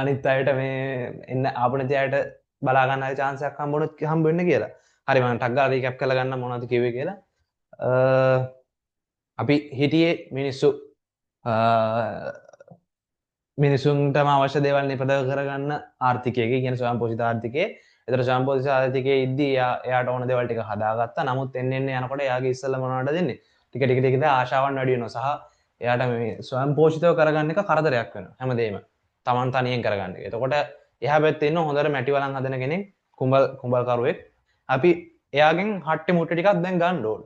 අනිත් අයට මේ එන්න ආපු නැති අයට බලා ගන්න ආයේ chance එකක් හම්බ වෙන්න කියලා. හරි මම ටක් ගාලා රීකැප් කරලා ගන්න මොනවද කිව්වේ කියලා. අපි හිටියේ මිනිස්සු මිනිසුන්ටම අවශ්‍ය දේවල් නිපදව කරගන්න ආර්ථිකයක කියන්නේ ස්වයංපෝෂිත ආර්ථිකයේ. ඒතර ස්වයංපෝෂිත ආර්ථිකයේ ඉද්දී එයාට ඕන දේවල් ටික හදාගත්තා. නමුත් එන්න යනකොට එයාගේ ඉස්සෙල්ලා මොනවද දෙන්නේ? ටික ටික ටික ආශාවන් වැඩි වෙනවා සහ එයාට මේ ස්වයංපෝෂිතව කරගන්න එක කරදරයක් වෙනවා හැමදේම. Taman තනියෙන් කරගන්න එක. එතකොට එහා පැත්තේ ඉන්න හොඳට මැටි වලන් හදන කෙනෙක් කුඹල්කරුවෙක්. අපි එයාගෙන් හට්ටි මුට්ටි ටිකක් දැන් ගන්න ඕන.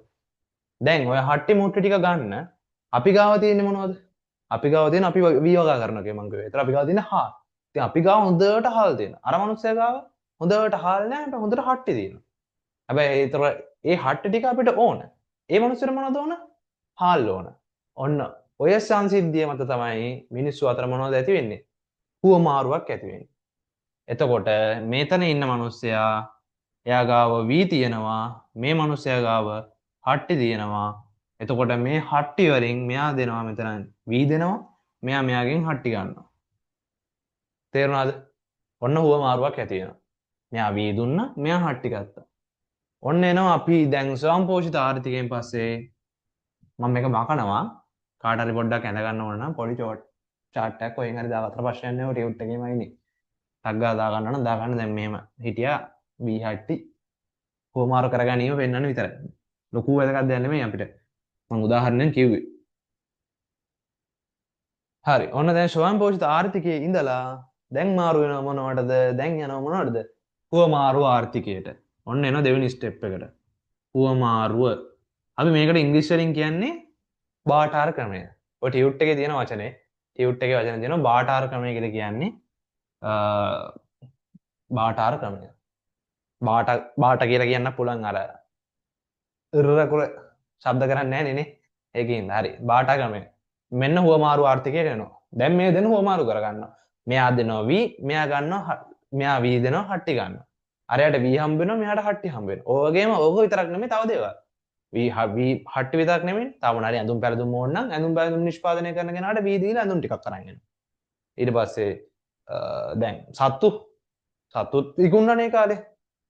දැන් ඔය හට්ටි මුට්ටි ටික ගන්න අපි ගාව තියෙන්නේ මොනවද? අපි ගාව තියෙන අපි වීවගා කරනවා කියලා මං කිව්වේ. ඒතර අපි ගාව තියෙන හාල්. ඉතින් අපි ගාව හොඳට හාල් තියෙනවා. අර මනුස්සයා ගාව හොඳට හාල් නැහැ. හැබැයි හොඳට හට්ටි තියෙනවා. හැබැයි ඒතර ඒ හට්ටි ටික අපිට ඕන. ඒ මනුස්සයාට මොනවද ඕන? හාල් ඕන. ඔන්න ඔය සංසිද්ධිය මත තමයි මිනිස්සු අතර මොනවද ඇති වෙන්නේ? හුවමාරුවක් ඇති වෙන්නේ. එතකොට මේතන ඉන්න මනුස්සයා එයා ගාව වී තියෙනවා. මේ මනුස්සයා ගාව හට්ටි තියෙනවා. එතකොට මේ හට්ටි වලින් මෙයා දෙනවා මෙතන වී දෙනවා. මෙයා මෙයාගෙන් හට්ටි ගන්නවා. තේරුණාද? ඔන්න හුවමාරුවක් ඇති වෙනවා. මෙයා වී දුන්නා, මෙයා හට්ටි ගත්තා. ඔන්න එනවා අපි දැන් ස්වයංපෝෂිත ආර්ථිකයෙන් පස්සේ මම මේක මකනවා. කාට හරි පොඩ්ඩක් ඇඳ ගන්න ඕන නම් පොඩි චාට් එකක් කොහෙන් හරි දාගත්ත ප්‍රශ්නයක් නෑ ඔය ටියුට් එකේම ඉන්නේ. ටක් ගාලා දා ගන්න නම් දා ගන්න දැන් මෙහෙම හිටියා වී හට්ටි හුවමාරු කරගැනීම පෙන්වන්න විතරයි. ලොකු වැදගත් දෙයක් නෙමෙයි අපිට. මම උදාහරණයක් කිව්වේ. හරි. ඔන්න දැන් ස්වයංපෝෂිත ආර්ථිකයේ ඉඳලා දැන් මාරු වෙනව මොනවටද? දැන් යනව මොනවටද? හුවමාරු ආර්ථිකයට. ඔන්න එනවා දෙවෙනි ස්ටෙප් එකට. හුවමාරුව. අපි මේකට ඉංග්‍රීසි වලින් කියන්නේ බාටාර ක්‍රමය. ඔය ටියුට් එකේ තියෙන වචනේ. ටියුට් එකේ වචන තියෙනවා බාටාර ක්‍රමය කියලා කියන්නේ බාටාර ක්‍රමය. බාට කියලා කියන්න පුළුවන් අර ඉරකුර ශබ්ද කරන්නේ නැහැ නේ. ඒකින්ද හරි. බාටා ක්‍රමය. මෙන්න හුවමාරු ආර්ථිකයට එනවා. දැන් මේ දෙන හුවමාරු කරගන්නවා. මෙයා දෙනවා වී, මෙයා ගන්නවා මෙයා වී දෙනවා හට්ටි ගන්නවා. අරයට වී හම්බ වෙනවා, මෙයාට හට්ටි හම්බ වෙනවා. ඔය වගේම ඕක විතරක් නෙමෙයි තව දේවල්. වී හට්ටි විතරක් නෙමෙයි. තව මොනාරි ඇඳුම් පැළඳුම් ඕන නම් ඇඳුම් පැළඳුම් නිෂ්පාදනය කරන කෙනාට වී දීලා ඇඳුම් ටිකක් අරන් එනවා. ඊට පස්සේ දැන් සත්තුත් විකුණනනේ කාලේ.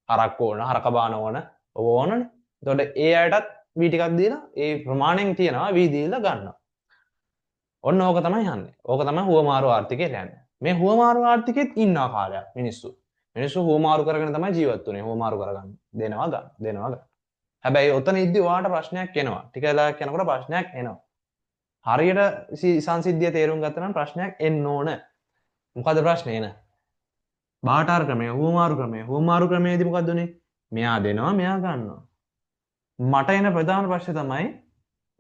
හරක් ඕන, හරක බාන ඕන, ඔව ඕනනේ. එතකොට ඒ අයටත් වී ටිකක් දීලා ඒ ප්‍රමාණයෙන් තියනවා වී දීලා ගන්නවා. ඔන්න ඕක තමයි යන්නේ. ඕක තමයි හුවමාරු ආර්ථිකයට යන්නේ. මේ හුවමාරු ආර්ථිකෙත් ඉන්නවා කාලයක් මිනිස්සු. මිනිස්සු හුවමාරු කරගෙන තමයි ජීවත් වෙන්නේ. හුවමාරු කරගන්න. දෙනවා ගන්න. හැබැයි ඔතන ඉද්දි ඔයාට ප්‍රශ්නයක් එනවා. ටික වෙලාවක් යනකොට ප්‍රශ්නයක් එනවා. හරියට සංසිද්ධිය තේරුම් ගත්තා නම් ප්‍රශ්නයක් එන්න ඕන. මොකද ප්‍රශ්නේ එන? බාටාර ක්‍රමය, හුවමාරු ක්‍රමයේදී මොකද්ද උනේ? මෙයා දෙනවා, මෙයා ගන්නවා. මට එන ප්‍රධාන ප්‍රශ්නේ තමයි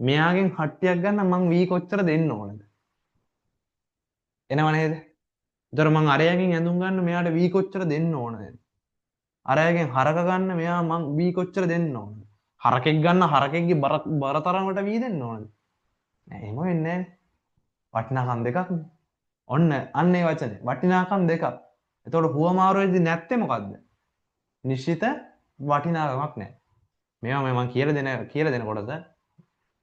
මෙයාගෙන් හට්ටියක් ගන්න මං වී කොච්චර දෙන්න ඕනද? එනව නේද? ඒතර මං අරයාගෙන් ඇඳුම් ගන්න මෙයාට වී කොච්චර දෙන්න ඕනද? අරයාගෙන් හරක ගන්න මෙයා මං වී කොච්චර දෙන්න ඕනද? හරකෙක් ගන්න හරකෙක්ගේ බර තරමට වී දෙන්න ඕනද? නෑ එහෙම වෙන්නේ නෑ. වටිනාකම් දෙකක් නේ. ඔන්න අන්න ඒ වචනේ. වටිනාකම් දෙකක්. එතකොට හුවමාරුවේදී නැත්තේ මොකද්ද? නිශ්චිත වටිනාකමක් නෑ. මේවා මම කියලා දෙනකොටද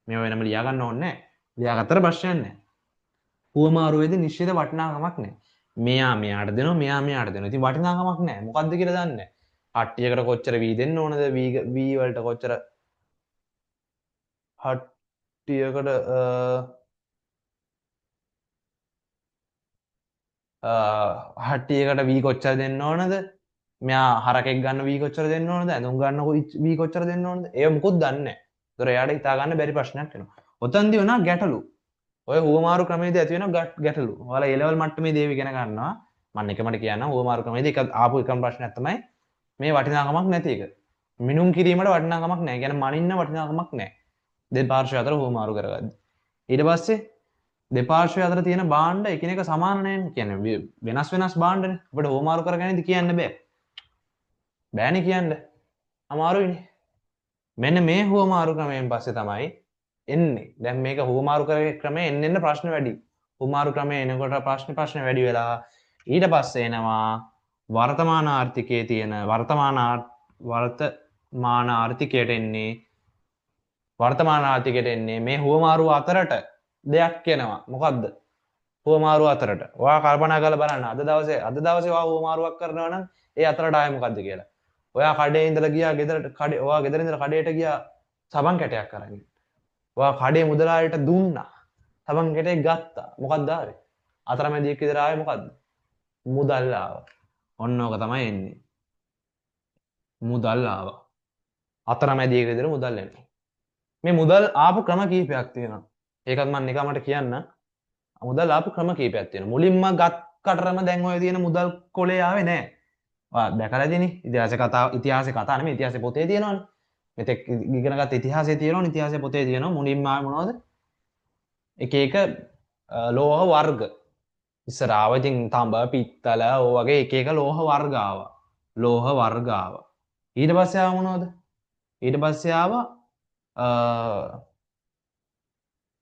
මේවා වෙනම ලියා ගන්න ඕනේ නෑ. ලියාගත්තට ප්‍රශ්නයක් නෑ. හුවමාරුවේදී නිශ්චිත වටිනාකමක් නෑ. මෙයා මෙයාට දෙනවා මෙයා මෙයාට දෙනවා. ඉතින් වටිනාකමක් නෑ. මොකද්ද කියලා දන්නේ නෑ. හට්ටියකට කොච්චර වී දෙන්න ඕනද? වී වලට කොච්චර හට්ටියකට හට්ටියකට වී කොච්චර දෙන්න ඕනද? මෙයා හරකෙක් ගන්න වී කොච්චර දෙන්න ඕනද? ඇඳුම් ගන්න වී කොච්චර දෙන්න ඕනද? ඒව මොකුත් දන්නේ නැහැ. ඒතර එයාට හිතා ගන්න බැරි ප්‍රශ්නයක් වෙනවා. ඔතනදී වුණා ගැටලු. ඔය හුවමාරු ක්‍රමයේදී ඇති වෙන ගැටලු. ඔයාලා A level මට්ටමේ දේවි ඉගෙන ගන්නවා. මම එකමඩ කියන්නම් හුවමාරු ක්‍රමයේදී ආපු එකම ප්‍රශ්නයක් තමයි මේ වටිනාකමක් නැති එක. මිනුම් කිරීමට වටිනාකමක් නැහැ. කියන්නේ මනින්න වටිනාකමක් නැහැ. දෙපාර්ශ්වය අතර හුවමාරු කරගද්දි. ඊට පස්සේ දෙපාර්ශ්වය අතර තියෙන භාණ්ඩ එකිනෙක සමාන නැහැ. කියන්නේ වෙනස් භාණ්ඩනේ. අපිට හුවමාරු කරගන්නදී කියන්න බෑ. බෑනේ කියන්න. අමාරුයිනේ. මෙන්න මේ හුවමාරු ක්‍රමයෙන් පස්සේ තමයි එන්නේ. දැන් මේක හුවමාරු ක්‍රමයේ එන්න ප්‍රශ්න වැඩි. හුවමාරු ක්‍රමයේ එනකොට ප්‍රශ්න වැඩි වෙලා ඊට පස්සේ එනවා වර්තමාන ආර්ථිකයේ තියෙන වර්තමාන ආර්ථිකයට එන්නේ මේ හුවමාරු අතරට දෙයක් එනවා. මොකද්ද? හුවමාරු අතරට. ඔයා කල්පනා කරලා බලන්න අද දවසේ ඔයා හුවමාරුවක් කරනවා නම් ඒ අතරට ආයේ මොකද්ද කියලා. ඔයා කඩේ ඉඳලා ගියා ගෙදරට ඔයා ගෙදර ඉඳලා කඩේට ගියා සබන් කැටයක් අරන්. ඔයා කඩේ මුදලාලිට දුන්නා. සබන් කැටේ ගත්තා. මොකක්ද ආවේ? අතරමැදියෙක් විතර ආවේ මොකද්ද? මුදල් ආවා. ඔන්න ඕක තමයි එන්නේ. මුදල් ආවා. අතරමැදියෙක් විතර මුදල් එනවා. මේ මුදල් ආපු ක්‍රම කීපයක් තියෙනවා. ඒකත් මම නිකමට කියන්න. මුදල් ආපු ක්‍රම කීපයක් තියෙනවා. මුලින්ම ගත් කටරම දැන් ඔය තියෙන මුදල් කොලේ ආවේ නැහැ. ඔයා දැකලා තියෙන්නේ ඉතිහාසයේ කතා නෙමෙයි ඉතිහාසයේ පොතේ තියෙනවනේ. මෙතෙක් ඉගෙන ගත්ත ඉතිහාසයේ තියෙනවනේ ඉතිහාසයේ පොතේ තියෙනවා. මුලින්ම ආවේ මොනවද? එක එක ලෝහ වර්ග. ඉස්සර ආව ඉතින් තඹ පිත්තල ඔය වගේ එක එක ලෝහ වර්ග ආවා. ලෝහ වර්ග ආවා. ඊට පස්සේ ආව මොනවද? ඊට පස්සේ ආවා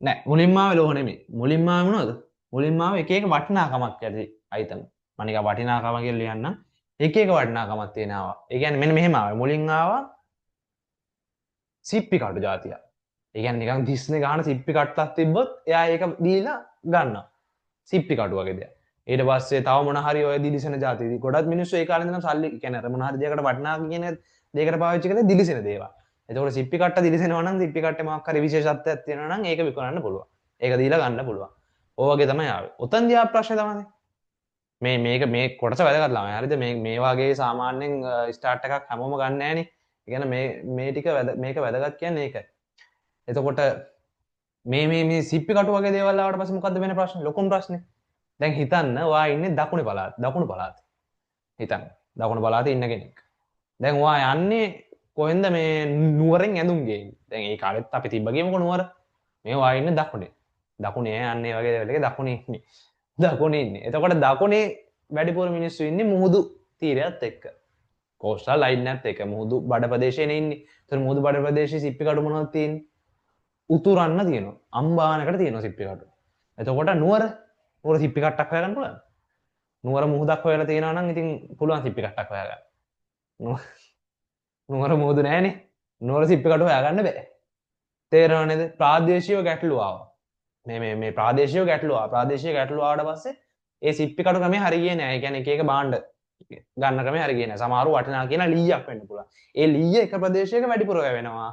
නෑ මුලින්ම ආවේ ලෝහ නෙමෙයි. මුලින්ම ආවේ මොනවද? මුලින්ම ආවේ එක එක වටිනාකමක් ඇති අයිටම්. මම නිකන් වටිනාකම කියලා ලියන්නම්. එක එක වටිනාකමක් තියෙන ආවා. ඒ කියන්නේ මෙන්න මෙහෙම ආවා. මුලින් ආවා සිප්පි කටු జాතිය. ඒ කියන්නේ නිකන් දිස්නේ ගහන සිප්පි කට්ටක් තිබ්බොත් එයා ඒක දීලා ගන්නවා. සිප්පි කටු වගේ දෙයක්. ඊට පස්සේ තව මොන හරි ඔය දිලිසෙන జాතිය. ගොඩක් මිනිස්සු ඒ කාලේ ඉඳන් සල්ලි කියන්නේ අර මොන හරි දෙයකට වටිනාකම කියන දෙයකට පාවිච්චි කරලා දිලිසෙන දේවල්. එතකොට සිප්පි කට්ට දිලිසෙනවා නම් සිප්පි කට්ටේ මොකක් හරි විශේෂත්වයක් තියෙනවා නම් ඒක විකුණන්න පුළුවන්. ඒක දීලා ගන්න පුළුවන්. ඔය වගේ තමයි ආවේ. ඔතෙන්දී ආ ප්‍රශ්නේ තමයි මේ කොටස වැදගත් ළමයි. හරිද? මේ වගේ සාමාන්‍යයෙන් ස්ටාර්ට් එකක් හැමෝම ගන්න නෑනේ. ඒ කියන්නේ මේ ටික මේක වැදගත් කියන්නේ ඒකයි. එතකොට මේ සිප්පි කටු වගේ දේවල් ආවට පස්සේ මොකද්ද වෙන ප්‍රශ්නේ? ලොකුම ප්‍රශ්නේ. දැන් හිතන්න ඔයා ඉන්නේ දකුණු පළාතේ. හිතන්න. දකුණු පළාතේ ඉන්න කෙනෙක්. දැන් ඔයා යන්නේ කොහෙන්ද මේ නුවරෙන් ඇඳුම් ගේන්නේ. දැන් ඒ කාලෙත් අපි තිබ්බ ගේමුකෝ නුවර. මේ ඔයා ඉන්නේ දකුණේ. දකුණේ යන්නේ වගේ දේවල් එක දකුණේ ඉන්නේ. දකුණේ ඉන්නේ. එතකොට දකුණේ වැඩිපුර මිනිස්සු ඉන්නේ මුහුදු තීරයත් එක්ක. කෝස්ටල් ලයින් එකත් එක්ක මුහුදු බඩ ප්‍රදේශයේ ඉන්නේ. ඒතර මුහුදු බඩ ප්‍රදේශයේ සිප්පි කටු මොනවද තියෙන්නේ? උතුරන්න තියෙනවා. අම්බානකට තියෙනවා සිප්පි කටු. එතකොට නුවර සිප්පි කට්ටක් හොයාගන්න පුළුවන්. නුවර මුහුදක් හොයලා තියෙනවා නම් ඉතින් පුළුවන් සිප්පි කට්ටක් හොයාගන්න. නුවර මුහුදු නැහැනේ. නුවර සිප්පි කටු හොයාගන්න බෑ. තේරෙනව නේද? ප්‍රාදේශීය ගැටලු ආවා. මේ ප්‍රාදේශීය ගැටලු ආවට පස්සේ ඒ සිප්පි කටු ක්‍රමේ හරි ගියේ නෑ. ඒ කියන්නේ එක එක භාණ්ඩ ගන්න ක්‍රමේ හරි ගියේ නෑ. සමහරව වටිනා කියන ලීයක් වෙන්න පුළුවන්. ඒ ලීය එක ප්‍රදේශයක වැඩිපුර වෙනවා.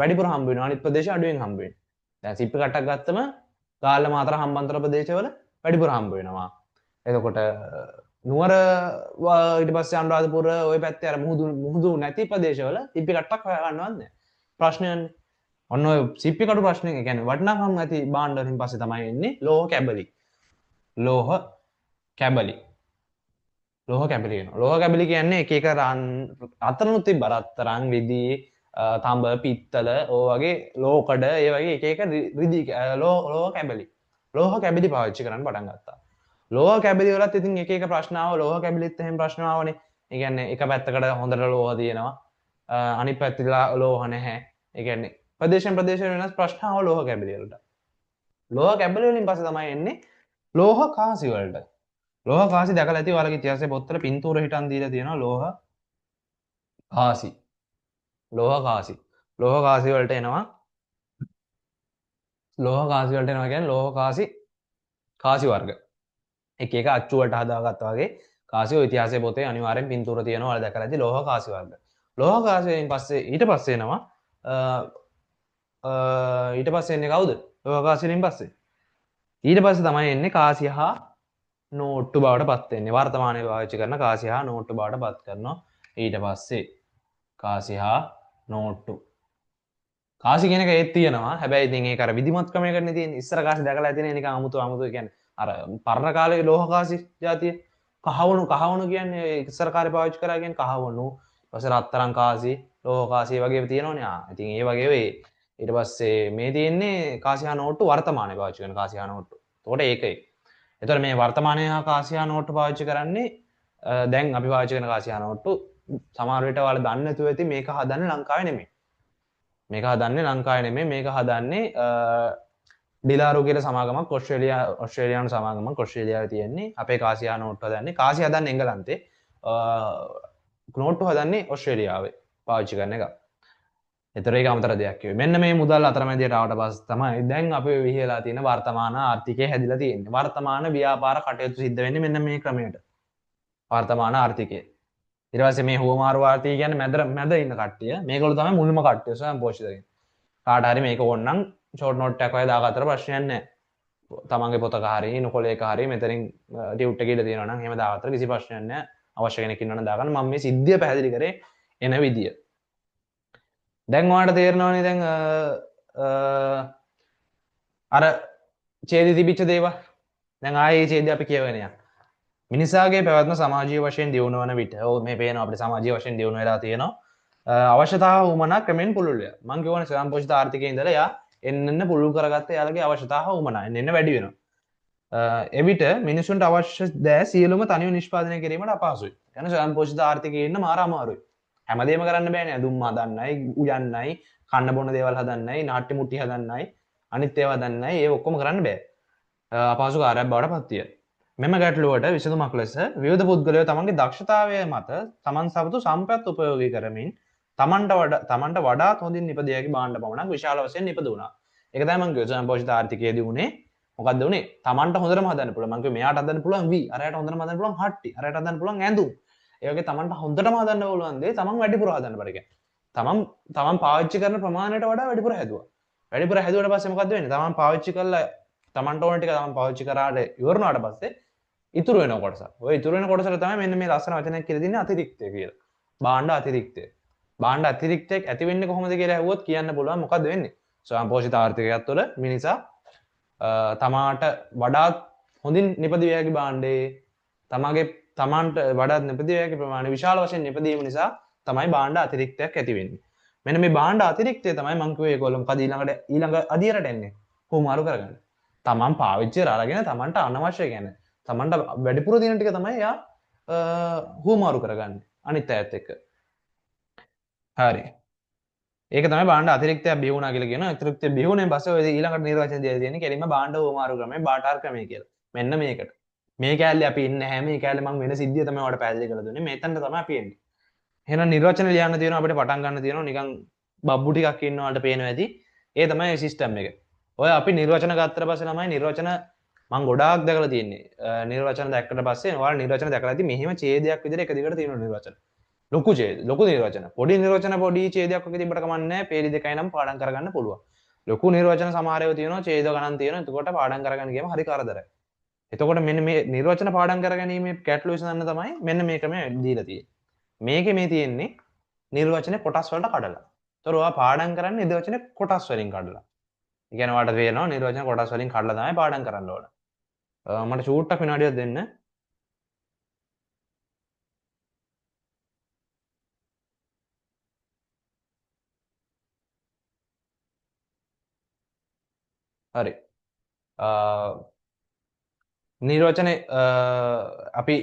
වැඩිපුර හම්බ වෙනවා. අනිත් ප්‍රදේශ අඩුවෙන් හම්බ වෙනවා. දැන් සිප්පි කට්ටක් ගත්තම ගාල්ල මාතර හම්බන්තොට ප්‍රදේශවල වැඩිපුර හම්බ වෙනවා. එතකොට නුවර ඊට පස්සේ අනුරාධපුර ওই පැත්තේ අර මුහුදු නැති ප්‍රදේශවල සිප්පි කට්ටක් හොයා ගන්නවත් නෑ. ප්‍රශ්නයන්නේ. ඔන්න ඔය සිප්පි කටු ප්‍රශ්නේ කියන්නේ වටිනාකම් ඇති භාණ්ඩ වලින් පස්සේ තමයි එන්නේ ලෝහ කැබලි. ලෝහ කැබලි කියනවා. ලෝහ කැබලි කියන්නේ එක එක රත්තරනුත් තිබ්බ රත්තරන් රිදී තඹ පිත්තල ඔය වගේ ලෝකඩ ඒ වගේ එක එක රිදී ලෝහ කැබලි පාවිච්චි කරන්න පටන් ගත්තා. ලෝහ කැබලි වලත් ඉතින් එක එක ප්‍රශ්න ආවා. ලෝහ කැබලිත් එහෙම ප්‍රශ්න ආවනේ. ඒ කියන්නේ එක පැත්තකට හොඳට ලෝහ තියෙනවා. අනිත් පැත්තට ලෝහ නැහැ. ඒ කියන්නේ ප්‍රදේශ වෙනස් ප්‍රශ්න ආව ලෝහ කැබලි වලට. ලෝහ කැබලි වලින් පස්සේ තමයි එන්නේ ලෝහ කාසි වලට. ලෝහ කාසි දැකලා ඇති ඔයාලගේ ඉතිහාසයේ පොත්වල පින්තූර හිටන් දීලා තියෙනවා ලෝහ කාසි. ලෝහ කාසි වලට එනවා. කියන්නේ ලෝහ කාසි වර්ග. එක එක අච්චු වලට හදාගත්තා වගේ කාසි ඔය ඉතිහාසයේ පොතේ අනිවාර්යෙන් පින්තූර තියෙනවා. ඔයාලා දැකලා ඇති ලෝහ කාසි වර්ග. ලෝහ කාසි වලින් පස්සේ ඊට පස්සේ එනවා ඊට පස්සේ එන්නේ කවුද? ලෝහ කාසි වලින් පස්සේ. ඊට පස්සේ තමයි එන්නේ කාසි හා නෝට්ටු බවට පත් වෙන්නේ. වර්තමානයේ පාවිච්චි කරන කාසි හා නෝට්ටු බවට පත් කරනවා. ඊට පස්සේ කාසි හා නෝට්ටු. කාසි කියන එක ඒත් තියෙනවා. හැබැයි ඉතින් ඒක අර විධිමත් ක්‍රමයකටනේ තියෙන්නේ. ඉස්සර කාසි දැකලා තියෙන්නේ නිකන් අමුතු කියන්නේ අර පරණ කාලේ ලෝහ කාසි జాතිය. කහවණු කියන්නේ ඉස්සර කාලේ පාවිච්චි කරා කියන්නේ කහවණු. ඊපස්සේ රත්තරන් කාසි, ලෝහ කාසි වගේ තියෙනවනේ. ඉතින් ඒ වගේ වෙයි. ඊට පස්සේ මේ තියෙන්නේ කාසි හා නෝට්ටු වර්තමානයේ පාවිච්චි කරන කාසි හා නෝට්ටු. එතකොට ඒකයි. එතකොට මේ වර්තමානයේ හා කාසි හා නෝට්ටු පාවිච්චි කරන්නේ දැන් අපි පාවිච්චි කරන කාසි හා නෝට්ටු සමහර විට ඔයාලා දන්නේ නැතුව ඇති මේක හදන්නේ ලංකාවේ නෙමෙයි. මේක හදන්නේ ඩිලාරු කියලා සමාගමක් ඔස්ට්‍රේලියානු සමාගමක් ඔස්ට්‍රේලියාවේ තියෙන්නේ. අපේ කාසි හා නෝට්ටු හදන්නේ කාසි හදන්නේ එංගලන්තේ. නෝට්ටු හදන්නේ ඔස්ට්‍රේලියාවේ පාවිච්චි කරන එක. එතකොට ඒක අමතර දෙයක් කිව්වේ. මෙන්න මේ මුදල් අතරමැදියට ආවට පස්සේ තමයි දැන් අපි විහිලා තියෙන වර්තමාන ආර්ථිකය හැදිලා තියෙන්නේ. වර්තමාන ව්‍යාපාර කටයුතු සිද්ධ වෙන්නේ මෙන්න මේ ක්‍රමයට. වර්තමාන ආර්ථිකය. ඊට පස්සේ මේ හුවමාරු ආර්ථිකය කියන්නේ මැද ඉන්න කට්ටිය. මේගොල්ලෝ තමයි මුල්ම කට්ටිය ස්වයං පෝෂිත වෙන්නේ. කාට හරි මේක ඕනනම් ෂෝට් නෝට් එකක් වගේ දාගත්තට ප්‍රශ්නයක් නැහැ. තමන්ගේ පොතක හරි නොකොලේක හරි මෙතනින් ටියුට් එකේ තියෙනවා නම් එහෙම දාගත්තට කිසි ප්‍රශ්නයක් නැහැ. අවශ්‍ය කෙනෙක් ඉන්නවනම් දාගන්න. මම මේ සිද්ධිය පැහැදිලි කරේ එන විදිය. දැන් ඔයාලට තේරෙනවනේ දැන් අර ඡේදෙ තිබිච්ච දේවල්. දැන් ආයේ මේ ඡේදය අපි කියවගෙන යන්න. මිනිසාගේ පැවැත්ම සමාජීය වශයෙන් දියුණු වන විට මේ පේනවා අපිට සමාජීය වශයෙන් දියුණු වෙලා තියෙනවා. අවශ්‍යතාව වුමනා ක්‍රමෙන් පුළුල්ය. මම කියවනේ ස්වයංපෝෂිත ආර්ථිකයේ ඉඳලා යා එන්න පුළුල් කරගත්ත යාලගේ අවශ්‍යතාව වුමනා එන්න වැඩි වෙනවා. එවිට මිනිසුන්ට අවශ්‍ය දෑ සියලුම තනිව නිෂ්පාදනය කිරීමට අපහසුයි. කියන්නේ ස්වයංපෝෂිත ආර්ථිකයේ ඉන්න මාර අමාරුයි. හැමදේම කරන්න බෑනේ. දුම් හදන්නයි, උයන්නයි, කන්න බොන දේවල් හදන්නයි, නාට්‍ය මුට්ටි හදන්නයි, අනිත් ඒවා හදන්නයි. ඒ ඔක්කොම කරන්න බෑ. අපහසු කාර්යයක් බවට පත් විය. මෙම ගැටලුවට විසඳුමක් ලෙස විවිධ පුද්ගලයෝ තමන්ගේ දක්ෂතාවය මත තමන් සතුතු සම්පත් උපයෝගී කරමින් තමන්ට වඩාත් හොඳින් නිපදිය හැකි භාණ්ඩ පමණක් විශාල වශයෙන් නිපදුණා. ඒක තමයි මම කිව්වේ ස්වයංපෝෂිත ආර්ථිකයේදී උනේ මොකක්ද උනේ? තමන්ට හොඳටම හදන්න පුළුවන්. මම කිව්වේ මෙයාට හදන්න පුළුවන් වී, අරයට හොඳටම හදන්න පුළුවන් හට්ටි, අරයට හදන්න පුළුවන් ඇඳුම්. ඒ වගේ තමන්ට හොඳටම හදන්න පුළුවන් දේ තමන් වැඩිපුර හදන්න බඩ කියන්නේ. තමන් පාවිච්චි කරන ප්‍රමාණයට වඩා වැඩිපුර හැදුවා. වැඩිපුර හැදුවට පස්සේ මොකද්ද වෙන්නේ? තමන් පාවිච්චි කරලා තමන්ට ඕන ටික තමන් පාවිච්චි කරාට ඉවරනාට පස්සේ ඉතුරු වෙන කොටස. ඔය ඉතුරු වෙන කොටසට තමයි මෙන්න මේ ලස්සන වචනයක් කියලා දෙන්නේ අතිරික්තය කියලා. භාණ්ඩ අතිරික්තය. භාණ්ඩ අතිරික්තයක් ඇති වෙන්නේ කොහොමද කියලා ඇහුවොත් කියන්න පුළුවන් මොකද්ද වෙන්නේ? ස්වයංපෝෂිත ආර්ථිකයක් තුළ මිනිසා තමාට වඩාත් හොඳින් නිපදවිය හැකි භාණ්ඩේ තමන්ට වඩාත් නිපදවිය හැකි ප්‍රමාණය විශාල වශයෙන් නිපදීම නිසා තමයි භාණ්ඩ අතිරික්තයක් ඇති වෙන්නේ. මෙන්න මේ භාණ්ඩ අතිරික්තය තමයි මම කිව්වේ ඒගොල්ලෝ මොකද ඊළඟ අදියරට එන්නේ. හුවමාරු කරගන්න. තමන් පාවිච්චි කරලා අරගෙන තමන්ට අනවශ්‍ය කියන්නේ තමන්ට වැඩිපුර දින ටික තමයි යා හුවමාරු කරගන්නේ අනිත් අයත් එක්ක. හරි. ඒක තමයි භාණ්ඩ අතිරික්තයක් බිහි වුණා කියලා කියනවා. අතිරික්තය බිහි වුණෙන් පස්සේ ඔය ඊළඟට නිර්වචන දීලා තියෙන්නේ කෙලින්ම භාණ්ඩ හුවමාරු ක්‍රමය බාටාර් ක්‍රමය කියලා. මෙන්න මේකට. මේ කැලේ අපි ඉන්නේ නැහැ. මේ කැලේ මම වෙන සිද්ධිය තමයි ඔයාලට පැහැදිලි කරලා දුන්නේ. මෙතනට තමයි අපි එන්නේ. එහෙනම් නිර්වචන ලියන්න තියෙනවා අපිට පටන් ගන්න තියෙනවා නිකන් බබ්බු ටිකක් ඉන්නවාට පේනවා ඇති. ඒ තමයි සිස්ටම් එක. ඔය අපි නිර්වචන ගත්තට පස්සේ තමයි නිර්වචන මම ගොඩාක් දැකලා තියෙන්නේ. නිර්වචන දැක්කට පස්සේ ඔයාලා නිර්වචන දැකලා ඇති මෙහෙම ඡේදයක් විදිහට එක දිගට තියෙනවා නිර්වචන. ලොකු ඡේද, ලොකු නිර්වචන. පොඩි නිර්වචන පොඩි ඡේදයක් වගේ තිබ්බට කමක් නැහැ. පේලි දෙකයි නම් පාඩම් කරගන්න පුළුවන්. ලොකු නිර්වචන සමහර ඒවා තියෙනවා ඡේද ගණන් තියෙනවා. එතකොට පාඩම් කරගන්න ගියම හරි කරදරයි. එතකොට මෙන්න මේ නිර්වචන පාඩම් කරගැනීමේ ගැටලුව විසඳන්න තමයි මෙන්න මේ ක්‍රමය දීලා තියෙන්නේ. මේකේ මේ තියෙන්නේ නිර්වචනේ කොටස් වලට කඩලා. ඒතර ඔයා පාඩම් කරන්නේ නිර්වචනේ කොටස් වලින් කඩලා. ඒ කියන්නේ ඔයාලට තේරෙනවා නිර්වචන කොටස් වලින් කඩලා තමයි පාඩම් කරන්න ඕන. මට ෂූට්ටක් විනාඩියක් දෙන්න. හරි. නිර්වචනේ අපි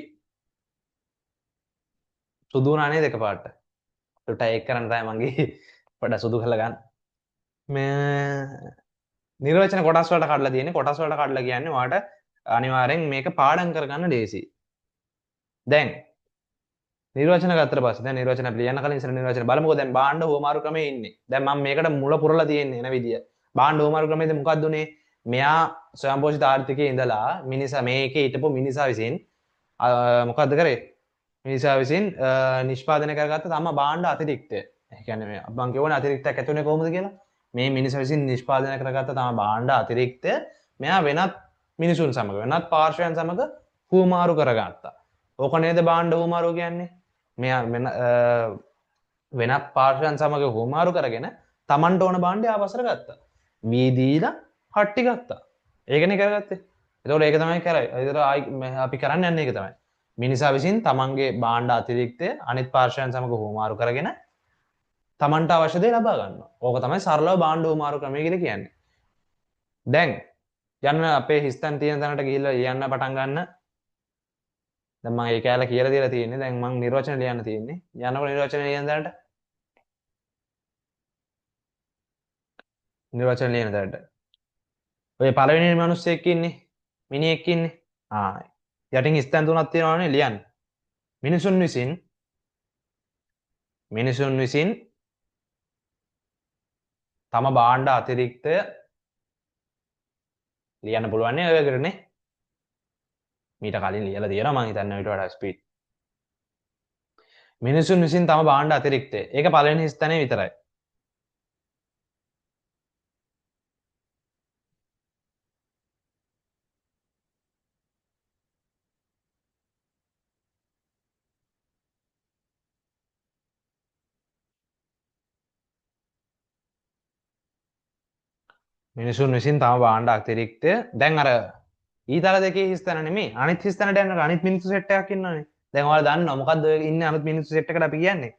සුදු වුණානේ දෙකපාරට. ටුට ඒක කරන්න තමයි මගේ පොඩ්ඩක් සුදු කරලා ගන්න. මේ නිර්වචන කොටස් වලට කඩලා තියෙන්නේ. කොටස් වලට කඩලා කියන්නේ ඔයාලට අනිවාර්යෙන් මේක පාඩම් කරගන්න ලේසි. දැන් නිර්වචන ගත්තට පස්සේ දැන් නිර්වචන අපි ලියන්න කලින් ඉස්සර නිර්වචන බලමුකෝ. දැන් භාණ්ඩ හුවමාරු ක්‍රමයේ ඉන්නේ. දැන් මම මේකට මුල පුරලා තියෙන්නේ එන විදිය. භාණ්ඩ හුවමාරු ක්‍රමයේදී මොකක්ද උනේ? මෙයා ස්වයංපෝෂිත ආර්ථිකයේ ඉඳලා මිනිසා මේකේ හිටපු මිනිසා විසින් මොකද්ද කරේ? මිනිසා විසින් නිෂ්පාදනය කරගත්ත තම භාණ්ඩ අතිරික්තය. ඒ කියන්නේ මේ මම කියවනේ අතිරික්තයක් ඇති උනේ කොහොමද කියලා? මේ මිනිසා විසින් නිෂ්පාදනය කරගත්ත තම භාණ්ඩ අතිරික්තය මෙයා වෙනත් මිනිසුන් සමග වෙනත් පාර්ශවයන් සමග හුවමාරු කරගත්තා. ඕක නේද භාණ්ඩ හුවමාරු කියන්නේ? මෙයා වෙනත් පාර්ශවයන් සමග හුවමාරු කරගෙන තමන්ට ඕන භාණ්ඩය ආපස්සට ගත්තා. වී දීලා හට්ටි ගත්තා. ඒකනේ කරගත්තේ. එතකොට ඒක තමයි කරයි. ඒතර අපි කරන්න යන්නේ ඒක තමයි. මිනිසා විසින් තමන්ගේ භාණ්ඩ අතිරික්තය අනිත් පාර්ශවයන් සමග හුවමාරු කරගෙන තමන්ට අවශ්‍ය දේ ලබා ගන්නවා. ඕක තමයි සරලව භාණ්ඩ හුවමාරු ක්‍රමය කියලා කියන්නේ. දැන් යන්න අපේ හිස්තන් තියෙන තැනට ගිහිල්ලා ලියන්න පටන් ගන්න. දැන් මම ඒ කැලේ කියලා දීලා තියෙන්නේ. දැන් මම නිර්වචන ලියන්න තියෙන්නේ. යනකොට නිර්වචන ලියන තැනට. නිර්වචන ලියන තැනට. ඔය පළවෙනි මිනිස්සෙක් ඉන්නේ. මිනිහෙක් ඉන්නේ. යටින් ස්තන් තුනක් තියෙනවානේ ලියන්න. මිනිසුන් විසින් තම භාණ්ඩ අතිරික්තය ලියන්න පුළුවන් නේ ඔය කරන්නේ. මීට කලින් ලියලා තියෙනවා මං හිතන්නේ ඊට වඩා ස්පීඩ්. මිනිසුන් විසින් තම භාණ්ඩ අතිරික්තය. ඒක පළවෙනි හිස්තැනේ විතරයි. මිනිසුන් විසින් තම භාණ්ඩ අතිරික්තය. දැන් අර ඊතල දෙකේ හිස්තැන නෙමෙයි අනිත් හිස්තැනට යන අනිත් මිනිස්සු සෙට් එකක් ඉන්නවනේ. දැන් ඔයාලා දන්නවා මොකද්ද ඔය ඉන්නේ අනිත් මිනිස්සු සෙට් එකට අපි කියන්නේ.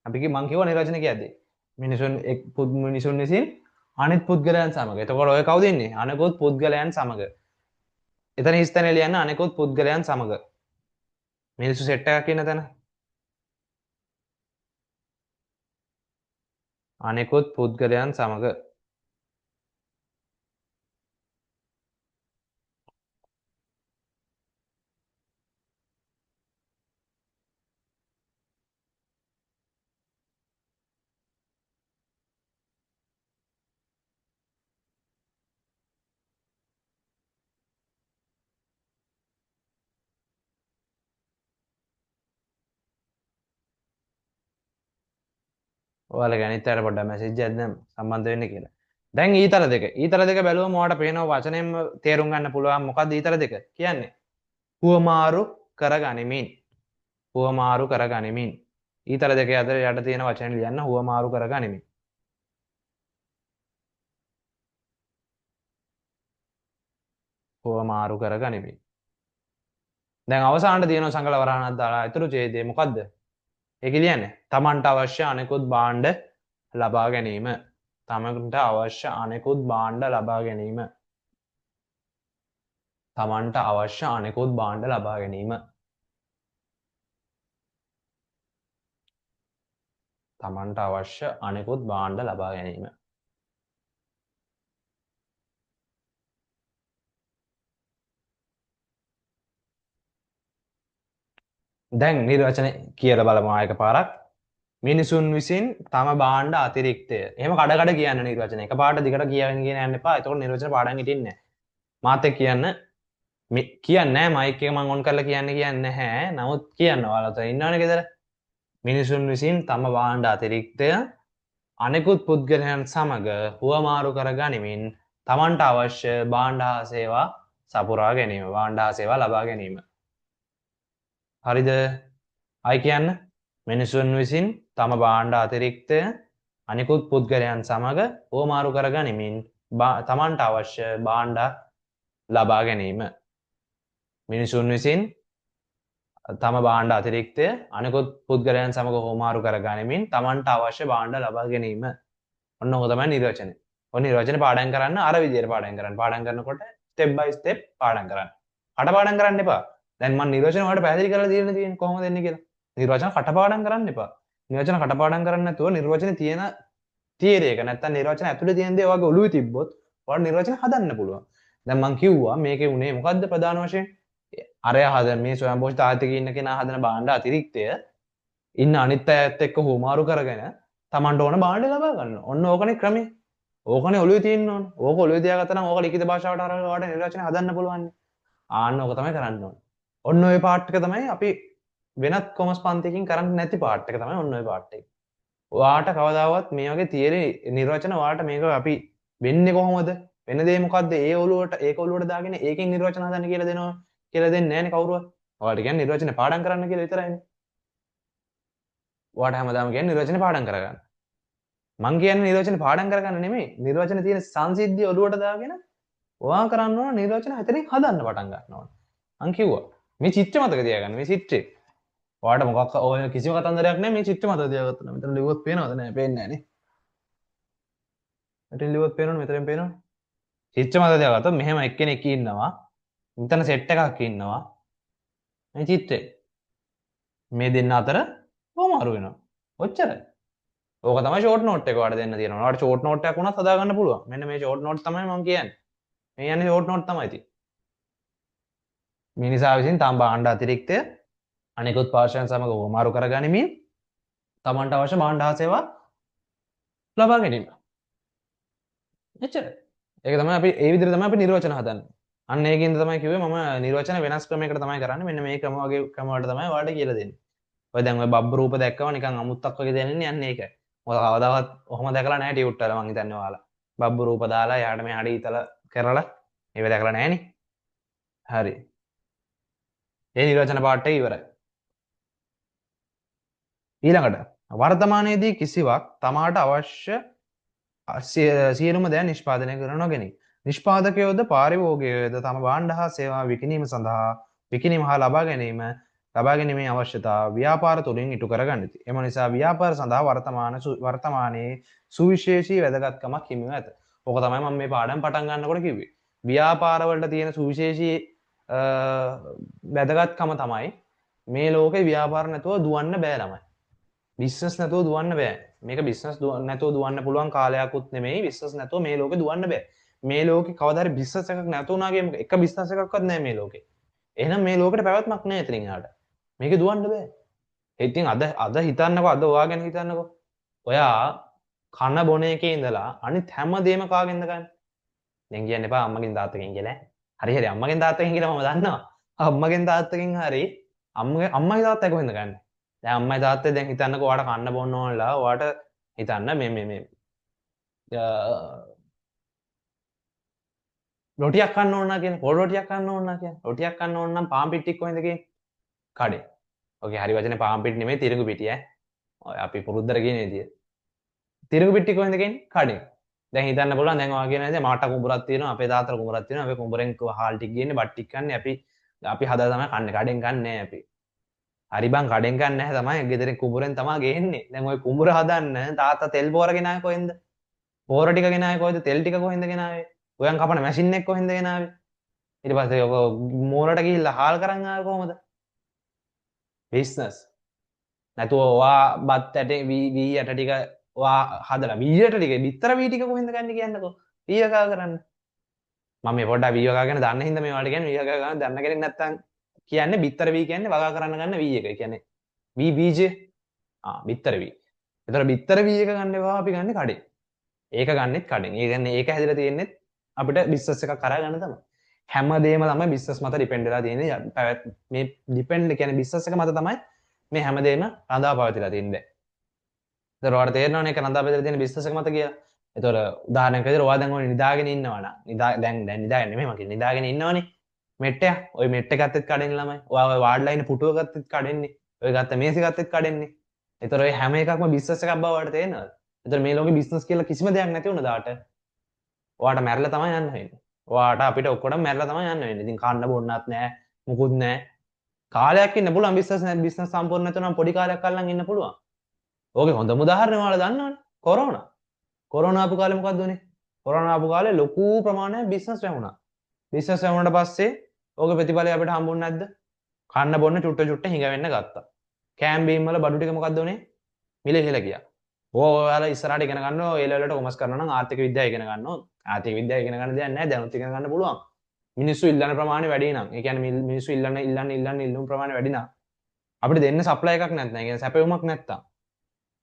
අපි මං කිව්වා නිර්වචන කියද්දී. මිනිසුන් විසින් අනිත් පුද්ගලයන් සමග. එතකොට ඔය කවුද ඉන්නේ? අනිකුත් පුද්ගලයන් සමග. එතන හිස්තැන ලියන්න අනිකුත් පුද්ගලයන් සමග. මිනිස්සු සෙට් එකක් ඉන්න තැන. අනිකුත් පුද්ගලයන් සමග. ඔයාලගේ අනිත් අයට පොඩ්ඩක් මැසේජ් එකක් දැම්ම සම්බන්ධ වෙන්න කියලා. දැන් ඊතල දෙක. ඊතල දෙක බැලුවම ඔයාලට පේනවා වචනයෙන්ම තේරුම් ගන්න පුළුවන් මොකද්ද ඊතල දෙක කියන්නේ? හුවමාරු කරගනිමින්. හුවමාරු කරගනිමින්. ඊතල දෙක අතර යට තියෙන වචන ලියන්න හුවමාරු කරගනිමින්. හුවමාරු කරගනිමින්. දැන් අවසානට තියෙන සංකල වරහණක් දාලා ඊතුරු ඡේදය මොකද්ද? ඒක කියන්නේ තමන්ට අවශ්‍ය අනෙකුත් භාණ්ඩ ලබා ගැනීම. තමන්ට අවශ්‍ය අනෙකුත් භාණ්ඩ ලබා ගැනීම. තමන්ට අවශ්‍ය අනෙකුත් භාණ්ඩ ලබා ගැනීම. තමන්ට අවශ්‍ය අනෙකුත් භාණ්ඩ ලබා ගැනීම. දැන් නිර්වචන කියලා බලමු ආයක පාරක්. මිනිසුන් විසින් තම භාණ්ඩ අතිරික්තය. එහෙම කඩ කියන්න නිර්වචන. එකපාරට දිගට කියන්න යන්න එපා. එතකොට නිර්වචන පාඩම් හිටින්නේ නැහැ. මාත් එක්ක කියන්න කියන්නේ නැහැ මයික් එක මම ඔන් කරලා කියන්නේ නැහැ. නමුත් කියන්න ඔයාලා ඉන්නවනේ ගෙදර. මිනිසුන් විසින් තම භාණ්ඩ අතිරික්තය අනෙකුත් පුද්ගලයන් සමග හුවමාරු කර ගනිමින් තමන්ට අවශ්‍ය භාණ්ඩ හා සේවා සපුරා ගැනීම. භාණ්ඩ හා සේවා ලබා ගැනීම. හරිද? අය කියන්න මිනිසුන් විසින් තම භාණ්ඩ අතිරික්තය අනිකුත් පුද්ගලයන් සමග හුවමාරු කර ගනිමින් තමන්ට අවශ්‍ය භාණ්ඩ ලබා ගැනීම. මිනිසුන් විසින් තම භාණ්ඩ අතිරික්තය අනිකුත් පුද්ගලයන් සමග හුවමාරු කර ගනිමින් තමන්ට අවශ්‍ය භාණ්ඩ ලබා ගැනීම. ඔන්න ඕක තමයි නිර්වචනය. ඔය නිර්වචන පාඩම් කරන්න අර විදිහට පාඩම් කරන්න. පාඩම් කරනකොට ස්ටෙප් බයි ස්ටෙප් පාඩම් කරන්න. කටපාඩම් කරන්න එපා. දැන් මම නිර්වචන වලට පැහැදිලි කරලා තියෙන්නේ කොහොමද එන්නේ කියලා. නිර්වචන කටපාඩම් කරන්න එපා. නිර්වචන කටපාඩම් කරන්නේ නැතුව නිර්වචනේ තියෙන තියරි එක නැත්තම් නිර්වචන ඇතුලේ තියෙන දේ ඔයගේ ඔළුවේ තිබ්බොත් ඔයාලට නිර්වචන හදන්න පුළුවන්. දැන් මම කිව්වා මේකේ උනේ මොකද්ද ප්‍රධාන වශයෙන්? අරය හදන මේ ස්වයංපෝෂිත ආර්ථිකයේ ඉන්න කෙනා හදන භාණ්ඩ අතිරික්තය ඉන්න අනිත් අයත් එක්ක හුවමාරු කරගෙන තමන්ට ඕන භාණ්ඩ ලබා ගන්න. ඔන්න ඕකනේ ක්‍රමය. ඕකනේ ඔළුවේ තියෙන්න ඕන. ඕක ඔළුවේ තියාගත්තා නම් ඕක ලිඛිත භාෂාවට අරගෙන ඔයාලට නිර්වචන හදන්න පුළුවන්. ආන්න ඕක තමයි කරන්න ඕන. ඔන්න ඔය පාට් එක තමයි අපි වෙනත් කොමර්ස් පන්තියකින් කරන්නේ නැති පාට් එක තමයි ඔන්න ඔය පාට් එක. ඔයාට කවදාවත් මේ වගේ තියරි නිර්වචන ඔයාලට මේක අපි වෙන්නේ කොහොමද? වෙන දේ මොකද්ද? ඒ ඔළුවට ඒක ඔළුවට දාගෙන ඒකෙන් නිර්වචන හදන්න කියලා දෙනවා කියලා දෙන්නේ නැහැනේ කවුරුවත්. ඔයාලට කියන්නේ නිර්වචන පාඩම් කරන්න කියලා විතරයිනේ. ඔයාට හැමදාම කියන්නේ නිර්වචන පාඩම් කරගන්න. මං කියන්නේ නිර්වචන පාඩම් කරගන්න නෙමෙයි. නිර්වචන තියෙන සංසිද්ධිය ඔළුවට දාගෙන ඔයා කරන්න ඕන නිර්වචන හතරෙන් හදන්න පටන් ගන්න ඕන. මං කිව්වා මේ චිත්‍ර මතක තියාගන්න මේ චිත්‍රේ. ඔයාට මොකක් ඔය කිසිම කතන්දරයක් නැහැ මේ චිත්‍ර මතක තියාගත්තා. මෙතන ලිව්වොත් පේනවද නැහැ පේන්නේ නැහනේ. මෙතන ලිව්වොත් පේනවද මෙතෙන් පේනවද? චිත්‍ර මතක තියාගත්තොත් මෙහෙම එක්කෙනෙක් ඉන්නවා. මෙතන සෙට් එකක් ඉන්නවා. මේ චිත්‍රේ. මේ දෙන්න අතර කොහොමාරු වෙනවා. ඔච්චරයි. ඕක තමයි ෂෝට් නෝට් එක ඔයාලට දෙන්න තියෙනවා. ඔයාලට ෂෝට් නෝට් එකක් වුණත් හදා ගන්න පුළුවන්. මෙන්න මේ ෂෝට් නෝට් තමයි මම කියන්නේ. මේ යන්නේ ෂෝට් නෝට් තමයි තියෙන්නේ. මිනිසා විසින් තම භාණ්ඩ අතිරික්තය අනෙකුත් පාර්ශ්වයන් සමග හුවමාරු කරගනිමින් තමන්ට අවශ්‍ය භාණ්ඩ හා සේවා ලබා ගැනීම. එච්චරයි. ඒක තමයි අපි ඒ විදිහට තමයි අපි නිර්වචන හදන්නේ. අන්න ඒකින්ද තමයි කිව්වේ මම නිර්වචන වෙනස් ක්‍රමයකට තමයි කරන්නේ. මෙන්න මේ ක්‍රම වගේ ක්‍රම වලට තමයි ඔයාලට කියලා දෙන්නේ. ඔය දැන් ඔය බබ්බ රූප දැක්කම නිකන් අමුත්තක් වගේ දැනෙන්නේ යන්නේ ඒකයි. මොකද කවදාවත් ඔහොම දැකලා නැහැ ටියුට් වල මං හිතන්නේ ඔයාලා. බබ්බ රූප දාලා යාට මෙහාට ඊතල කරලා ඒව දැකලා නැහනේ. හරි. ඒ නිර්වචන පාඩට ඉවරයි. ඊළඟට වර්තමානයේදී කිසිවක් තමාට අවශ්‍ය සියලුම දෑ නිෂ්පාදනය කර නොගනී. නිෂ්පාදකයෝද පාරිභෝගිකයෝද තම භාණ්ඩ හා සේවා විකිණීම සඳහා විකිණීම හා ලබා ගැනීමේ අවශ්‍යතාව ව්‍යාපාර තුළින් ඉටු කරගනිති. එම නිසා ව්‍යාපාර සඳහා වර්තමානයේ සුවිශේෂී වැදගත්කමක් හිමිව ඇත. ඕක තමයි මම මේ පාඩම් පටන් ගන්නකොට කිව්වේ. ව්‍යාපාරවලට තියෙන සුවිශේෂී වැදගත්කම තමයි මේ ලෝකේ ව්‍යාපාර නැතුව දුවන්න බෑ ළමයි. බිස්නස් නැතුව දුවන්න බෑ. මේක බිස්නස් නැතුව දුවන්න පුළුවන් කාලයක්වත් නෙමෙයි. බිස්නස් නැතුව මේ ලෝකේ දුවන්න බෑ. මේ ලෝකේ කවදා හරි බිස්නස් එකක් නැතු වුණා කියමු. එක බිස්නස් එකක්වත් නැහැ මේ ලෝකේ. එහෙනම් මේ ලෝකෙට පැවැත්මක් නැහැ ඉතින් එහාට. මේක දුවන්න බෑ. ඉතින් අද හිතන්නකෝ අද ඔයා ගැන හිතන්නකෝ. ඔයා කන බොන එකේ ඉඳලා අනිත් හැමදේම කාගෙන්ද ගන්න? දැන් කියන්න එපා අම්මගෙන් තාත්තගෙන් කියලා. හරි හරි අම්මගෙන් තාත්තගෙන් කියලා මම දන්නවා. අම්මගෙන් තාත්තගෙන් හරි අම්මයි තාත්තයි කොහෙන්ද ගන්න? දැන් අම්මයි තාත්තයි දැන් හිතන්නකෝ ඔයාට කන්න බොන්න ඕනලා ඔයාට හිතන්න මේ රොටියක් කන්න ඕන කියන පොල් රොටියක් කන්න ඕන කියන රොටියක් කන්න ඕන නම් පාන් පිටික් කොහෙන්ද කියන්නේ? කඩේ. ඔකේ හරි වචනේ පාන් පිටි නෙමෙයි තිරඟු පිටි ඈ. ඔය අපි පුරුද්දට කියන විදිය. තිරඟු පිටි කොහෙන්ද කියන්නේ? කඩේ. දැන් හිතන්න පුළුවන් දැන් ඔයා කියන දේ මාට කුඹුරක් තියෙනවා අපේ තාත්තට කුඹුරක් තියෙනවා අපි කුඹුරෙන් හාල් ටික ගේන්නේ බත් ටික කන්නේ අපි හදලා තමයි කන්නේ කඩෙන් කන්නේ අපි. හරි බං කඩෙන් ගන්න නැහැ තමයි ගෙදරින් කුඹුරෙන් තමයි ගේන්නේ. දැන් ওই කුඹුර හදන්න තාත්තා තෙල් බෝර ගෙනාවේ කොහෙන්ද? බෝර ටික ගෙනාවේ කොහෙද? තෙල් ටික කොහෙන්ද ගෙනාවේ? ඔයන් කපන මැෂින් එක කොහෙන්ද ගෙනාවේ? ඊට පස්සේ ඔක මෝරට ගිහිල්ලා හාල් කරන් ආවේ කොහමද? බිස්නස්. නැතුව ඔයා බත් ඇටේ වී ඇට ටික ඔයා හදලා වී ඇට ටික බිත්තර වී ටික කොහෙන්ද ගන්නේ කියන්නකෝ. වී වගා කරන්න. මම මේ පොඩ්ඩක් වී වගා ගැන දන්න හින්දා මේ වලට කියන්නේ වී වගා ගන්න දන්න කෙනෙක් නැත්තම් කියන්නේ බිත්තර වී කියන්නේ වගා කරන්න ගන්න වී එක. ඒ කියන්නේ වී බීජේ බිත්තර වී. ඒතර බිත්තර වී එක ගන්න ඒවා අපි ගන්න කඩේ. ඒක ගන්නෙත් කඩෙන්. ඒ කියන්නේ ඒක හැදිලා තියෙන්නේ අපිට බිස්නස් එකක් කරා ගන්න තමයි. හැමදේම තමයි බිස්නස් මත ඩිපෙන්ඩ් වෙලා තියෙන්නේ. මේ ඩිපෙන්ඩ් කියන්නේ බිස්නස් එක මත තමයි මේ හැමදේම රඳා පවතිලා තින්නේ. ඒතර ඔයාලට තේරෙනවනේ ඒක රඳා පවතිලා තියෙන බිස්නස් එක මත කියලා. ඒතර උදාහරණයක් විදිහට ඔයා දැන් ඔය නිදාගෙන ඉන්නවා නම් දැන් නිදාගෙන නෙමෙයි මම කියන්නේ නිදාගෙන ඉන්නවනේ. මෙට්ටයක්. ඔය මෙට්ට ගත්තෙත් කඩෙන් ළමයි. ඔයා ඔය වාඩිලා ඉන්න පුටුව ගත්තෙත් කඩෙන්නේ. ඔය ගත්ත මේසෙ ගත්තෙත් කඩෙන්නේ. ඒතර ඔය හැම එකක්ම බිස්නස් එකක් බව ඔයාලට තේරෙනවද? ඒතර මේ ලෝකේ බිස්නස් කියලා කිසිම දෙයක් නැති වුණාට ඔයාට මැරලා තමයි යන්න වෙන්නේ. ඔයාට අපිට ඔක්කොටම මැරලා තමයි යන්න වෙන්නේ. ඉතින් කන්න බොන්නත් නැහැ, මුකුත් නැහැ. කාලයක් ඉන්න පුළුවන් බිස්නස් සම්පූර්ණ නැතුව නම් පොඩි කාලයක් අල්ලන් ඉන්න පුළුවන්. ඕකේ හොඳම උදාහරණය ඔයාලා දන්නවනේ. කොරෝනා. කොරෝනා ආපු කාලේ මොකද්ද උනේ? කොරෝනා ආපු කාලේ ලොකු ප්‍රමාණයක් බිස්නස් වැහුණා. බිස්නස් වැහුණාට පස්සේ ඕකේ ප්‍රතිඵලය අපිට හම්බුනේ නැද්ද? කන්න බොන්න චුට්ට හිඟ වෙන්න ගත්තා. කෑම් බීම් වල බඩු ටික මොකද්ද උනේ? මිල ඉහළ ගියා. ඔයාලා ඉස්සරහට ඉගෙන ගන්න ඕ ඒ ලෙවලට කොමර්ස් කරනවා නම් ආර්ථික විද්‍යාව ඉගෙන ගන්න ඕන. ආර්ථික විද්‍යාව ඉගෙන ගන්න දෙයක් නැහැ. දැනුත් ඉගෙන ගන්න පුළුවන්. මිනිස්සු ඉල්ලන ප්‍රමාණය වැඩි නම්, ඒ කියන්නේ මිනිස්සු ඉල්ලන ප්‍රමාණය වැඩි නම් අපිට දෙන්න සප්ලයි එකක් නැත්නම්, ඒ කියන්නේ සැපයුමක් නැත්තම්.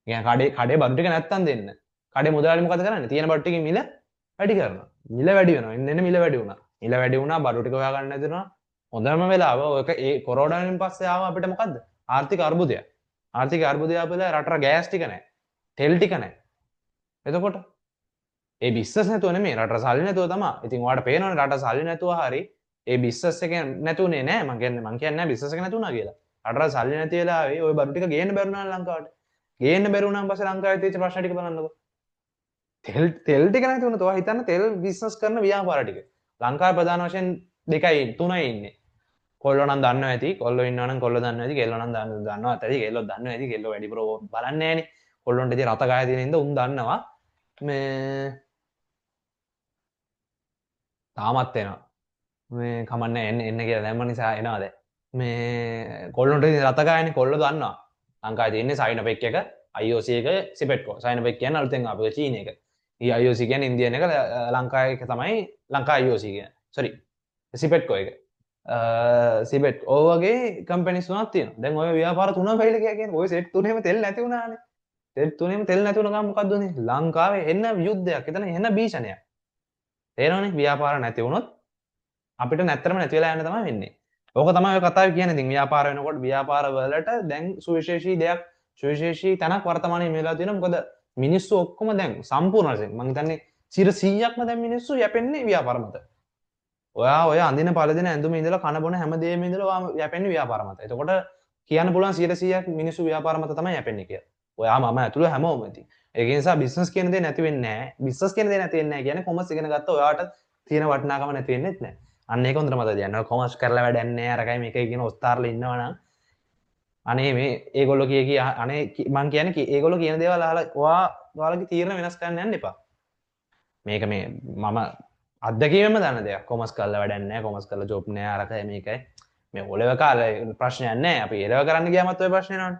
ඒ කියන්නේ කඩේ බඩු ටික නැත්තම් දෙන්න. කඩේ මුදලාලි මොකද කරන්නේ? තියෙන බඩු ටිකේ මිල වැඩි කරනවා. මිල වැඩි වෙනවා. එන්න මිල වැඩි වුණා. මිල වැඩි වුණා බඩු ටික හොයා ගන්න නැති වුණා. හොඳම වෙලාව ඔක ඒ කොරෝනාවෙන් පස්සේ ආව අපිට මොකද්ද? ආර්ථික අර්බුදය. ආර්ථික අර්බුදය ආපෙලා රටට ගෑස් ටික නැහැ. තෙල් ටික නැහැ. එතකොට ඒ බිස්නස් නැතුව නෙමෙයි රටට සල්ලි නැතුව තමයි. ඉතින් ඔයාලට පේනවනේ රටට සල්ලි නැතුව හරි ඒ බිස්නස් එක නැතුනේ නෑ. මං කියන්නේ නෑ බිස්නස් එක නැතුණා කියලා. රටට සල්ලි නැති වෙලාවේ ওই බඩු ටික ගේන්න බැරුණා ලංකාවට. ගේන්න බැරුණාන් පස්සේ ලංකාවේ තියෙච්ච ප්‍රශ්න ටික බලන්නකෝ. තෙල් ටික නැති වුණොත් ඔයා හිතන්න තෙල් බිස්නස් කරන ව්‍යාපාර ටික. ලංකාවේ ප්‍රධාන වශයෙන් 2යි 3යි ඉන්නේ. කොල්ලෝ නම් දන්නව ඇති. කොල්ලෝ ඉන්නවා නම් කොල්ලෝ දන්නව ඇති. කෙල්ලෝ නම් දන්නවත් ඇති. කෙල්ලෝ දන්නව ඇති. කෙල්ලෝ වැඩිපුර බලන්නේ නෑනේ. කොල්ලොන්ට ඉතින් රත ගාය තියෙන ඉඳ උන් දන්නවා මේ තාමත් එනවා මේ කමන්නේ එන්න කියලා දැම්ම නිසා එනවා දැන් මේ කොල්ලොන්ට ඉතින් රත ගායනේ කොල්ලෝ දන්නවා ලංකාවේ තියෙන්නේ සයිනොපෙක් එක IOC එක සිපෙට්කෝ සයිනොපෙක් කියන්නේ අලුතෙන් ආපු චීන එක ඊ IOC කියන්නේ ඉන්දියන් එක ලංකාවේ එක තමයි ලංකා IOC කියන්නේ සෝරි සිපෙට්කෝ එක සිපෙට් ඔය වගේ කම්පැනිස් තුනක් තියෙනවා දැන් ඔය ව්‍යාපාර තුනම ෆෙයිල් ගියා කියන්නේ ඔය සෙට් තුනේම තෙල් නැති වුණානේ තෙල් තුනේම තෙල් නැති වුණ ගමන් මොකද්ද උනේ ලංකාවේ එන්න යුද්ධයක් එතන එන භීෂණයක් තේරෙනවනේ ව්‍යාපාර නැති වුණොත් අපිට නැත්තරම නැති වෙලා යන්න තමයි වෙන්නේ. ඕක තමයි ඔය කතාවේ කියන්නේ. ඉතින් ව්‍යාපාර වෙනකොට ව්‍යාපාර වලට දැන් සුවිශේෂී දෙයක් සුවිශේෂී තැනක් වර්තමානයේ මේලා තියෙනවා. මොකද මිනිස්සු ඔක්කොම දැන් සම්පූර්ණ වශයෙන් මම හිතන්නේ 100%ක්ම දැන් මිනිස්සු යැපෙන්නේ ව්‍යාපාර මත. ඔයා ඔය අඳින පළදින ඇඳුම ඉඳලා කන බොන හැමදේම ඉඳලා ඔයා යැපෙන්නේ ව්‍යාපාර මත. එතකොට කියන්න පුළුවන් 100%ක් මිනිස්සු ව්‍යාපාර මත තමයි යැපෙන්නේ කියලා. ඔයා මම ඇතුළේ හැමෝම ඉතින්. ඒක නිසා බිස්නස් කියන දේ නැති වෙන්නේ නැහැ. බිස්නස් කියන දේ නැති වෙන්නේ නැහැ කියන්නේ කොමර්ස් ඉගෙන ගත්ත ඔයාට තියෙන වටිනාකම නැති වෙන්නේත් නැහැ. අන්න ඒක හොඳට මතක තියාගන්න. කොමර්ස් කරලා වැඩක් නැහැ. අරකයි මේකයි කියන ඔස්තාරලා ඉන්නවනම් අනේ මේ ඒගොල්ලෝ කිය අනේ මං කියන්නේ ඒගොල්ලෝ කියන දේවල් අහලා ඔයාලගේ තීරණ වෙනස් කරන්න යන්න එපා. මේක මේ මම අත්දැකීමෙන්ම දන්න දෙයක්. කොමර්ස් කරලා වැඩක් නැහැ. කොමර්ස් කරලා ජොබ් නැහැ. අරකයි මේකයි. මේ ඔලෙව කාලේ ප්‍රශ්නයක් නැහැ. අපි එලව කරන්න ගියාමත් ඔය ප්‍රශ්නේ නෝනේ.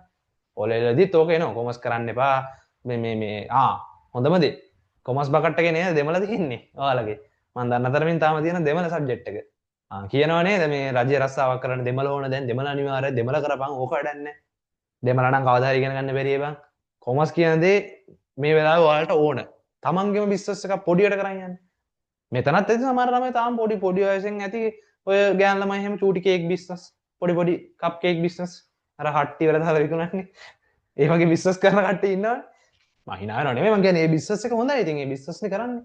ඔලෙවලදීත් ඕක එනවා. කොමර්ස් කරන්න එපා. මේ හොඳම දේ. කොමර්ස් බකට් එකේ නේද දෙමළ තියෙන්නේ. ඔයාලගේ. මම දන්න තරමින් තාම තියෙන දෙමළ සබ්ජෙක්ට් එක. කියනවා නේද මේ රජ්‍ය රස්සාවක් කරන්න දෙමළ ඕන දැන් දෙමළ අනිවාර්යයෙන් දෙමළ කරපන් ඕක වැඩක් නැහැ. දෙමළ නම් කවදා හරි ඉගෙන ගන්න බැරිය බං. කොමර්ස් කියන දේ මේ වෙලාවේ ඔයාලට ඕන. තමන්ගේම බිස්නස් එකක් පොඩියට කරන් යන්න. මෙතනත් ඇති සමහර ළමයි තාම පොඩි වයසෙන් ඇති ඔය ගෑන් ළමයි එහෙම චූටි කේක් බිස්නස් පොඩි කප් කේක් බිස්නස් අර හට්ටි වල දාලා විකුණන්නේ. ඒ වගේ බිස්නස් කරන කට්ටිය ඉන්නවනේ. මම hina වෙනව නෙමෙයි මම කියන්නේ මේ බිස්නස් එක හොඳයි. ඉතින් මේ බිස්නස් නේ කරන්නේ.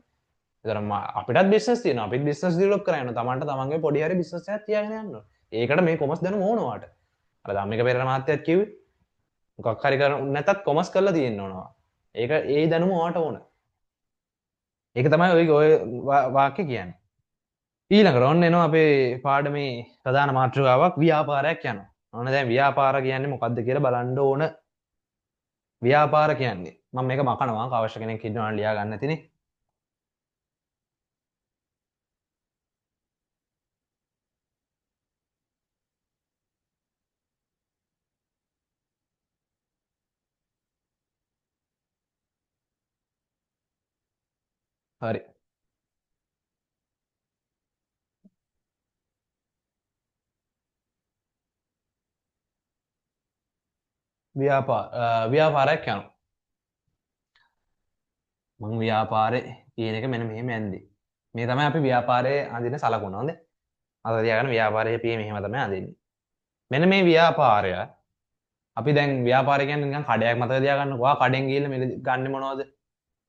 ඒතර අපිටත් බිස්නස් තියෙනවා. අපිත් බිස්නස් ඩෙවලොප් කරගෙන යනවා. තමන්ට තමන්ගේ පොඩි හරි බිස්නස් එකක් තියාගෙන යන්න ඕන. ඒකට මේ කොමර්ස් දැනුම ඕන ඔයාට. අර ධම්මික පෙරේර මහත්තයාත් කිව්වේ මොකක් හරි කර නැතත් කොමර්ස් කරලා තියෙන්න ඕනවා. ඒක ඒ දැනුම ඔයාට ඕන. ඒක තමයි ඔය වාක්‍ය කියන්නේ. ඊළඟට ඔන්න එනවා අපේ පාඩමේ ප්‍රධාන මාතෘකාවක් ව්‍යාපාරයක් යනවා. ඔන්න දැන් ව්‍යාපාර කියන්නේ මොකක්ද කියලා බලන්න ඕන. ව්‍යාපාර කියන්නේ මම මේක මකනවා අවශ්‍ය කෙනෙක් ඉන්නවා ලියා ගන්න නැතිනේ. හරි. ව්‍යාපාරයක් යනවා. මං ව්‍යාපාරේ කියන එක මෙන්න මෙහෙම ඇන්දේ. මේ තමයි අපි ව්‍යාපාරයේ අඳින සලකුණ හොඳේ. අද තියාගන්න ව්‍යාපාරයේ පියේ මෙහෙම තමයි අඳින්නේ. මෙන්න මේ ව්‍යාපාරය අපි දැන් ව්‍යාපාරය කියන්නේ නිකන් කඩයක් මතක තියාගන්නකෝ. ආ කඩෙන් ගිහිල්ලා මෙල ගන්නෙ මොනවද?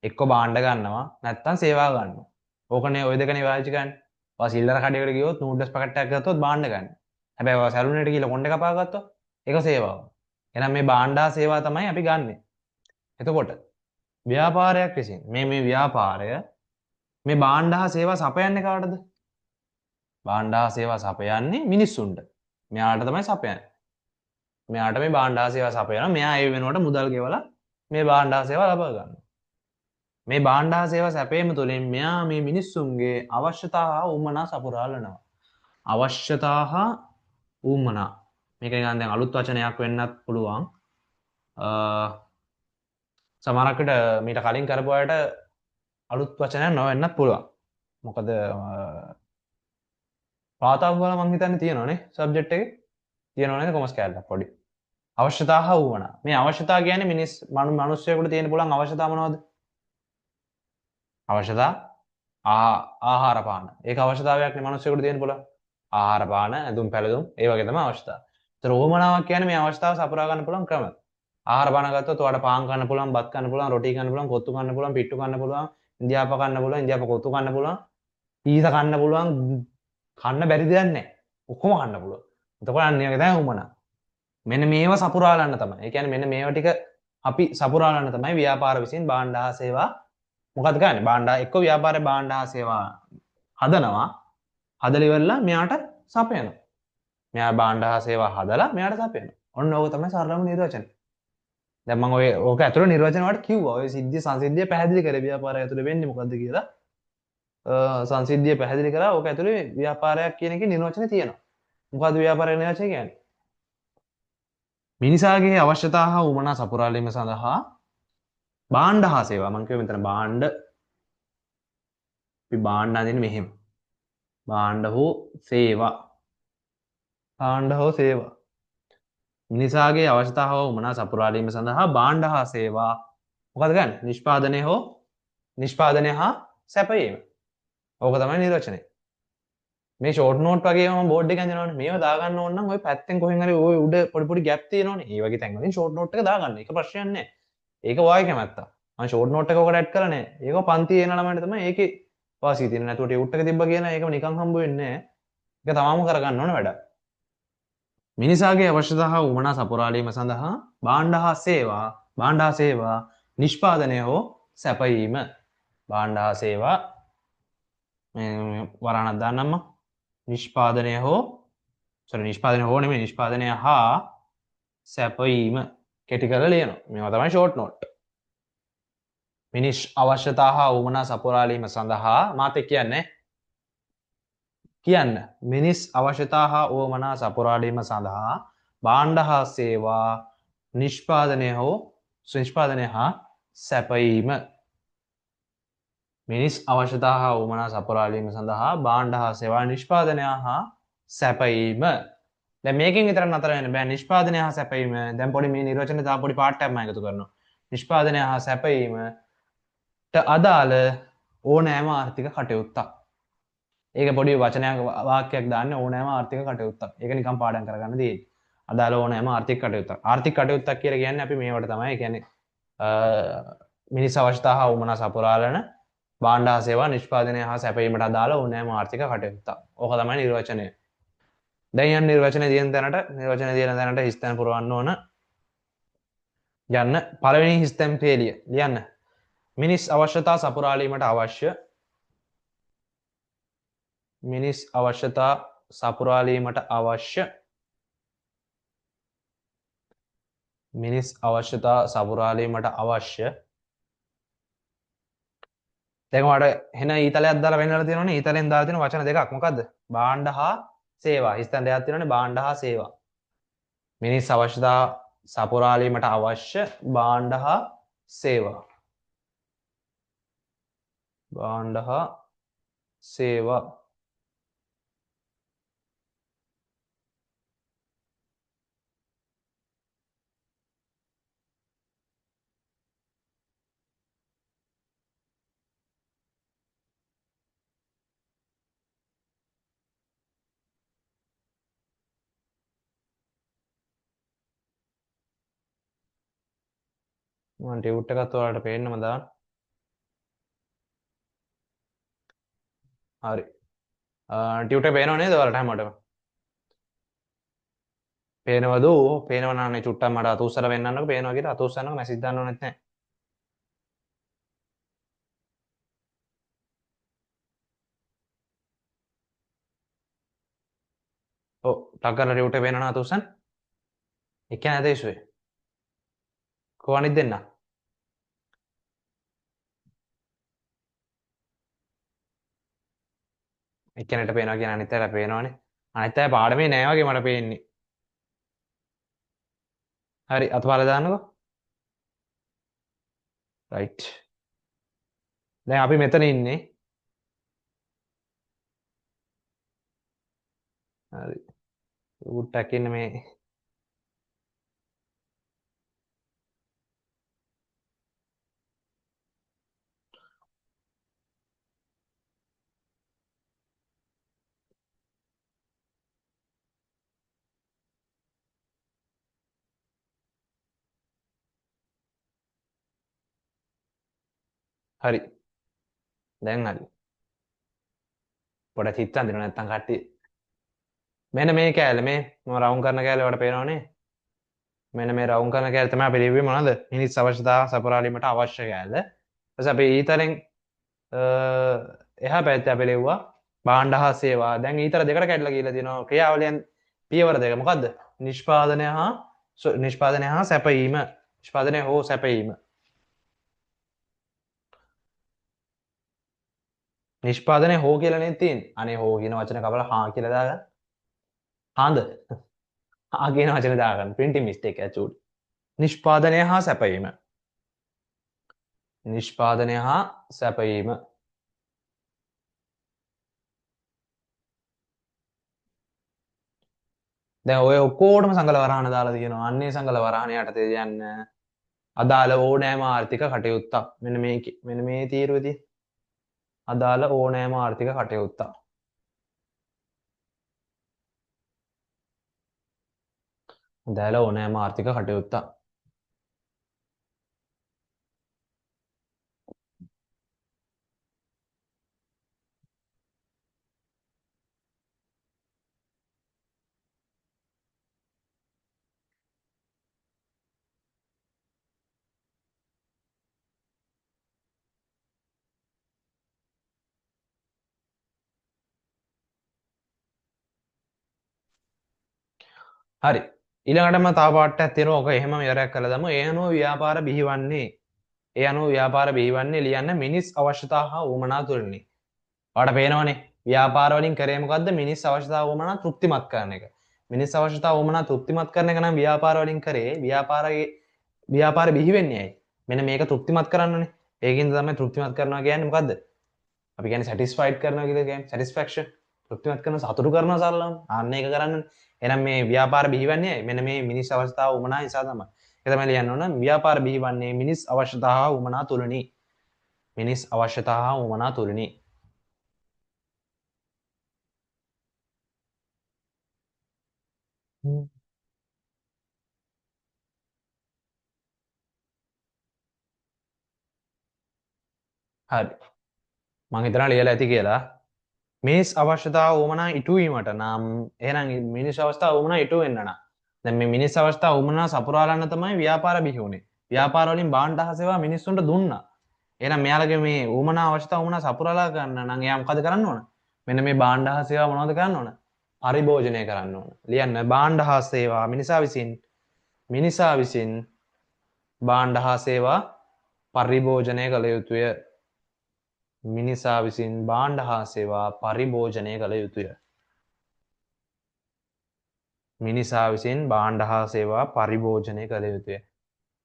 එක්ක භාණ්ඩ ගන්නවා නැත්නම් සේවා ගන්නවා. ඕකනේ ওই දෙකනේ වාචික ගන්න. ඔයා සිල්ලර කඩේකට ගියොත් නූඩ්ල්ස් පැකට් එකක් ගත්තොත් භාණ්ඩ ගන්න. හැබැයි ඔයා සැලුන් එකට ගිහලා කොණ්ඩේ කපා ගත්තොත් ඒක සේවාව. එහෙනම් මේ භාණ්ඩා සේවා තමයි අපි ගන්නෙ. එතකොට ව්‍යාපාරයක් විසින් මේ ව්‍යාපාරය මේ භාණ්ඩ හා සේවා සපයන්නේ කාටද? භාණ්ඩ හා සේවා සපයන්නේ මිනිස්සුන්ට. මෙයාට තමයි සපයන්නේ. මෙයාට මේ භාණ්ඩ හා සේවා සපයනවා. මෙයා ඒ වෙනුවට මුදල් ගෙවලා මේ භාණ්ඩ හා සේවා ලබා ගන්නවා. මේ භාණ්ඩ හා සේවා සැපයීම තුළින් මෙයා මේ මිනිස්සුන්ගේ අවශ්‍යතා හා උවමනා සපුරාලනවා. අවශ්‍යතා හා උවමනා. මේක නිකන් දැන් අලුත් වචනයක් වෙන්නත් පුළුවන්. සමහරකට මීට කලින් කරපු අයට අලුත් වචනයක් නොවෙන්නත් පුළුවන්. මොකද පාතාව වල මං හිතන්නේ තියෙනවනේ සබ්ජෙක්ට් එකේ තියෙනවනේ කොමර්ස් කැලේ පොඩි. අවශ්‍යතා හා උවමනා. මේ අවශ්‍යතා කියන්නේ මිනිස්සුයෙකුට තියෙන පුළුවන් අවශ්‍යතා මොනවද? අවශ්‍යතා ආහාර පාන. ඒක අවශ්‍යතාවයක්නේ මිනිස්සුයෙකුට තියෙන පුළුවන්. ආහාර පාන, ඇඳුම් පැළඳුම් ඒ වගේ තමයි අවශ්‍යතාව. ඒතර උවමනාවක් කියන්නේ මේ අවශ්‍යතාව සපුරා ගන්න පුළුවන් ක්‍රම. ආහාර පාන ගත්තොත් ඔයාලට පාන් කන්න පුළුවන්, බත් කන්න පුළුවන්, රොටි කන්න පුළුවන්, කොත්තු කන්න පුළුවන්, පිට්ටු කන්න පුළුවන්, ඉන්දියාප කන්න පුළුවන්, ඉන්දියාප කොත්තු කන්න පුළුවන්, පීස කන්න පුළුවන්, කන්න බැරි දෙයක් නැහැ. ඔක්කොම කන්න පුළුවන්. එතකොට අන්න ඒක තමයි උවමනා. මෙන්න මේව සපුරාලන්න තමයි. ඒ කියන්නේ මෙන්න මේව ටික අපි සපුරාලන්න තමයි ව්‍යාපාර විසින් භාණ්ඩ හා සේවා මොකක්ද ගන්නේ? භාණ්ඩ එක්ක ව්‍යාපාරේ භාණ්ඩ හා සේවා හදනවා. හදලා ඉවරලා මෙයාට සපයනවා. මෙයා භාණ්ඩ හා සේවා හදලා මෙයාට සපයනවා. ඔන්න ඕක තමයි සරලම නිර්වචනය. දැන් මම ඕක ඇතුළේ නිර්වචන වලට කිව්වා. ඔය සිද්ධිය සංසිද්ධිය පැහැදිලි කරේ ව්‍යාපාරය ඇතුළේ වෙන්නේ මොකද්ද කියලා. සංසිද්ධිය පැහැදිලි කරා. ඕක ඇතුළේ ව්‍යාපාරයක් කියන එකේ නිර්වචනය තියෙනවා. මොකද්ද ව්‍යාපාරයේ නිර්වචනය කියන්නේ? මිනිසාගේ අවශ්‍යතා හා උවමනා සපුරාලීම සඳහා භාණ්ඩ හා සේවා මම කියුවේ මෙතන භාණ්ඩ අපි භාණ්ඩ අදින්නේ මෙහෙම. භාණ්ඩ හෝ සේවා. භාණ්ඩ හෝ සේවා. මිනිසාගේ අවශ්‍යතා හා උවමනා සපුරාලීම සඳහා භාණ්ඩ හා සේවා මොකද ගන්න? නිෂ්පාදනය හා සැපයීම. ඕක තමයි නිර්වචනය. මේ ෂෝට් නෝට් වගේ මම බෝඩ් එකේ අඳිනවනේ. මේව දාගන්න ඕන නම් ඔය පැත්තෙන් කොහෙන් හරි ඔය උඩ පොඩි පොඩි ගැප් තියෙනවනේ. ඒ වගේ තැන් වලින් ෂෝට් නෝට් එක දාගන්න. ඒක ප්‍රශ්නයක් නෑ. ඒක ඔයාගේ කැමැත්ත. මම ෂෝට් නෝට් එක ඔකට ඇඩ් කරලා නෑ. ඒක පන්ති එන ළමයින්ට තමයි ඒකේ වාසිය තියෙන්නේ. නැතුව ටියුට් එක තිබ්බ කියලා ඒක නිකන් හම්බ වෙන්නේ නෑ. ඒක තමාම කරගන්න ඕන වැඩක්. මිනිසාගේ අවශ්‍යතා හා උවමනා සපුරාලීම සඳහා භාණ්ඩ හා සේවා නිෂ්පාදනය හෝ සැපයීම. භාණ්ඩ හා සේවා වරණක් දාන්නම්ම. නිෂ්පාදනය හෝ නෙමෙයි නිෂ්පාදනය හා සැපයීම කෙටි කරලා ලියනවා. මේවා තමයි ෂෝට් නෝට්. මිනිස් අවශ්‍යතා හා උවමනා සපුරාලීම සඳහා මාතේ කියන්න මිනිස් අවශ්‍යතා හා උවමනා සපුරාලීම සඳහා භාණ්ඩ හා සේවා නිෂ්පාදනය හා සැපයීම. මිනිස් අවශ්‍යතා හා උවමනා සපුරාලීම සඳහා භාණ්ඩ හා සේවා නිෂ්පාදනය හා සැපයීම. දැන් මේකෙන් විතර නතර වෙන්න බෑ. නිෂ්පාදනය හා සැපයීම. දැන් පොඩි මේ නිර්වචනේ තා පොඩි පාර්ට් එකක් මම එකතු කරනවා. නිෂ්පාදනය හා සැපයීමට අදාළ ඕනෑම ආර්ථික කටයුත්තක්. ඒක පොඩි වචනයක් වාක්‍යයක් දාන්න ඕනෑම ආර්ථික කටයුත්තක්. ඒක නිකන් පාඩම් කරගන්න තියෙන්නේ. අදාළ ඕනෑම ආර්ථික කටයුත්තක්. ආර්ථික කටයුත්තක් කියලා කියන්නේ අපි මේවට තමයි කියන්නේ මිනිස් අවශ්‍යතා හා උවමනා සපුරාලන භාණ්ඩ හා සේවා නිෂ්පාදනය හා සැපයීමට අදාළ ඕනෑම ආර්ථික කටයුත්තක්. ඕක තමයි නිර්වචනය. දැන් යන්න නිර්වචනය තියෙන තැනට හිස් තැන පුරවන්න ඕන. යන්න පළවෙනි හිස් තැන් පේලිය ලියන්න. මිනිස් අවශ්‍යතා සපුරාලීමට අවශ්‍ය මිනිස් අවශ්‍යතා සපුරාලීමට අවශ්‍ය දැන් ඔයාලට එන ඊතලයක් දාලා වෙන්නලා තියෙනවනේ. ඊතලෙන් දාලා තියෙන වචන දෙකක් මොකද්ද? භාණ්ඩ හා සේවා. හිස්තැන් දෙකක් තියෙනවනේ භාණ්ඩ හා සේවා. මිනිස් අවශ්‍යතා සපුරාලීමට අවශ්‍ය භාණ්ඩ හා සේවා. භාණ්ඩ හා සේවා. මම ටියුට් එකත් ඔයාලට පේන්නම දාන්න. හරි. ටියුට් එක පේනව නේද ඔයාලට හැමෝටම? පේනවද? පේනව නම් චුට්ටක් මට අත උස්සලා වෙන්නන්නකෝ. පේනවා කියලා අත උස්සන්නකෝ. මැසේජ් දාන්න ඕනෙත් නැහැ. ඔව් ටක් කරලා ටියුට් එක පේනවනම් අත උස්සන්න. එක නැද ඉස්සුවේ. කො අනිත් දෙන්න? එක්කෙනෙක්ට පේනවා කියන අනිත් අයට පේනවනේ. අනිත් අය පාඩමේ නෑ වගේ මට පේන්නේ. හරි අතපාර දාන්නකෝ. රයිට්. දැන් අපි මෙතන ඉන්නේ. හරි. උට්ටක් ඉන්න මේ හරි. දැන් හරි. පොඩක් හිත අඳිනවා නැත්තම් කට්ටිය. මෙන්න මේ කෑල්ල මේ මම රවුම් කරන කෑල්ල වලට පේනවනේ. මෙන්න මේ රවුම් කරන කෑල්ල තමයි අපි ලිව්වේ මොනවද? මිනිස් අවශ්‍යතා සපුරාලීමට අවශ්‍ය කෑල්ල. ඊට අපි ඊතරෙන් එහා පැත්තේ අපි ලිව්වා භාණ්ඩ හා සේවා. දැන් ඊතර දෙකට කැඩලා කියලා තියෙනවා ක්‍රියාවලියන් පියවර දෙක. මොකද්ද? නිෂ්පාදනය හා සැපයීම. නිෂ්පාදනය හෝ සැපයීම. නිෂ්පාදනය හෝ කියලා නේ තියෙන්නේ. අනේ හෝ කියන වචන කපලා හා කියලා දාගන්න. හාඳ. හා කියන වචන දාගන්න. printing mistake එක චූටි. නිෂ්පාදනය හා සැපයීම. නිෂ්පාදනය හා සැපයීම. දැන් ඔය ඔක්කොටම සංගල වරහන දාලා තියෙනවා. අන්නේ සංගල වරහන යටතේ යන්න අදාළ ඕනෑම ආර්ථික කටයුත්තක්. මෙන්න මේ තීරුවේදී අදාළ ඕනෑම ආර්ථික කටයුත්තා. අදාළ ඕනෑම ආර්ථික කටයුත්තා. හරි. ඊළඟටම තව පාඩයක් තියෙනවා. ඔක එහෙම ඉවරයක් කළා දමු. ඒ අනුව ව්‍යාපාර බිහිවන්නේ. ඒ අනුව ව්‍යාපාර බිහිවන්නේ ලියන්න මිනිස් අවශ්‍යතා හා උවමනා තුලිනි. ඔයාලට පේනවනේ ව්‍යාපාර වලින් කරේ මොකද්ද? මිනිස් අවශ්‍යතා උවමනා තෘප්තිමත් කරන එක. මිනිස් අවශ්‍යතා උවමනා තෘප්තිමත් කරන එක නම් ව්‍යාපාර වලින් කරේ. ව්‍යාපාර බිහි වෙන්නේ ඇයි? මෙන්න මේක තෘප්තිමත් කරන්නනේ. ඒකින්ද තමයි තෘප්තිමත් කරනවා කියන්නේ මොකද්ද? අපි කියන්නේ සැටිස්ෆයිඩ් කරනවා කියලා කියන්නේ සැටිස්ෆැක්ෂන්. තෘප්තිමත් කරන සතුටු කරනවා සරලවම. අන්න ඒක කරන්නනේ. එහෙනම් මේ ව්‍යාපාර බිහිවන්නේ මෙන්න මේ මිනිස් අවශ්‍යතාව උවමනා නිසා තමයි. ඒක තමයි ලියන්න ඕන. ව්‍යාපාර බිහිවන්නේ මිනිස් අවශ්‍යතාව උවමනා තුලනි. මිනිස් අවශ්‍යතාව උවමනා තුලනි. හරි. මං හිතනවා ලියලා ඇති කියලා. මිනිස් අවශ්‍යතාව උවමනා ඉටුවීමට නම් එහෙනම් මිනිස් අවස්ථාව උවමනා ඉටු වෙන්න නම් දැන් මේ මිනිස් අවස්ථාව උවමනා සපුරාලන්න තමයි ව්‍යාපාර බිහි වුනේ. ව්‍යාපාර වලින් භාණ්ඩ හා සේවා මිනිස්සුන්ට දුන්නා. එහෙනම් මෙයාලගේ මේ උවමනා අවශ්‍යතාව උවමනා සපුරාලා ගන්න නම් එයා මොකද කරන්න ඕන? මෙන්න මේ භාණ්ඩ හා සේවා මොනවද කරන්න ඕන? පරිභෝජනය කරන්න ඕන. ලියන්න භාණ්ඩ හා සේවා මිනිසා විසින් භාණ්ඩ හා සේවා පරිභෝජනය කළ යුතුය. මිනිසා විසින් භාණ්ඩ හා සේවා පරිභෝජනය කළ යුතුය. මිනිසා විසින් භාණ්ඩ හා සේවා පරිභෝජනය කළ යුතුය.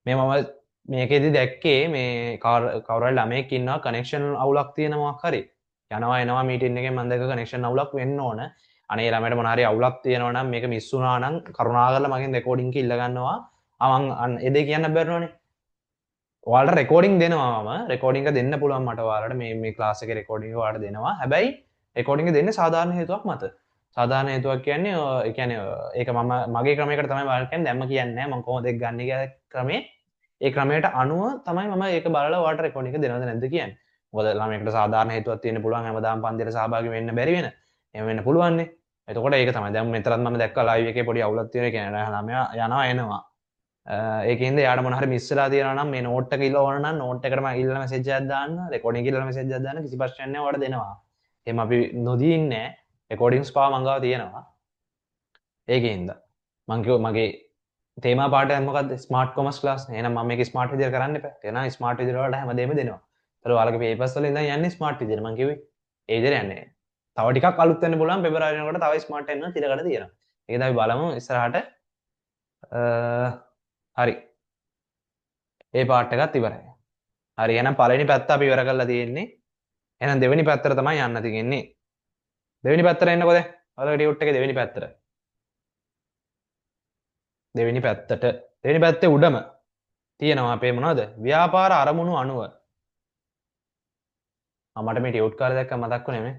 මේ මම මේකෙදි දැක්කේ මේ කවුරු හරි ළමයෙක් ඉන්නවා කනෙක්ෂන් අවුලක් තියෙන මොකක් හරි. යනවා එනවා මීටින් එකෙන් මම දැක්ක කනෙක්ෂන් අවුලක් වෙන්න ඕන. අනේ ළමයට මොන හරි අවුලක් තියෙනවා නම් මේක මිස් වුණා නම් කරුණාකරලා මගෙන් රෙකෝඩින් එක ඉල්ල ගන්නවා. මම ඒ දෙක කියන්න බැරිනවනේ. ඔයාලට රෙකෝඩින් දෙනවා මම රෙකෝඩින් එක දෙන්න පුළුවන් මට ඔයාලට මේ ක්ලාස් එකේ රෙකෝඩින් එක ඔයාලට දෙනවා. හැබැයි රෙකෝඩින් එක දෙන්නේ සාධාරණ හේතුවක් මත. සාධාරණ හේතුවක් කියන්නේ ඒ කියන්නේ ඒක මම මගේ ක්‍රමයකට තමයි ඔයාලට කියන්නේ. දැන් මම කියන්නේ නැහැ මම කොහොමද ඒක ගන්න කියලා ක්‍රමේ. ඒ ක්‍රමයට අනුව තමයි මම ඒක බලලා ඔයාලට රෙකෝඩින් එක දෙනවද නැද්ද කියන්නේ. මොකද ළමයෙකුට සාධාරණ හේතුවක් තියෙන්න පුළුවන් හැමදාම පන්තියට සහභාගී වෙන්න බැරි වෙන. එහෙම වෙන්න පුළුවන් නේ. එතකොට ඒක තමයි. දැන් මෙතරත් මම දැක්කා ලයිව් එකේ පොඩි අවුලක් තියෙන කියන්නේ ළමයා යනවා එනවා. ඒකෙන්ද යාට මොන හරි මිස් වෙලා තියෙනවා නම් මේ නෝට් එක ඉල්ල ඕන නම් නෝට් එකටම ඉල්ලලා මැසේජ් එකක් දාන්න රෙකෝඩින් එක ඉල්ලලා මැසේජ් එකක් දාන්න කිසි ප්‍රශ්නයක් නැහැ ඔයාලට දෙනවා. එහෙම අපි නොදී ඉන්නේ රෙකෝඩින්ග්ස් පාව මංගාව තියෙනවා. ඒකෙන්ද මං කිව්වා මගේ තේමා පාඩය මොකද්ද ස්මාර්ට් කොමර්ස් ක්ලාස්. එහෙනම් මම මේක ස්මාර්ට් විදියට කරන්න එපා. එහෙනම් ස්මාර්ට් විදියට වලට හැමදේම දෙනවා. ඒතර ඔයාලගේ පේපර්ස් වල ඉඳන් යන්නේ ස්මාර්ට් විදියට මං කිව්වේ. ඒ විදියට යන්නේ. තව ටිකක් අලුත් වෙන්න පුළුවන් පෙබරවාරි වෙනකොට තව ස්මාර්ට් වෙන්න තිරකට තියෙනවා. ඒක තමයි බලමු ඉස්සරහට. හරි. ඒ පාට් එකත් ඉවරයි. හරි එහෙනම් පළවෙනි පැත්ත අපි ඉවර කරලා තියෙන්නේ. එහෙනම් දෙවෙනි පැත්තට තමයි යන්න තියෙන්නේ. දෙවෙනි පැත්තට එන්නකො දැන්. ඔයාලගේ ටියුට් එකේ දෙවෙනි පැත්තට. දෙවෙනි පැත්තේ උඩම තියෙනවා අපේ මොනවද? ව්‍යාපාර අරමුණු අනුව. මට මේ ටියුට් කාලේ දැක්ක මතක් වුණේ මේ.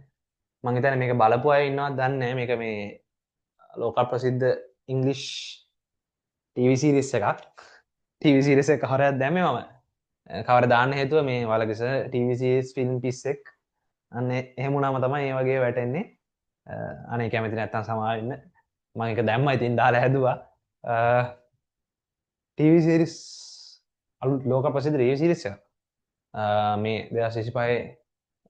මං හිතන්නේ මේක බලපු අය ඉන්නවද දන්නේ නැහැ. මේක මේ ලෝක ප්‍රසිද්ධ ඉංග්‍රීසි ටීවී සීරීස් එකක්. ටීවී සීරීස් එක කවරයක් දැම්මේ මම. කවර දාන්න හේතුව මේ වලකිස ටීවී සීරීස් ෆිල්ම් පිස්සෙක්. අන්න එහෙම වුණාම තමයි මේ වගේ වැටෙන්නේ. අනේ කැමති නැත්තම් සමාව වෙන්න. මම ඒක දැම්මා ඉතින් දාලා හැදුවා. ටීවී සීරීස් අලුත් ලෝක ප්‍රසිද්ධ ටීවී සීරීස් එක. මේ 2025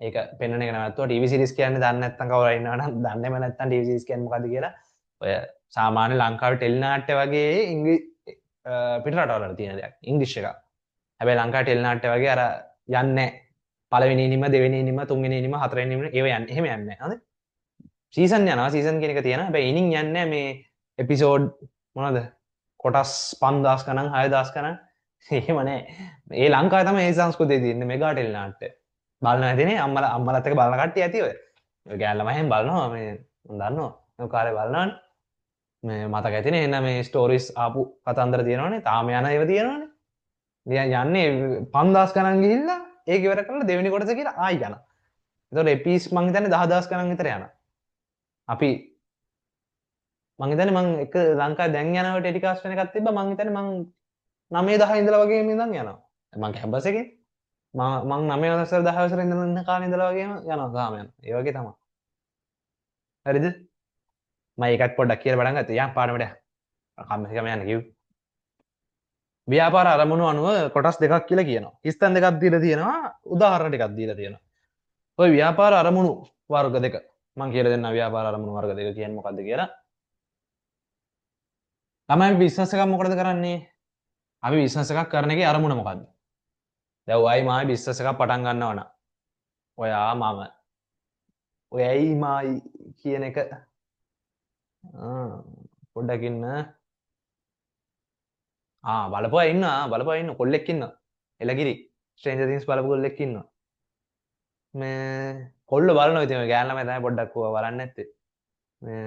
ඒක පෙන්වන එක නැවතුවා. ටීවී සීරීස් කියන්නේ දන්නේ නැත්තම් කවුරු හරි ඉන්නවනම් දන්නේම නැත්තම් ටීවී සීරීස් කියන්නේ මොකද්ද කියලා. ඔය සාමාන්‍ය ලංකාවේ ටෙලිනාට්‍ය වගේ පිට රටවල තියෙන දෙයක්. ඉංග්‍රීසි එක. හැබැයි ලංකාවේ ටෙලිනාට්‍ය වගේ අර යන්නේ පළවෙනි ඉනිම දෙවෙනි ඉනිම තුන්වෙනි ඉනිම හතරවෙනි ඉනිම ඒව යන්නේ එහෙම යන්නේ නැහැ. හරිද? සීසන් යනවා සීසන් කියන එක තියෙනවා. හැබැයි ඉනින් යන්නේ මේ එපිසෝඩ් මොනවද? කොටස් 5000 ගණන් 6000 ගණන් එහෙම නැහැ. ඒ ලංකාවේ තමයි මේ සංස්කෘතිය තියෙන්නේ මෙගා ටෙලිනාට්‍ය. බලන්න නැතිනේ අම්මලත් එක්ක බලන කට්ටිය ඇති ඔය. ඔය ගෑනලම එහෙම බලනවා මේ මම දන්නවා. ඔය කාලේ බලනවනේ. මේ මතක ඇතිනේ එන්න මේ ස්ටෝරිස් ආපු කතන්දර තියෙනවනේ. තාම යන ඒවා තියෙනවනේ. යන්නේ 5000 ගණන් ගිහිල්ලා ඒක ඉවර කරලා දෙවෙනි කොටස කියලා ආයි යනවා. එතකොට එපීස් මං හිතන්නේ 10000 ගණන් විතර යනවා. අපි මං හිතන්නේ මං එක ලංකාවේ දැන් යනකොට ටෙලිකාස්ට් වෙන එකක් තිබ්බා මං හිතන්නේ මං 9 10 ඉඳලා වගේ ඉඳන් යනවා. මං කැම්පස් එකේ මං 9 වසර 10 වසර ඉඳන් කාලේ ඉඳලා වගේම යනවා තාම යනවා. ඒ වගේ තමයි. හරිද? මම ඒකත් පොඩ්ඩක් කියලා පටන් ගත්තා. යන් පාඩමට යන්න. කම්මැලි කම යන්න කිව්වේ. ව්‍යාපාර අරමුණු අනුව කොටස් දෙකක් කියලා කියනවා. හිස්තැන් දෙකක් දීලා තියෙනවා. උදාහරණ ටිකක් දීලා තියෙනවා. ඔය ව්‍යාපාර අරමුණු වර්ග දෙක මං කියලා දෙන්නම් ව්‍යාපාර අරමුණු වර්ග දෙක කියන්නේ මොකද්ද කියලා. තමයි බිස්නස් එකක් මොකටද කරන්නේ? අපි බිස්නස් එකක් කරන එකේ අරමුණ මොකද්ද? දැන් ඔයයි මායි බිස්නස් එකක් පටන් ගන්නවා නම් ඔයා මම ඔයයි මායි කියන එක පොඩ්ඩක් ඉන්න බලපුවා ඉන්න කොල්ලෙක් ඉන්නවා එළගිරි ස්ට්‍රේන්ජර් තින්ග්ස් බලපු කොල්ලෙක් ඉන්නවා මේ කොල්ල බලනවා ඉතින් ඔය ගෑනු ළමයි තමයි පොඩ්ඩක් බලන්නේ නැත්තේ මේ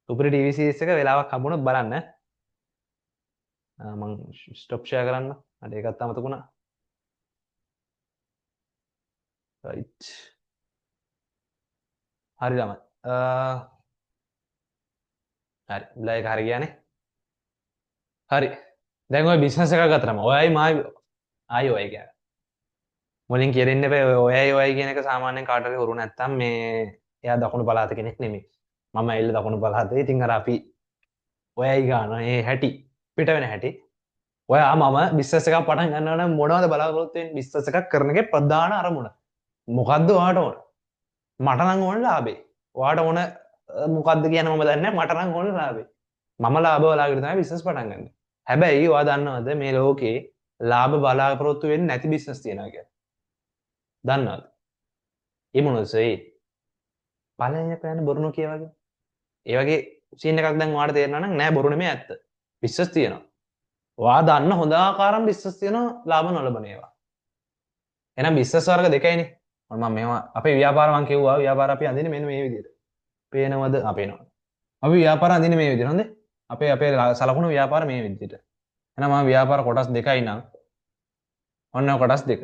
සුපිරි ටීවී සීරීස් එක වෙලාවක් හම්බුනොත් බලන්න මං ස්ටොප් ෂෙයා කරන්න මට ඒකත් අමතක වුණා රයිට් හරි ළමයි හරි බ්ලා එක හරි ගියානේ හරි දැන් ඔය බිස්නස් එකක් ගත්තාම ඔයයි මායි ආයි ඔයයි කියන්නේ මුලින් කියන්න එපා ඔයයි ඔයයි කියන එක සාමාන්‍යයෙන් කාටද හුරු නැත්තම් මේ එයා දකුණු පළාත කෙනෙක් නෙමෙයි මම එල්ල දකුණු පළාතේ ඉතින් අර අපි ඔයයි ගන්න ඒ හැටි පිට වෙන හැටි ඔයා මම බිස්නස් එකක් පටන් ගන්නවා නම් මොනවද බලාපොරොත්තු වෙන්නේ බිස්නස් එකක් කරන එකේ ප්‍රධාන අරමුණ මොකද්ද ඔයාට ඕන මට නම් ඕන ලාභේ ඔයාට ඕන මොකද්ද කියන මම දන්නේ මට නම් ඕන ලාභේ මම ලාභ බලාගෙන තමයි බිස්නස් පටන් ගන්නේ හැබැයි ඔයා දන්නවද මේ ලෝකේ ලාභ බලාපොරොත්තු වෙන්නේ නැති බිස්නස් තියනවා කියලා දන්නවද ඒ මොනවද ඒ බලන්න යන්න බොරු නොකිය වගේ ඒ වගේ සීන් එකක් දැන් ඔයාලට තේරෙනවා නම් නෑ බොරු නෙමෙයි ඇත්ත බිස්නස් තියෙනවා ඔයා දන්න හොඳ ආකාරම් බිස්නස් තියෙනවා ලාභ නොලබන ඒවා එහෙනම් බිස්නස් වර්ග දෙකයිනේ මම මේවා අපේ ව්‍යාපාර මං කිව්වා ව්‍යාපාර අපි අඳින්නේ මෙන්න මේ විදිහට පේනවද පේනවා අපි ව්‍යාපාර අඳින්නේ මේ විදිහට හොඳේ අපේ සලකුණු ව්‍යාපාර මේ විදිහට එහෙනම් මම ව්‍යාපාර කොටස් දෙකයි නම් ඔන්න කොටස් දෙක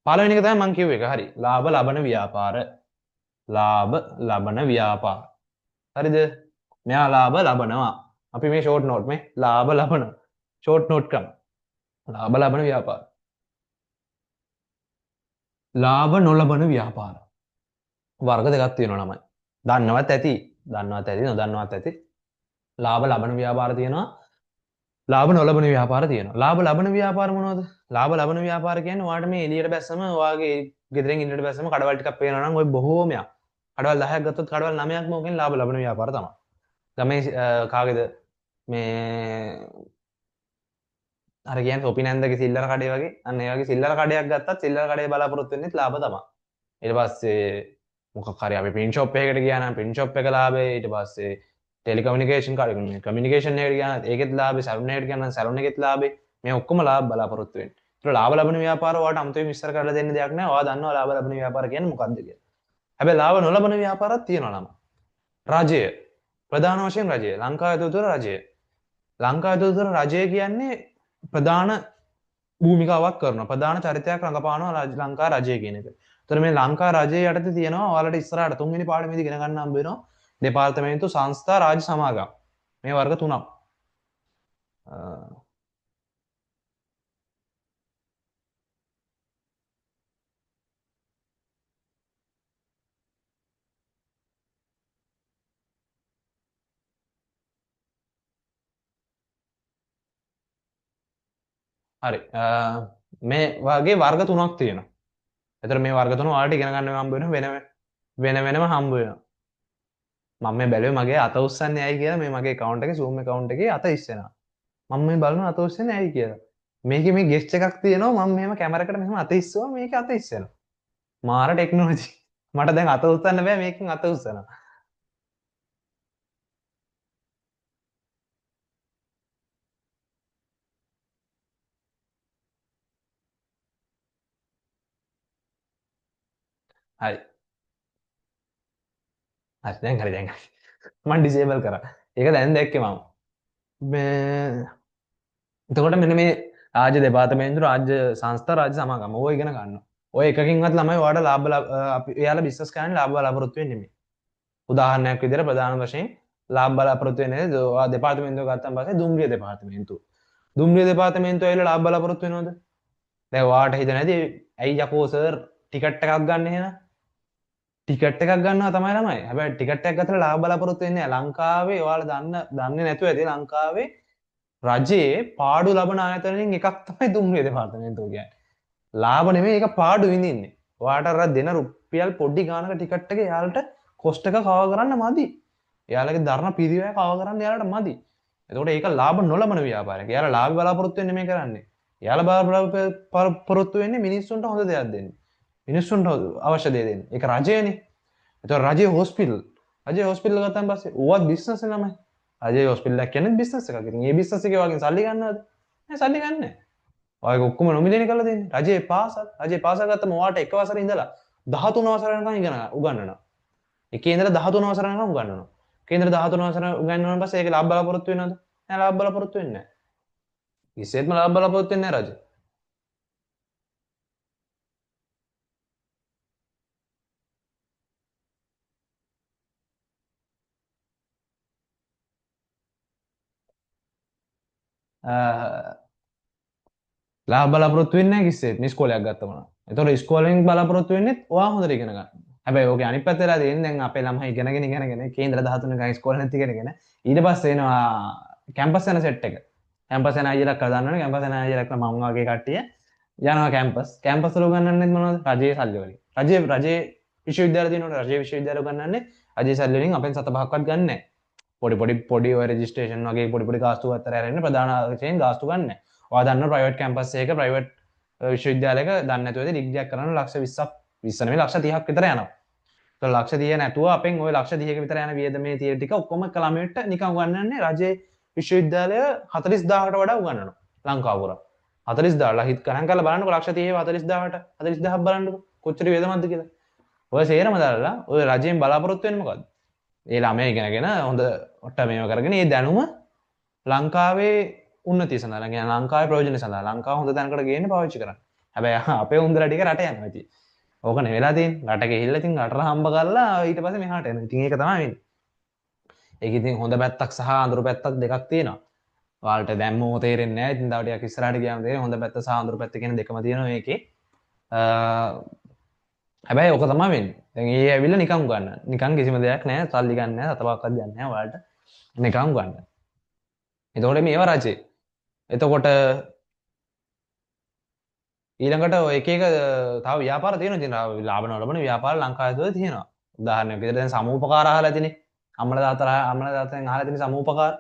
පළවෙනි එක තමයි මං කිව්ව එක හරි ලාභ ලබන ව්‍යාපාර හරිද මෙයා ලාභ ලබනවා අපි මේ ෂෝට් නෝට් මේ ලාභ ලබන ෂෝට් නෝට් කරමු ලාභ ලබන ව්‍යාපාර ලාභ නොලබන ව්‍යාපාර වර්ග දෙකක් තියෙනවා ළමයි දන්නවත් ඇති නොදන්නවත් ඇති ලාභ ලබන ව්‍යාපාර තියෙනවා ලාභ නොලබන ව්‍යාපාර තියෙනවා ලාභ ලබන ව්‍යාපාර මොනවද ලාභ ලබන ව්‍යාපාර කියන්නේ ඔයාට මේ එළියට බැස්සම ඔයාගේ ගෙදරින් ඉන්නට බැස්සම කඩවල් ටිකක් පේනවා නම් ඔය බොහෝමයක් කඩවල් 10ක් ගත්තොත් කඩවල් 9ක්ම ඕකෙන් ලාභ ලබන ව්‍යාපාර තමයි ගමේ කාගේද මේ අර කියන්නේ සොපි නැන්දගේ සිල්ලර කඩේ වගේ අන්න ඒ වගේ සිල්ලර කඩයක් ගත්තත් සිල්ලර කඩේ බලාපොරොත්තු වෙන්නේ ලාභ තමයි ඊට පස්සේ මොකක් හරි අපි පින් ෂොප් එකකට ගියා නම් පින් ෂොප් එක ලාභේ ඊට පස්සේ ටෙලිකමියුනිකේෂන් කමියුනිකේෂන් එකට ගියා නම් ඒකෙත් ලාභේ සැලුන් එකට ගියා නම් සැලුන් එකෙත් ලාභේ මේ ඔක්කොම ලාභ බලාපොරොත්තු වෙන්නේ ඒතර ලාභ ලබන ව්‍යාපාර ඔයාලට අමුතුවෙන් විස්තර කරලා දෙන්න දෙයක් නැහැ ඔයා දන්නවා ලාභ ලබන ව්‍යාපාර කියන්නේ මොකක්ද කියලා හැබැයි ලාභ නොලබන ව්‍යාපාරත් තියෙනවා නම රජය ප්‍රධාන වශයෙන් රජය ලංකාවේ තුතර රජය ලංකාවේ තුතර රජය කියන්නේ ප්‍රධාන භූමිකාවක් කරනවා ප්‍රධාන චරිතයක් රඟපානවා ලංකා රජය කියන එක. ඒතර මේ ලංකා රජය යටතේ තියෙනවා ඔයාලට ඉස්සරහට තුන්වෙනි පාඩමේදී ඉගෙන ගන්න හම්බ වෙනවා දෙපාර්තමේන්තු සංස්ථා රාජ්‍ය සමාගම් මේ වර්ග තුනක්. හරි මේ වගේ වර්ග තුනක් තියෙනවා. එතකොට මේ වර්ග තුන ඔයාලට ඉගෙන ගන්න හම්බ වෙනම හම්බ වෙනවා. මම මේ බැලුවේ මගේ අත උස්සන්නේ ඇයි කියලා මේ මගේ account එකේ Zoom account එකේ අත ඉස්සෙනවා. මම මේ බලනවා අත උස්සන්නේ ඇයි කියලා. මේකේ මේ ගෙස්ට් එකක් තියෙනවා මම මෙහෙම කැමරාවකට මෙහෙම අත ඉස්සුවා මේකේ අත ඉස්සෙනවා. මාර ටෙක්නොලොජි. මට දැන් අත උස්සන්න බෑ මේකෙන් අත උස්සනවා. හරි. හරි දැන් මම ඩිසේබල් කරා. ඒක දැන් දැක්කේ මම. මේ එතකොට මෙන්න මේ රාජ්‍ය දෙපාර්තමේන්තු රාජ්‍ය සංස්ථා රාජ්‍ය සමාගම් ඕවා ඉගෙන ගන්නවා. ඔය එකකින්වත් ළමයි ඔයාලට එයාලා බිස්නස් කරන්නේ ලාභ බලාපොරොත්තු වෙන්නේ නෙමෙයි. උදාහරණයක් විදිහට ප්‍රධාන වශයෙන් ලාභ බලාපොරොත්තු වෙන්නේ දෙපාර්තමේන්තුව ගත්තන් පස්සේ දුම්රිය දෙපාර්තමේන්තුව. දුම්රිය දෙපාර්තමේන්තුව ඇවිල්ලා ලාභ බලාපොරොත්තු වෙනවද? දැන් ඔයාලට හිතෙන්නේ නැති ඇයි යකෝ සර් ටිකට් එකක් ගන්න එහෙනම්? ටිකට් එකක් ගන්නවා තමයි ළමයි. හැබැයි ටිකට් එකක් ගත්තට ලාභ බලාපොරොත්තු වෙන්නේ නැහැ. ලංකාවේ ඔයාලා දන්නේ නැතුව ඇති ලංකාවේ රජයේ පාඩු ලබන ආයතනයෙන් එකක් තමයි දුම්රිය දෙපාර්තමේන්තුව කියන්නේ. ලාභ නෙමෙයි ඒක පාඩු විඳින්නේ. ඔයාට අර දෙන රුපියල් පොඩි ගානක ටිකට් එක යාලට කොස්ට් එක කවර් කරන්න මදි. එයාලගේ දරන පිරිවැය කවර් කරන්න යාලට මදි. එතකොට ඒක ලාභ නොලබන ව්‍යාපාරයක්. එයාලා ලාභ බලාපොරොත්තු වෙන්නේ මේ කරන්නේ. එයාලා බලාපොරොත්තු වෙන්නේ මිනිස්සුන්ට හොඳ දෙයක් දෙන්න. මිනිස්සුන්ට අවශ්‍ය දේ දෙන්න. ඒක රජයනේ. එතකොට රජයේ හොස්පිටල්. රජයේ හොස්පිටල් ගත්තාන් පස්සේ ඕවත් බිස්නස් එක ළමයි. රජයේ හොස්පිටල් එකක් කියන්නේ බිස්නස් එකක්. ඉතින් මේ බිස්නස් එකේ වගේ සල්ලි ගන්නවද? නෑ සල්ලි ගන්නෑ. ඔයක ඔක්කොම නොමිලේනේ කරලා දෙන්නේ. රජයේ පාසල් ගත්තම ඔයාට එක වසරේ ඉඳලා 13 වසර වෙනකන් උගන්වනවා. එකේ ඉඳලා 13 වසර වෙනකන් උගන්වනවා. කේන්ද්‍ර 13 වසර උගන්වන පස්සේ ඒක ලාභ බලාපොරොත්තු වෙනවද? නෑ ලාභ බලාපොරොත්තු වෙන්නේ නෑ. කිසිසේත්ම ලාභ බලාපොරොත්තු වෙන්නේ නෑ රජය. ලාභ බලාපොරොත්තු වෙන්නේ නැහැ කිසිසේත් මේ ඉස්කෝලයක් ගත්තම. ඒතකොට ඉස්කෝලෙන් බලාපොරොත්තු වෙන්නේ ඔයා හොඳට ඉගෙන ගන්න. හැබැයි ඕකේ අනිත් පැත්තලා තියෙන්නේ දැන් අපේ ළමයි ඉගෙනගෙන කේන්ද්‍ර 13 ගා ඉස්කෝලේ නැති ඉගෙනගෙන ඊට පස්සේ එනවා කැම්පස් යන සෙට් එක. කැම්පස් යන අයියලා කරලා දන්නවනේ කැම්පස් යන අයියලා මම වගේ කට්ටිය යනවා කැම්පස් වල උගන්වන්නේ මොනවද? රජයේ සල්ලි වලින්. රජයේ විශ්වවිද්‍යාල තියෙනකොට රජයේ විශ්වවිද්‍යාල උගන්වන්නේ රජයේ සල්ලි වලින් අපෙන් 7-5ක්වත් ගන්න නැහැ. පොඩි ඔය රෙජිස්ට්‍රේෂන් වගේ පොඩි ගාස්තු අතර ඇරෙන්න ප්‍රධාන වශයෙන් ගාස්තු ගන්න නැහැ. ඔයා දන්න ප්‍රයිවට් කැම්පස් එකක ප්‍රයිවට් විශ්වවිද්‍යාලයක දන්නේ නැතුව ඉතින් ඩිග්‍රියක් කරන්න ලක්ෂ 20ක් 20 නෙමෙයි ලක්ෂ 30ක් විතර යනවා. ඒක ලක්ෂ 30 නැතුව අපෙන් ওই ලක්ෂ 30ක විතර යන වියදමේ තියෙන ටික ඔක්කොම ළමයට නිකන් උගන්වන්නේ රජයේ විශ්වවිද්‍යාලය 40000කට වඩා උගන්වනවා ලංකාව පුරා. 40000 හිත ගණන් කරලා බලන්නකො ලක්ෂ 30 40000ට 40000ක් බලන්නකො කොච්චර වියදමක්ද කියලා. ඔය සේරම දාලා ඔය රජයෙන් බලාපොරොත්තු වෙන්නේ මොකද්ද? ඒ ළමයි ඉගෙනගෙන හොඳ ඔට්ට මේව කරගෙන මේ දැනුම ලංකාවේ උන්නතිය සඳහා ලංකාවේ ප්‍රයෝජන සඳහා ලංකාව හොඳ තැනකට ගේන්න පාවිච්චි කරන්න. හැබැයි අපේ උන්දලා ටික රට යනවා ඉතින්. ඕක නෙවෙලා තියෙන්නේ. රට ගිහිල්ලා ඉතින් රටට හම්බ කරලා ඊට පස්සේ මෙහාට එනවා. ඉතින් ඒක තමයි වෙන්නේ. ඒක ඉතින් හොඳ පැත්තක් සහ අඳුරු පැත්තක් දෙකක් තියෙනවා. ඔයාලට දැම්මෝ තේරෙන්නේ නැහැ. ඉතින් තව ටිකක් ඉස්සරහට ගියාම තේරෙන්නේ හොඳ පැත්ත සහ අඳුරු පැත්ත කියන දෙකම තියෙනවා මේකේ. හැබැයි ඕක තමයි වෙන්නේ. දැන් ඒ ඇවිල්ලා නිකන් උගන්නන. නිකන් කිසිම දෙයක් නැහැ. සල්ලි ගන්න නැහැ. සතපක්වත් ගන්න නැහැ ඔයාලට. නිකන් උගන්නන. එතකොට මේව රජේ. එතකොට ඊළඟට එක එක තව ව්‍යාපාර තියෙනවා. ඉතින් ලාභ නොලබන ව්‍යාපාර ලංකාවේ තුල තියෙනවා. උදාහරණයක් විදිහට දැන් සමූපකාර අහලා ඇතිනේ. අම්මලා තාත්තෙන් අහලා ඇතිනේ සමූපකාර.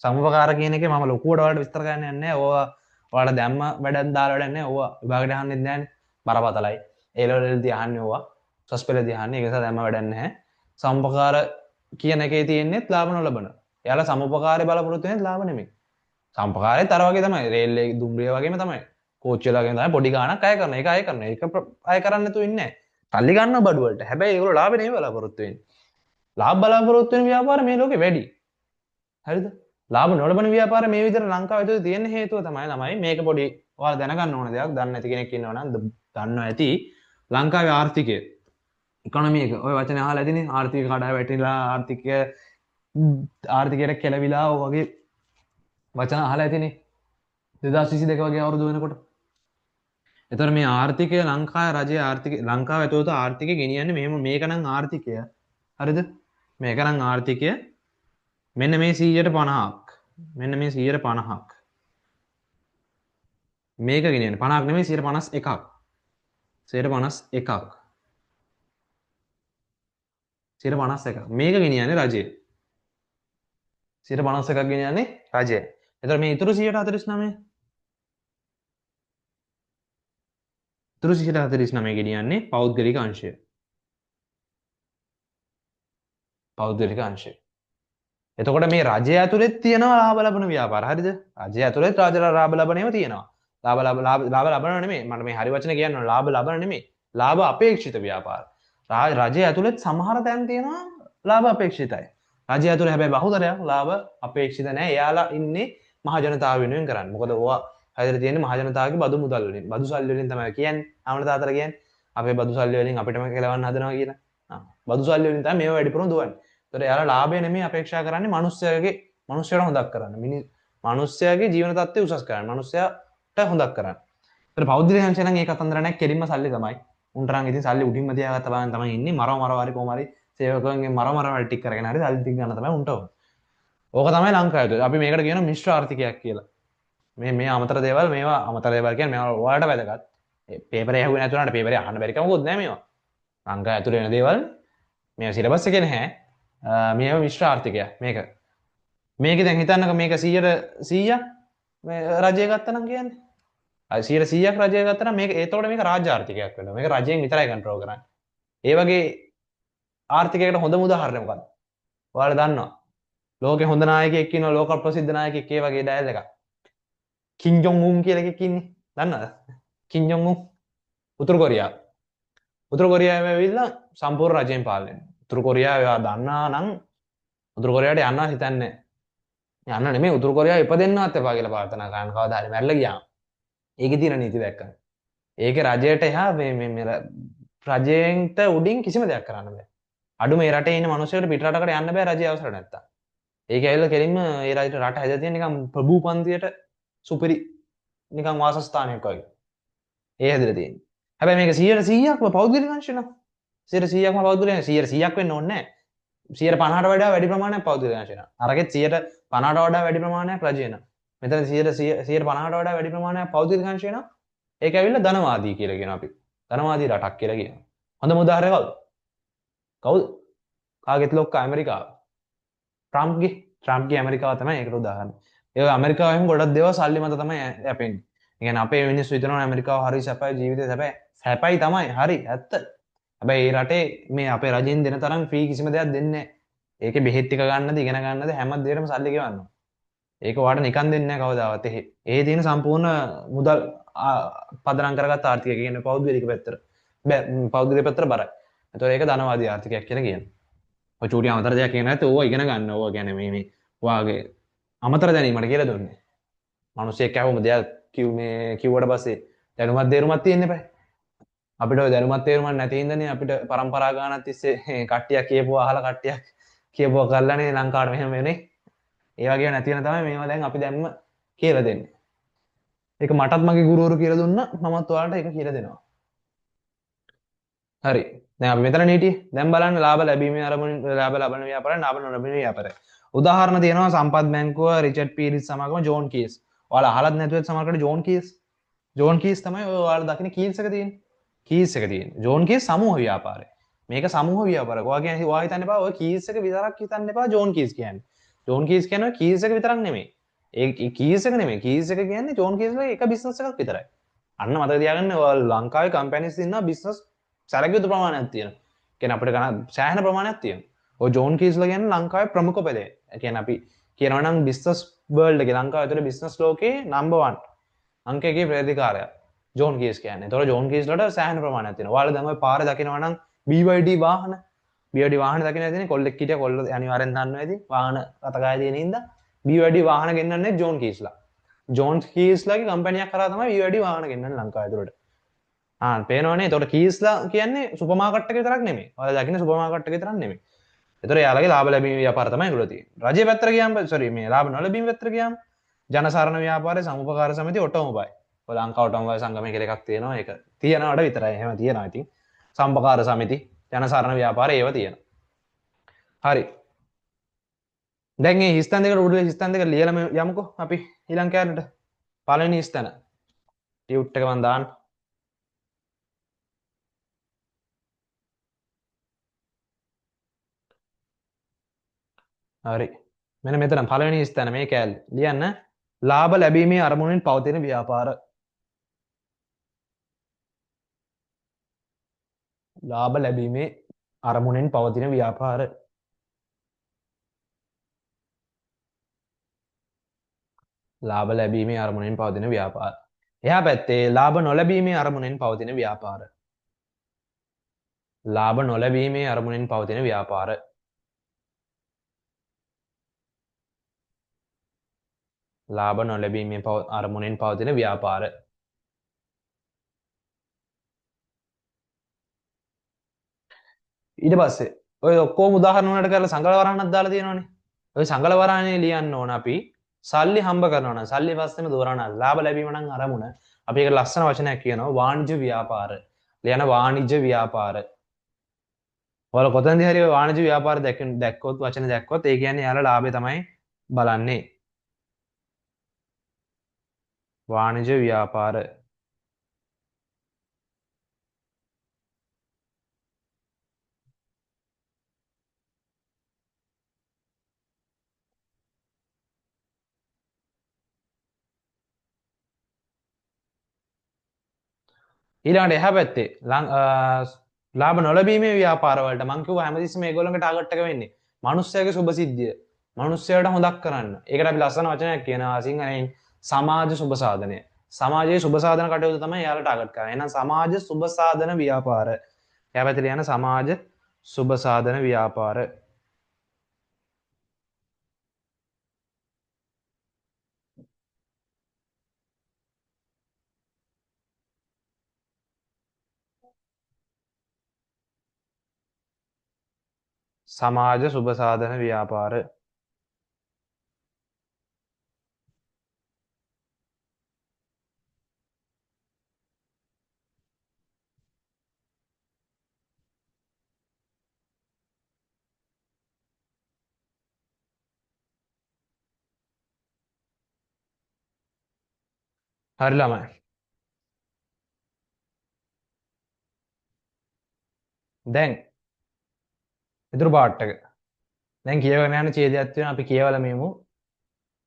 සමූපකාර කියන එකේ මම ලොකුවට ඔයාලට විස්තර කරන්න යන්නේ නැහැ. ඕවා ඔයාලට දැම්ම වැඩක් දාලා වැඩක් නැහැ. ඕවා විභාගෙට අහන්නෙත් නැහැනේ. බරපතලයි. ඒ ලෙවල් වලදී අහන්නේ ඕවා. සස්පෙලදී අහන්නේ. ඒක නිසා දැම්ම වැඩක් නැහැ. සමූපකාර කියන එකේ තියෙන්නේත් ලාභ නොලබන. එයාලා සමූපකාරේ බලාපොරොත්තු වෙන්නේ ලාභ නෙමෙයි. සම්පකාරයත් අර වගේ තමයි. රේල් එකේ දුම්රිය වගේම තමයි. කෝච්චිය වගේම තමයි පොඩි ගාණක් අය කරන. ඒක අය කරන. ඒක අය කරන්නේ නැතුව ඉන්නේ නැහැ. සල්ලි ගන්නවා බඩු වලට. හැබැයි ඒගොල්ලෝ ලාභ නෙමෙයි බලාපොරොත්තු වෙන්නේ. ලාභ බලාපොරොත්තු වෙන ව්‍යාපාර මේ ලෝකේ වැඩි. හරිද? ලාභ නොලබන ව්‍යාපාර මේ විදිහට ලංකාවේ තුල තියෙන හේතුව තමයි ළමයි මේක පොඩි ඔයාලා දැනගන්න ඕන දෙයක්. දන්නේ නැති කෙනෙක් ඉන්නවා නම් දන්නවා ඇති. ලංකාවේ ආර්ථිකය ඉකොනොමි එක ඔය වචනේ අහලා ඇතිනේ. ආර්ථික කඩා වැටිලා ආර්ථිකයට කෙලවිලා ඔය වගේ වචන අහලා ඇතිනේ 2022 වගේ අවුරුදු වෙනකොට. එතකොට මේ ආර්ථිකය ලංකාවේ රජයේ ආර්ථිකය ලංකාව ඇතුළත ආර්ථිකය ගෙනියන්නේ මෙහෙම මේකනම් ආර්ථිකය. හරිද? මේකනම් ආර්ථිකය මෙන්න මේ 150ක්. මෙන්න මේ 150ක්. මේක ගෙනියන්නේ 50ක් නෙමෙයි 151ක්. 151ක්. 151ක්. මේක ගෙනියන්නේ රජය. 151ක් ගෙනියන්නේ රජය. එතකොට මේ ඉතුරු 149 ඉතුරු 149 ගෙනියන්නේ පෞද්ගලික අංශය. පෞද්ගලික අංශය. එතකොට මේ රජය ඇතුළේ තියෙනවා ලාභ ලබන ව්‍යාපාර. හරිද? රජය ඇතුළේ ලාභ ලබනේම තියෙනවා. ලාභ ලබන නෙමෙයි. මට මේ හරි වචන කියන්න ඕන. ලාභ ලබන නෙමෙයි. ලාභ අපේක්ෂිත ව්‍යාපාර. රජය ඇතුළේ සමහර තැන් තියෙනවා ලාභ අපේක්ෂිතයි. රජය ඇතුළේ හැබැයි බහුතරයක් ලාභ අපේක්ෂිත නැහැ. එයාලා ඉන්නේ මහ ජනතාව වෙනුවෙන් කරන්නේ. මොකද ඕවා හැදලා තියෙන්නේ මහ ජනතාවගේ බදු මුදල් වලින්. බදු සල්ලි වලින් තමයි කියන්නේ. ආමල තාතර කියන්නේ. අපේ බදු සල්ලි වලින් අපිටම කෙලවන්න හදනවා කියලා. බදු සල්ලි වලින් තමයි මේවා වැඩිපුරම දුවන්නේ. ඒතර යාලා ලාභය නෙමෙයි අපේක්ෂා කරන්නේ මිනිස්සයාට හොඳක් කරන්න. මිනිස්සයාගේ ජීවන තත්ත්වය උසස් කරන්න. මිනිස්සයාට හොඳක් කරන්න. ඒතර පෞද්ගලික අංශය නම් ඒ කතන්දර නැහැ කෙලින්ම සල්ලි තමයි. උන්ට නම් ඉතින් සල්ලි උඩින්ම තියාගත්ත බලන් තමයි ඉන්නේ. මරව හරි කොහොම හරි සේවකයන්ගේ මරව වල ටික කරගෙන හරි සල්ලි ටික ගන්න තමයි උන්ට ඕන. ඕක තමයි ලංකාවේ තුල. අපි මේකට කියනවා මිශ්‍ර ආර්ථිකයක් කියලා. මේ අමතර දේවල් මේවා අමතර දේවල් කියන්නේ මේවා ඔයාලට වැදගත්. පේපරේ ඇහුවේ නැතුණාට පේපරේ අහන්න බැරි කමකුත් නැහැ මේවා. ලංකාව ඇතුලේ වෙන දේවල් මේ සිලබස් එකේ නැහැ. මේවා මිශ්‍ර ආර්ථිකයක් මේක. මේකේ දැන් හිතන්නක මේක 100ක් මේ රජය ගත්තා නම් කියන්නේ. 100ක් රජය ගත්තා නම් මේක ඒතකොට මේක රාජ්‍ය ආර්ථිකයක් වෙනවා. මේක රජයෙන් විතරයි කන්ට්‍රෝල් කරන්නේ. ඒ වගේ ආර්ථිකයකට හොඳම උදාහරණය මොකක්ද? ඔයාලා දන්නවා. ලෝකේ හොඳ නායකයෙක් ඉන්නවා ලෝක ප්‍රසිද්ධ නායකයෙක් ඒ වගේ ඩයල් එකක්. කිම් ජොන් උන් කියලා එකෙක් ඉන්නේ. දන්නවද? කිම් ජොන් උන් උතුරු කොරියාව. උතුරු කොරියාව ඇවිල්ලා සම්පූර්ණ රජයෙන් පාලනය කරනවා. උතුරු කොරියාව ඒවා දන්නා නම් උතුරු කොරියාවට යන්න හිතන්නේ නැහැ. යන්න නෙමෙයි උතුරු කොරියාව ඉපදෙන්නවත් එපා කියලා ප්‍රාර්ථනා කරන කවදා හරි මැරලා ගියාම. ඒකේ තියෙන නීති දැක්කම. ඒකේ රජයට එහා මේ රජයෙන්ට උඩින් කිසිම දෙයක් කරන්න බෑ. අඩු මේ රටේ ඉන්න මිනිස්සුන්ට පිට රටකට යන්න බෑ රජය අවසර නැත්තම්. ඒක ඇවිල්ලා කෙලින්ම ඒ රට හැදලා තියෙන නිකන් ප්‍රභූ පන්තියට සුපිරි නිකන් වාසස්ථානයක් වගේ. ඒ හැදලා තියෙන්නේ. හැබැයි මේක 100%ක්ම පෞද්ගලික අංශ නේ. 100%ක්ම පෞද්ගලික 100%ක් වෙන්න ඕනේ නැහැ. 150ට වඩා වැඩි ප්‍රමාණයක් පෞද්ගලික අංශ නේ. අරගෙත් 150ට වඩා වැඩි ප්‍රමාණයක් රජය නේ. මෙතන 150ට වඩා වැඩි ප්‍රමාණයක් පෞද්ගලික අංශ නේ. ඒක ඇවිල්ලා ධනවාදී කියලා කියනවා අපි. ධනවාදී රටක් කියලා කියනවා. හොඳම උදාහරණය කවුද? කවුද? කාගෙත් ලොක්කා ඇමරිකාව. ට්‍රම්ප්ගේ ඇමරිකාව තමයි ඒකට උදාහරණය. ඒ ඇමරිකාවෙන් ගොඩක් දේවල් සල්ලි මත තමයි යැපෙන්නේ. ඒ කියන්නේ අපේ මිනිස්සු හිතනවා ඇමරිකාව හරි සැපයි ජීවිතේ සැපයි තමයි හරි ඇත්ත. හැබැයි මේ රටේ මේ අපේ රජෙන් දෙන තරම් ෆ්‍රී කිසිම දෙයක් දෙන්නේ නැහැ. ඒකේ බෙහෙත් ටික ගන්නද ඉගෙන ගන්නද හැම දෙයකටම සල්ලි ගෙවන්නවා. ඒක ඔයාලට නිකන් දෙන්නේ නැහැ කවදාවත්. ඒ තියෙන සම්පූර්ණ මුදල් පදනම් කරගත් ආර්ථිකය කියන්නේ පෞද්ගලික පැත්තට. පෞද්ගලික පැත්තට බරයි. ඒතකොට ඒක ධනවාදී ආර්ථිකයක් කියලා කියනවා. ඔය චූටි අමතර දෙයක් කියන නැත්නම් ඕවා ඉගෙන ගන්න ඕවා කියන්නේ මේ ඔයාගේ අමතර දැනීමට කියලා දුන්නේ. මිනිස්සෙක් කැවුම දෙයක් කිව්වට පස්සේ දැනුමත් දේරුමත් තියෙන්න එපා. අපිට ඔය දැනුමත් තේරුමක් නැති හින්දානේ අපිට පරම්පරා ගානක් තිස්සේ කට්ටියක් කියපුවා අහලා කට්ටියක් කියපුවා කරලානේ ලංකාවට මෙහෙම වෙන්නේ. ඒ වගේ නැති වෙන තමයි මේවා දැන් අපි දැන්ම කියලා දෙන්නේ. ඒක මටත් මගේ ගුරුවරු කියලා දුන්නා මමත් ඔයාලට ඒක කියලා දෙනවා. හරි. දැන් අපි මෙතන හිටියේ. දැන් බලන්න ලාභ ලැබීමේ අරමුණින් ලාභ ලබන ව්‍යාපාරය ලාභ නොලැබෙන ව්‍යාපාරය. උදාහරණ තියෙනවා සම්පත් බැංකුව රිචඩ් පීරිස් සමගම ජෝන් කීස්. ඔයාලා අහලත් නැතුවත් සමහරකට ජෝන් කීස්. ජෝන් කීස් තමයි ඔය ඔයාලා දකින්න කීස් එක තියෙන්නේ. කීස් එක තියෙන්නේ. ජෝන් කීස් සමූහ ව්‍යාපාරය. මේක සමූහ ව්‍යාපාරයක්. ඔයා කියන්නේ ඔයා හිතන්න එපා ඔය කීස් එක විතරක් හිතන්න එපා ජෝන් කීස් කියන්නේ. ජෝන් කීස් කියන්නේ කීස් එක විතරක් නෙමෙයි. ඒ කීස් එක නෙමෙයි. කීස් එක කියන්නේ ජෝන් කීස්ගේ එක බිස්නස් එකක් විතරයි. අන්න මතක තියාගන්න ඔයාලා ලංකාවේ කම්පැනිස් ඉන්නවා බිස්නස් සැලකියුතු ප්‍රමාණයක් තියෙනවා. කියන්නේ අපිට ගන්න සෑහෙන ප්‍රමාණයක් තියෙනවා. ඔය ජෝන් කීස්ලා කියන්නේ ලංකාවේ ප්‍රමුඛ පදේ. ඒ කියන්නේ අපි කියනවා නම් බිස්නස් වර්ල්ඩ් එකේ ලංකාව ඇතුලේ බිස්නස් ලෝකේ නම්බර් 1 අංක එකේ ප්‍රතිකාරයක් ජෝන් කීස් කියන්නේ. ඒතකොට ජෝන් කීස්ලට සෑහෙන ප්‍රමාණයක් තියෙනවා. ඔයාලා දැන් ඔය පාරේ දකිනවා නම් BYD වාහන දකින්න ඇතිනේ කොල්ලෙක් හිටිය කොල්ල අනිවාර්යෙන් දන්නවා ඇති. වාහන රතකාය තියෙන හින්දා BYD වාහන ගෙන්නන්නේ ජෝන් කීස්ලා. ජෝන් කීස්ලාගේ කම්පැනියක් කරා තමයි BYD වාහන ගෙන්නන්නේ ලංකාව ඇතුලට. පේනවනේ. එතකොට කීස්ලා කියන්නේ සුපර් මාකට් එක විතරක් නෙමෙයි. ඔයාලා දකින්නේ සුපර් මාකට් එක විතරක් නෙමෙයි. ඒතර යාළගේ ලාභ ලැබීම ව්‍යාපාර තමයි ඒගොල්ලෝ තියෙන්නේ. රජයේ පැත්තට ගියාම මේ ලාභ නොලැබීම පැත්තට ගියාම ජනසරණ ව්‍යාපාරය සමුපකාර සමිතිය ඔටෝමොබයිල්. ඔය ලංකා ඔටෝමොබයිල් සංගමය කියලා එකක් තියෙනවා. ඒක තියනවට විතරයි. එහෙම තියනවා ඉතින්. සම්පකාර සමිති, ජනසරණ ව්‍යාපාරය ඒව තියෙනවා. හරි. දැන් මේ හිස්තන් දෙකට උඩ හිස්තන් දෙක ලියලම යමුකෝ අපි ඊළඟ කෑල්ලට. පළවෙනි හිස්තන. ටියුට් එක මම දාන්න. හරි. මෙන්න මෙතන පළවෙනි ස්ථාන මේ කෑල්ල. ලියන්න ලාභ ලැබීමේ අරමුණෙන් පවතින ව්‍යාපාර. ලාභ ලැබීමේ අරමුණෙන් පවතින ව්‍යාපාර. ලාභ ලැබීමේ අරමුණෙන් පවතින ව්‍යාපාර. එහා පැත්තේ ලාභ නොලැබීමේ අරමුණෙන් පවතින ව්‍යාපාර. ලාභ නොලැබීමේ අරමුණෙන් පවතින ව්‍යාපාර. ලාභ නොලැබීමේ අරමුණෙන් පවතින ව්‍යාපාර. ඊට පස්සේ ඔය ඔක්කොම උදාහරණ වලට කරලා සංගල වරහණක් දාලා තියෙනවනේ. ඔය සංගල වරහණේ ලියන්න ඕන අපි සල්ලි හම්බ කරනවා නම් සල්ලි පස්සෙම දෝරන ලාභ ලැබීම නම් අරමුණ. අපි ඒකට ලස්සන වචනයක් කියනවා වාණිජ්‍ය ව්‍යාපාර. ලියන වාණිජ්‍ය ව්‍යාපාර. ඔයාලා කොතනදී හරි වාණිජ්‍ය ව්‍යාපාර දැක්කොත් වචන දැක්කොත් ඒ කියන්නේ යාළුවා ලාභය තමයි බලන්නේ. වාණිජ්‍ය ව්‍යාපාර. ඊළඟට එහා පැත්තේ ලාභ නොලැබීමේ ව්‍යාපාර වලට මං කිව්වා හැමතිස්සෙම මේගොල්ලන්ගේ ටාගට් එක වෙන්නේ මනුස්සයාගේ සුභසිද්ධිය. මනුස්සයාට හොඳක් කරන්න. ඒකට අපි ලස්සන වචනයක් කියනවා සිංහලෙන් සමාජ සුභ සාධනය. සමාජයේ සුභ සාධන කටයුතු තමයි යාලා ටාගට් කරන්නේ. එහෙනම් සමාජ සුභ සාධන ව්‍යාපාර. එහා පැත්තේ ලියන සමාජ සුභ සාධන ව්‍යාපාර. සමාජ සුභ සාධන ව්‍යාපාර. හරි ළමයි. දැන් ඉතුරු පාර්ට් එක. දැන් කියවගෙන යන ඡේදයක් තියෙනවා අපි කියවලා මෙමු.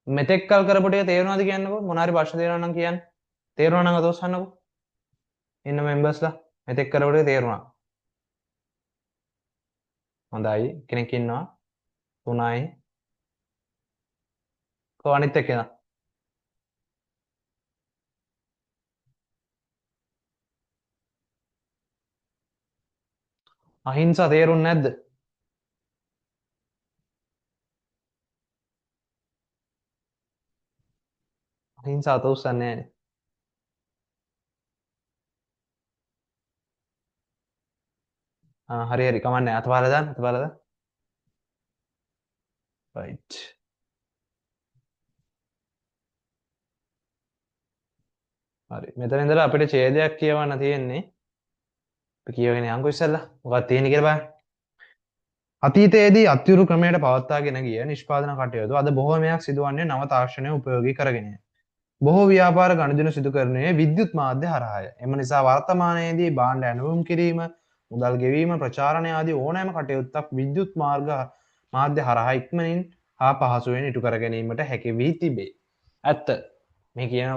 මෙතෙක් කල් කරපු ටික තේරුණාද කියන්නකෝ? මොන හරි ප්‍රශ්න තියෙනවා නම් කියන්න. තේරුණා නම් අත ඔස්සන්නකෝ. ඉන්න මෙම්බර්ස්ලා මෙතෙක් කරපු ටික තේරුණා. හොඳයි. කෙනෙක් ඉන්නවා. 3යි. කො අනිත් එක්කෙනා? අහිංසා තේරුන්නේ නැද්ද? අහිංසා අත උස්සන්නේ නැහැ. හරි හරි කමන්නේ. අතපාරලා දාන්න. අතපාරලා දාන්න. right. හරි. මෙතන ඉඳලා අපිට ඡේදයක් කියවන්න තියෙන්නේ. අපි කියවගෙන යන්කෝ ඉස්සෙල්ලා. මොකක්ද තියෙන්නේ කියලා බලන්න. අතීතයේදී අත්‍යුරු ක්‍රමයට පවත්වාගෙන ගිය නිෂ්පාදන කටයුතු අද බොහෝමයක් සිදුවන්නේ නව තාක්ෂණය උපයෝගී කරගෙනය. බොහෝ ව්‍යාපාර ගනුදෙනු සිදු කරනුයේ විද්‍යුත් මාධ්‍ය හරහාය. එම නිසා වර්තමානයේදී භාණ්ඩ ඇණවුම් කිරීම, මුදල් ගෙවීම, ප්‍රචාරණය ආදී ඕනෑම කටයුත්තක් විද්‍යුත් මාධ්‍ය හරහා ඉක්මනින් හා පහසුවෙන් ඉටු කර ගැනීමට හැකි වී තිබේ. ඇත්ත. මේ කියන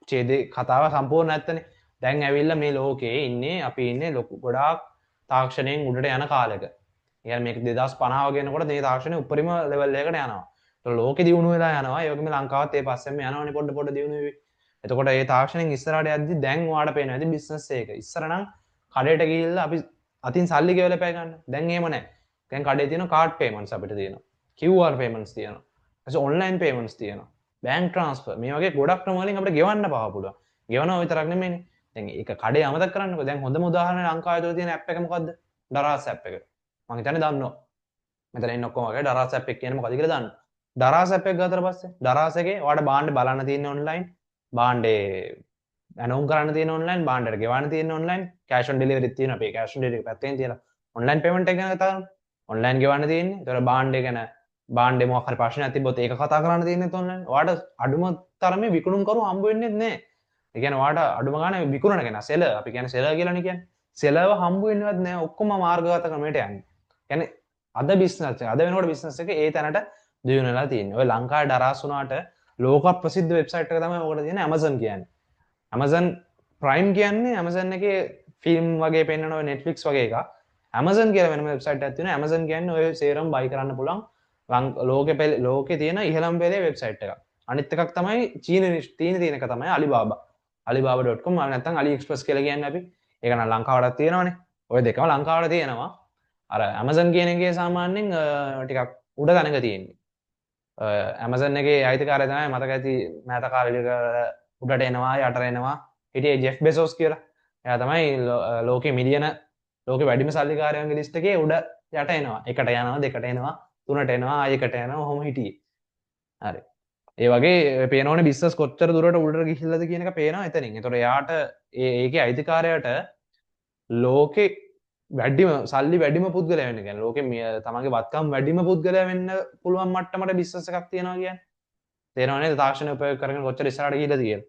ඡේදේ කතාව සම්පූර්ණ ඇත්තනේ. දැන් ඇවිල්ලා මේ ලෝකේ ඉන්නේ අපි ඉන්නේ ලොකු ගොඩාක් තාක්ෂණයෙන් උඩට යන කාලෙක. يعني මේක 2050 වගේ යනකොට මේ තාක්ෂණය උපරිම ලෙවල් එකකට යනවා. ලෝකෙ දියුණු වෙලා යනවා. ඒ වගේම ලංකාවත් ඒ පස්සෙම යනවනේ පොඩ දියුණු වෙවි. එතකොට ඒ තාක්ෂණයෙන් ඉස්සරහට යද්දි දැන් ඔයාලට පේනවා ඇති බිස්නස් එක. ඉස්සර නම් කඩේට ගිහිල්ලා අපි අතින් සල්ලි ගෙවලා පෑ ගන්න. දැන් එහෙම නැහැ. දැන් කඩේ තියෙන කාඩ් පේමන්ට්ස් අපිට තියෙනවා. QR පේමන්ට්ස් තියෙනවා. ඊට ඔන්ලයින් පේමන්ට්ස් තියෙනවා. බැංක් ට්‍රාන්ස්ෆර් මේ වගේ ගොඩක් ක්‍රම වලින් අපිට ගෙවන්න පහ පුළුවන්. ගෙවනවා විතරක් නෙමෙයිනේ. දැන් ඒක කඩේ අමතක කරන්නකෝ. දැන් හොඳම උදාහරණය ලංකාවේ තුල තියෙන ඇප් එක මොකද්ද? ඩරාස් ඇප් එක. මම හිතන්නේ දන්නවා. මෙතන ඉන්න ඔක්කොම වගේ ඩරාස් ඇප් එක කියන්නේ මොකද කියලා දන්නවා. ඩරාස් ඇප් එක ගත්තට පස්සේ ඩරාස් එකේ ඔයාලට භාණ්ඩ බලන්න තියෙන ඔන්ලයින්, භාණ්ඩේ ඇනවුම් කරන්න තියෙන ඔන්ලයින්, භාණ්ඩයට ගෙවන්න තියෙන ඔන්ලයින්, කෑෂ් ඔන් ඩෙලිවරිත් තියෙනවා. අපි කෑෂ් ඔන් ඩෙලිවරි පැත්තෙන් තියලා ඔන්ලයින් පේමන්ට් එක ගැන කතා කරමු. ඔන්ලයින් ගෙවන්න තියෙන්නේ. ඒතර භාණ්ඩේ ගැන භාණ්ඩේ මොකක් හරි ප්‍රශ්නයක් තිබ්බොත් ඒක කතා කරන්න තියෙන්නේ ඔන්ලයින්. ඔයාලට අඩුම තරමේ විකුණුම් කරු හම්බ වෙන්නේ නැහැ. ඒ කියන්නේ ඔයාලට අඩුම ගානේ විකුණන කෙනා සෙලර් අපි කියන්නේ සෙලර් කියලානේ කියන්නේ. සෙලර්ව හම්බ වෙන්නේවත් නැහැ. ඔක්කොම මාර්ගගත ක්‍රමයට යන්නේ. කියන්නේ අද බිස්නස් එක අද වෙනකොට බිස්නස් එක ඒ තැනට දියුණු වෙලා තියෙන්නේ. ඔය ලංකාවේ ඩරාස් වුණාට ලෝක ප්‍රසිද්ධ වෙබ්සයිට් එක තමයි ඔකට තියෙන්නේ Amazon කියන්නේ. Amazon Prime කියන්නේ Amazon එකේ ෆිල්ම් වගේ පෙන්වන ඔය Netflix වගේ එකක්. Amazon කියලා වෙනම වෙබ්සයිට් එකක් තියෙනවා. Amazon කියන්නේ ඔය සේරම බයි කරන්න පුළුවන් ලෝකේ තියෙන ඉහළම පෙළේ වෙබ්සයිට් එකක්. අනිත් එකක් තමයි චීනේ තියෙන එක තමයි Alibaba. alibaba.com නැත්නම් AliExpress කියලා කියන්නේ අපි. ඒක නම් ලංකාවටත් තියෙනවනේ. ඔය දෙකම ලංකාවට තියෙනවා. අර Amazon කියන එකේ සාමාන්‍යයෙන් ටිකක් උඩ තැනක තියෙන්නේ. Amazon එකේ අයිතිකාරය තමයි මතක ඇති මෑත කාලෙක උඩට එනවා යටට එනවා. හිටියේ ජෙෆ් බෙසෝස් කියලා. එයා තමයි ලෝකේ මිලියන ලෝකෙ වැඩිම සල්ලිකාරයන්ගේ ලිස්ට් එකේ උඩ යට එනවා. එකට යනවා, දෙකට එනවා, තුනට එනවා, ආයෙකට යනවා, ඔහොම හිටියේ. හරි. ඒ වගේ පේනවනේ බිස්නස් කොච්චර දුරට උඩට ගිහිල්ලාද කියන එක පේනවා එතනින්. ඒතකොට එයාට ඒකේ අයිතිකාරයාට ලෝකේ වැඩිම සල්ලි වැඩිම පුද්ගලයා වෙන්න කියන්නේ ලෝකෙ තමන්ගේ වත්කම් වැඩිම පුද්ගලයා වෙන්න පුළුවන් මට්ටමට බිස්නස් එකක් තියනවා කියන්නේ. තේරෙනව නේද? තාක්ෂණය උපයෝග කරගෙන කොච්චර ඉස්සරහට ගිහිල්ලාද කියලා.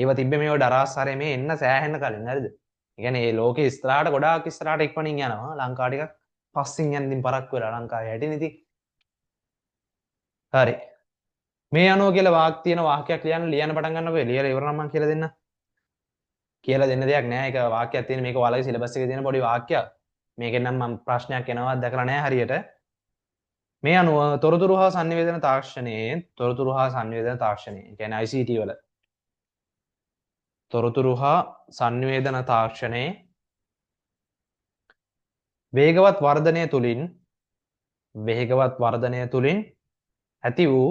ඒව තිබ්බේ මේව ඩරාස්සරේ මේ එන්න සෑහෙන්න කලින් හරිද? ඒ කියන්නේ මේ ලෝකේ ඉස්සරහට ගොඩාක් ඉස්සරහට ඉක්මනින් යනවා. ලංකාව ටිකක් පස්සෙන් යන ඉතින් පරක්කු වෙලා ලංකාවේ හැටින් ඉතින්. හරි. මේ අනුව කියලා වාක් තියෙන වාක්‍යයක් ලියන්න පටන් ගන්නකො. ලියලා ඉවර නම් මම කියලා දෙන්න. කියලා දෙන්න දෙයක් නෑ. ඒක වාක්‍යයක් තියෙන මේක ඔයාලගේ සිලබස් එකේ තියෙන පොඩි වාක්‍යයක්. මේකෙන් නම් මම ප්‍රශ්නයක් එනවා දැකලා නෑ හරියට. මේ අනුව තොරතුරු හා සංනිවේදන තාක්ෂණයේ කියන්නේ ICT වල තොරතුරු හා සංනිවේදන තාක්ෂණයේ වේගවත් වර්ධනය තුලින් ඇති වූ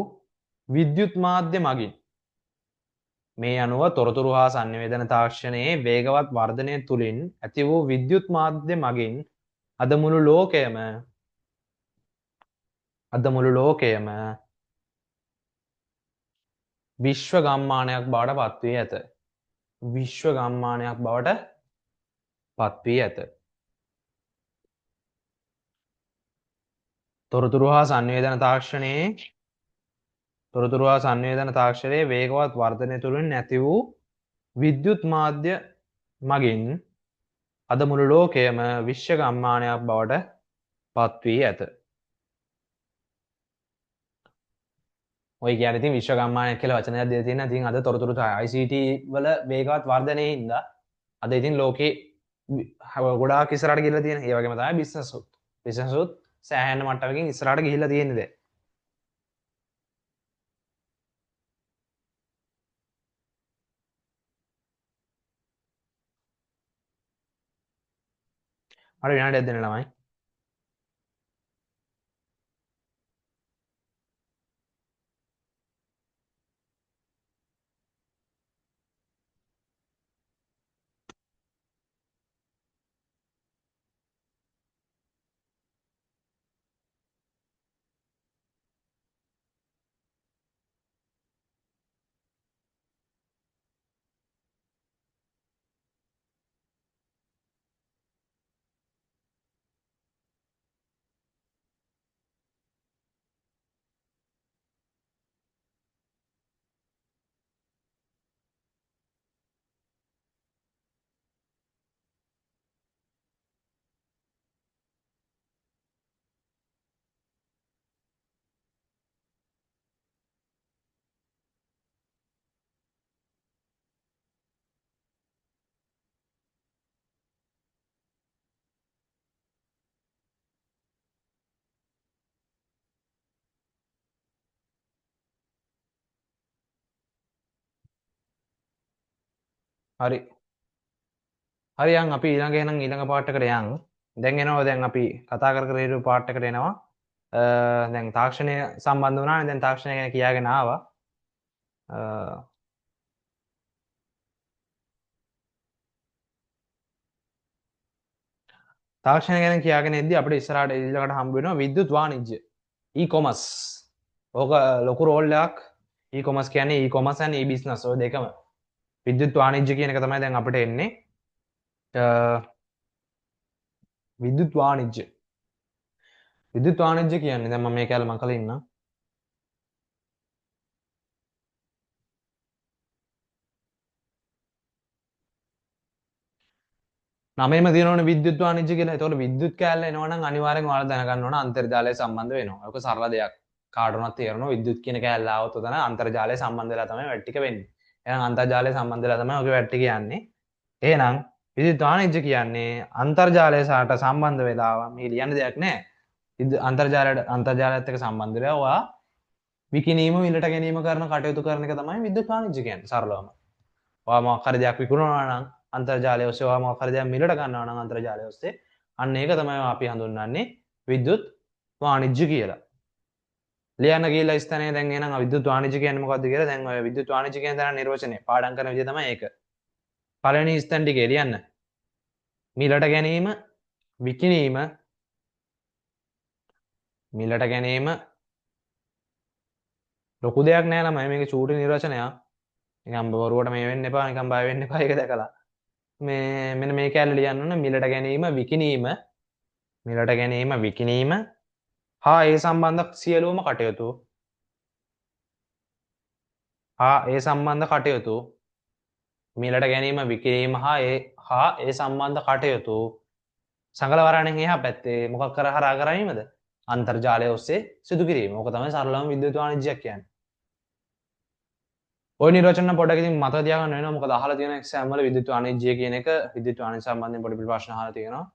විද්‍යුත් මාධ්‍ය මගින් මේ අනුව තොරතුරු හා සංනිවේදන තාක්ෂණයේ වේගවත් වර්ධනය තුලින් ඇති වූ විද්‍යුත් මාධ්‍ය මගින් අද මුළු ලෝකයම විශ්ව ගම්මානයක් බවට පත්වී ඇත. තොරතුරු හා සංනිවේදන තාක්ෂණයේ වේගවත් වර්ධනය තුළින් ඇති වූ විද්‍යුත් මාධ්‍ය මගින් අද මුළු ලෝකයම විශ්ව ගම්මානයක් බවට පත්වී ඇත. ඔය කියන්නේ ඉතින් විශ්ව ගම්මානයක් කියලා වචනයක් දෙලා තියෙනවා. ඉතින් අද තොරතුරු ICT වල වේගවත් වර්ධනයේ හින්දා අද ඉතින් ලෝකේ ගොඩාක් ඉස්සරහට ගිහිල්ලා තියෙන. ඒ වගේම තමයි බිස්නස් උත් සෑහෙන මට්ටමකින් ඉස්සරහට ගිහිල්ලා තියෙන්නේ දැන්. අර විනාඩියක් දෙන්න ළමයි. හරි. හරි යන් අපි ඊළඟ පාර්ට් එකට යන්. දැන් එනවා දැන් අපි කතා කර හිටපු පාර්ට් එකට එනවා. දැන් තාක්ෂණය සම්බන්ධ වුණානේ. දැන් තාක්ෂණය ගැන කියාගෙන ආවා. තාක්ෂණය ගැන කියාගෙන එද්දි අපිට ඉස්සරහට ඊළඟට හම්බ වෙනවා විද්‍යුත් වාණිජ්‍ය. e-commerce. ඕක ලොකු රෝල් එකක්. e-commerce කියන්නේ e-commerce and e-business ඔය දෙකම. විද්‍යුත් වාණිජ්‍ය කියන එක තමයි දැන් අපිට එන්නේ. විද්‍යුත් වාණිජ්‍ය කියන්නේ දැන් මම මේක ඇල මම කලින් ඉන්නම්. නමේම තියෙනවනේ විද්‍යුත් වාණිජ්‍ය කියලා. ඒතකොට විද්‍යුත් කෑල්ල එනවා නම් අනිවාර්යෙන් ඔයාලා දැනගන්න ඕන අන්තර්ජාලය සම්බන්ධ වෙනවා. ඒක සරල දෙයක්. කාට වුණත් තේරෙනවා විද්‍යුත් කියන කෑල්ල ආවොත් උතන අන්තර්ජාලය සම්බන්ධ වෙලා තමයි වැට් ටික වෙන්නේ. එහෙනම් අන්තර්ජාලය සම්බන්ධ වෙලා තමයි ඔගේ වැට් ටික යන්නේ. එහෙනම් විද්‍යුත් වාණිජ්‍ය කියන්නේ අන්තර්ජාලය සාට සම්බන්ධ වෙලා මේ ලියන්න දෙයක් නැහැ. අන්තර්ජාලයත් එක්ක සම්බන්ධ වෙලා ඔයා විකිණීම මිලට ගැනීම කරන කටයුතු කරන එක තමයි විද්‍යුත් වාණිජ්‍ය කියන්නේ සරලවම. ඔයා මොකක් හරි දෙයක් විකුණනවා නම් අන්තර්ජාලය ඔස්සේ ඔයා මොකක් හරි දෙයක් මිලට ගන්නවා නම් අන්තර්ජාලය ඔස්සේ අන්න ඒක තමයි අපි හඳුන්වන්නේ විද්‍යුත් වාණිජ්‍ය කියලා. ලියන්න ගිහලා ස්ථානයේ දැන් එහෙනම් විද්‍යුත් වාණිජ්‍ය කියන්නේ මොකක්ද කියලා දැන් ඔය විද්‍යුත් වාණිජ්‍ය කියන දරන නිර්වචනය පාඩම් කරන විදිය තමයි ඒක. පළවෙනි ස්ථාන ටිකේ ලියන්න. මිලට ගැනීම විකිණීම මිලට ගැනීම ලොකු දෙයක් නෑ ළමයි මේක චූටි නිර්වචනයක්. නිකන් බොරුවට මේ වෙන්න එපා නිකන් බය වෙන්න එපා ඒක දැකලා. මේ මෙන්න මේ කැලේ ලියන්න ඕන මිලට ගැනීම විකිණීම මිලට ගැනීම විකිණීම හා ඒ සම්බන්ධ සියලුම කටයුතු ඒ සම්බන්ධ කටයුතු මිලට ගැනීම විකිණීම හා ඒ සම්බන්ධ කටයුතු සංගලවරණයෙන් එහා පැත්තේ මොකක් කර හරහා කරවීමද? අන්තර්ජාලය ඔස්සේ සිදු කිරීම. ඕක තමයි සරලවම විද්‍යුත් වාණිජ්‍යයක් කියන්නේ. ඔය නිර්වචන පොඩ්ඩක් ඉතින් මතක තියාගන්න වෙනවා. මොකද අහලා තියෙන එක්සෑම් වල විද්‍යුත් වාණිජ්‍ය කියන එක විද්‍යුත් වාණිජ්‍ය සම්බන්ධයෙන් පොඩි ප්‍රශ්න අහලා තියෙනවා.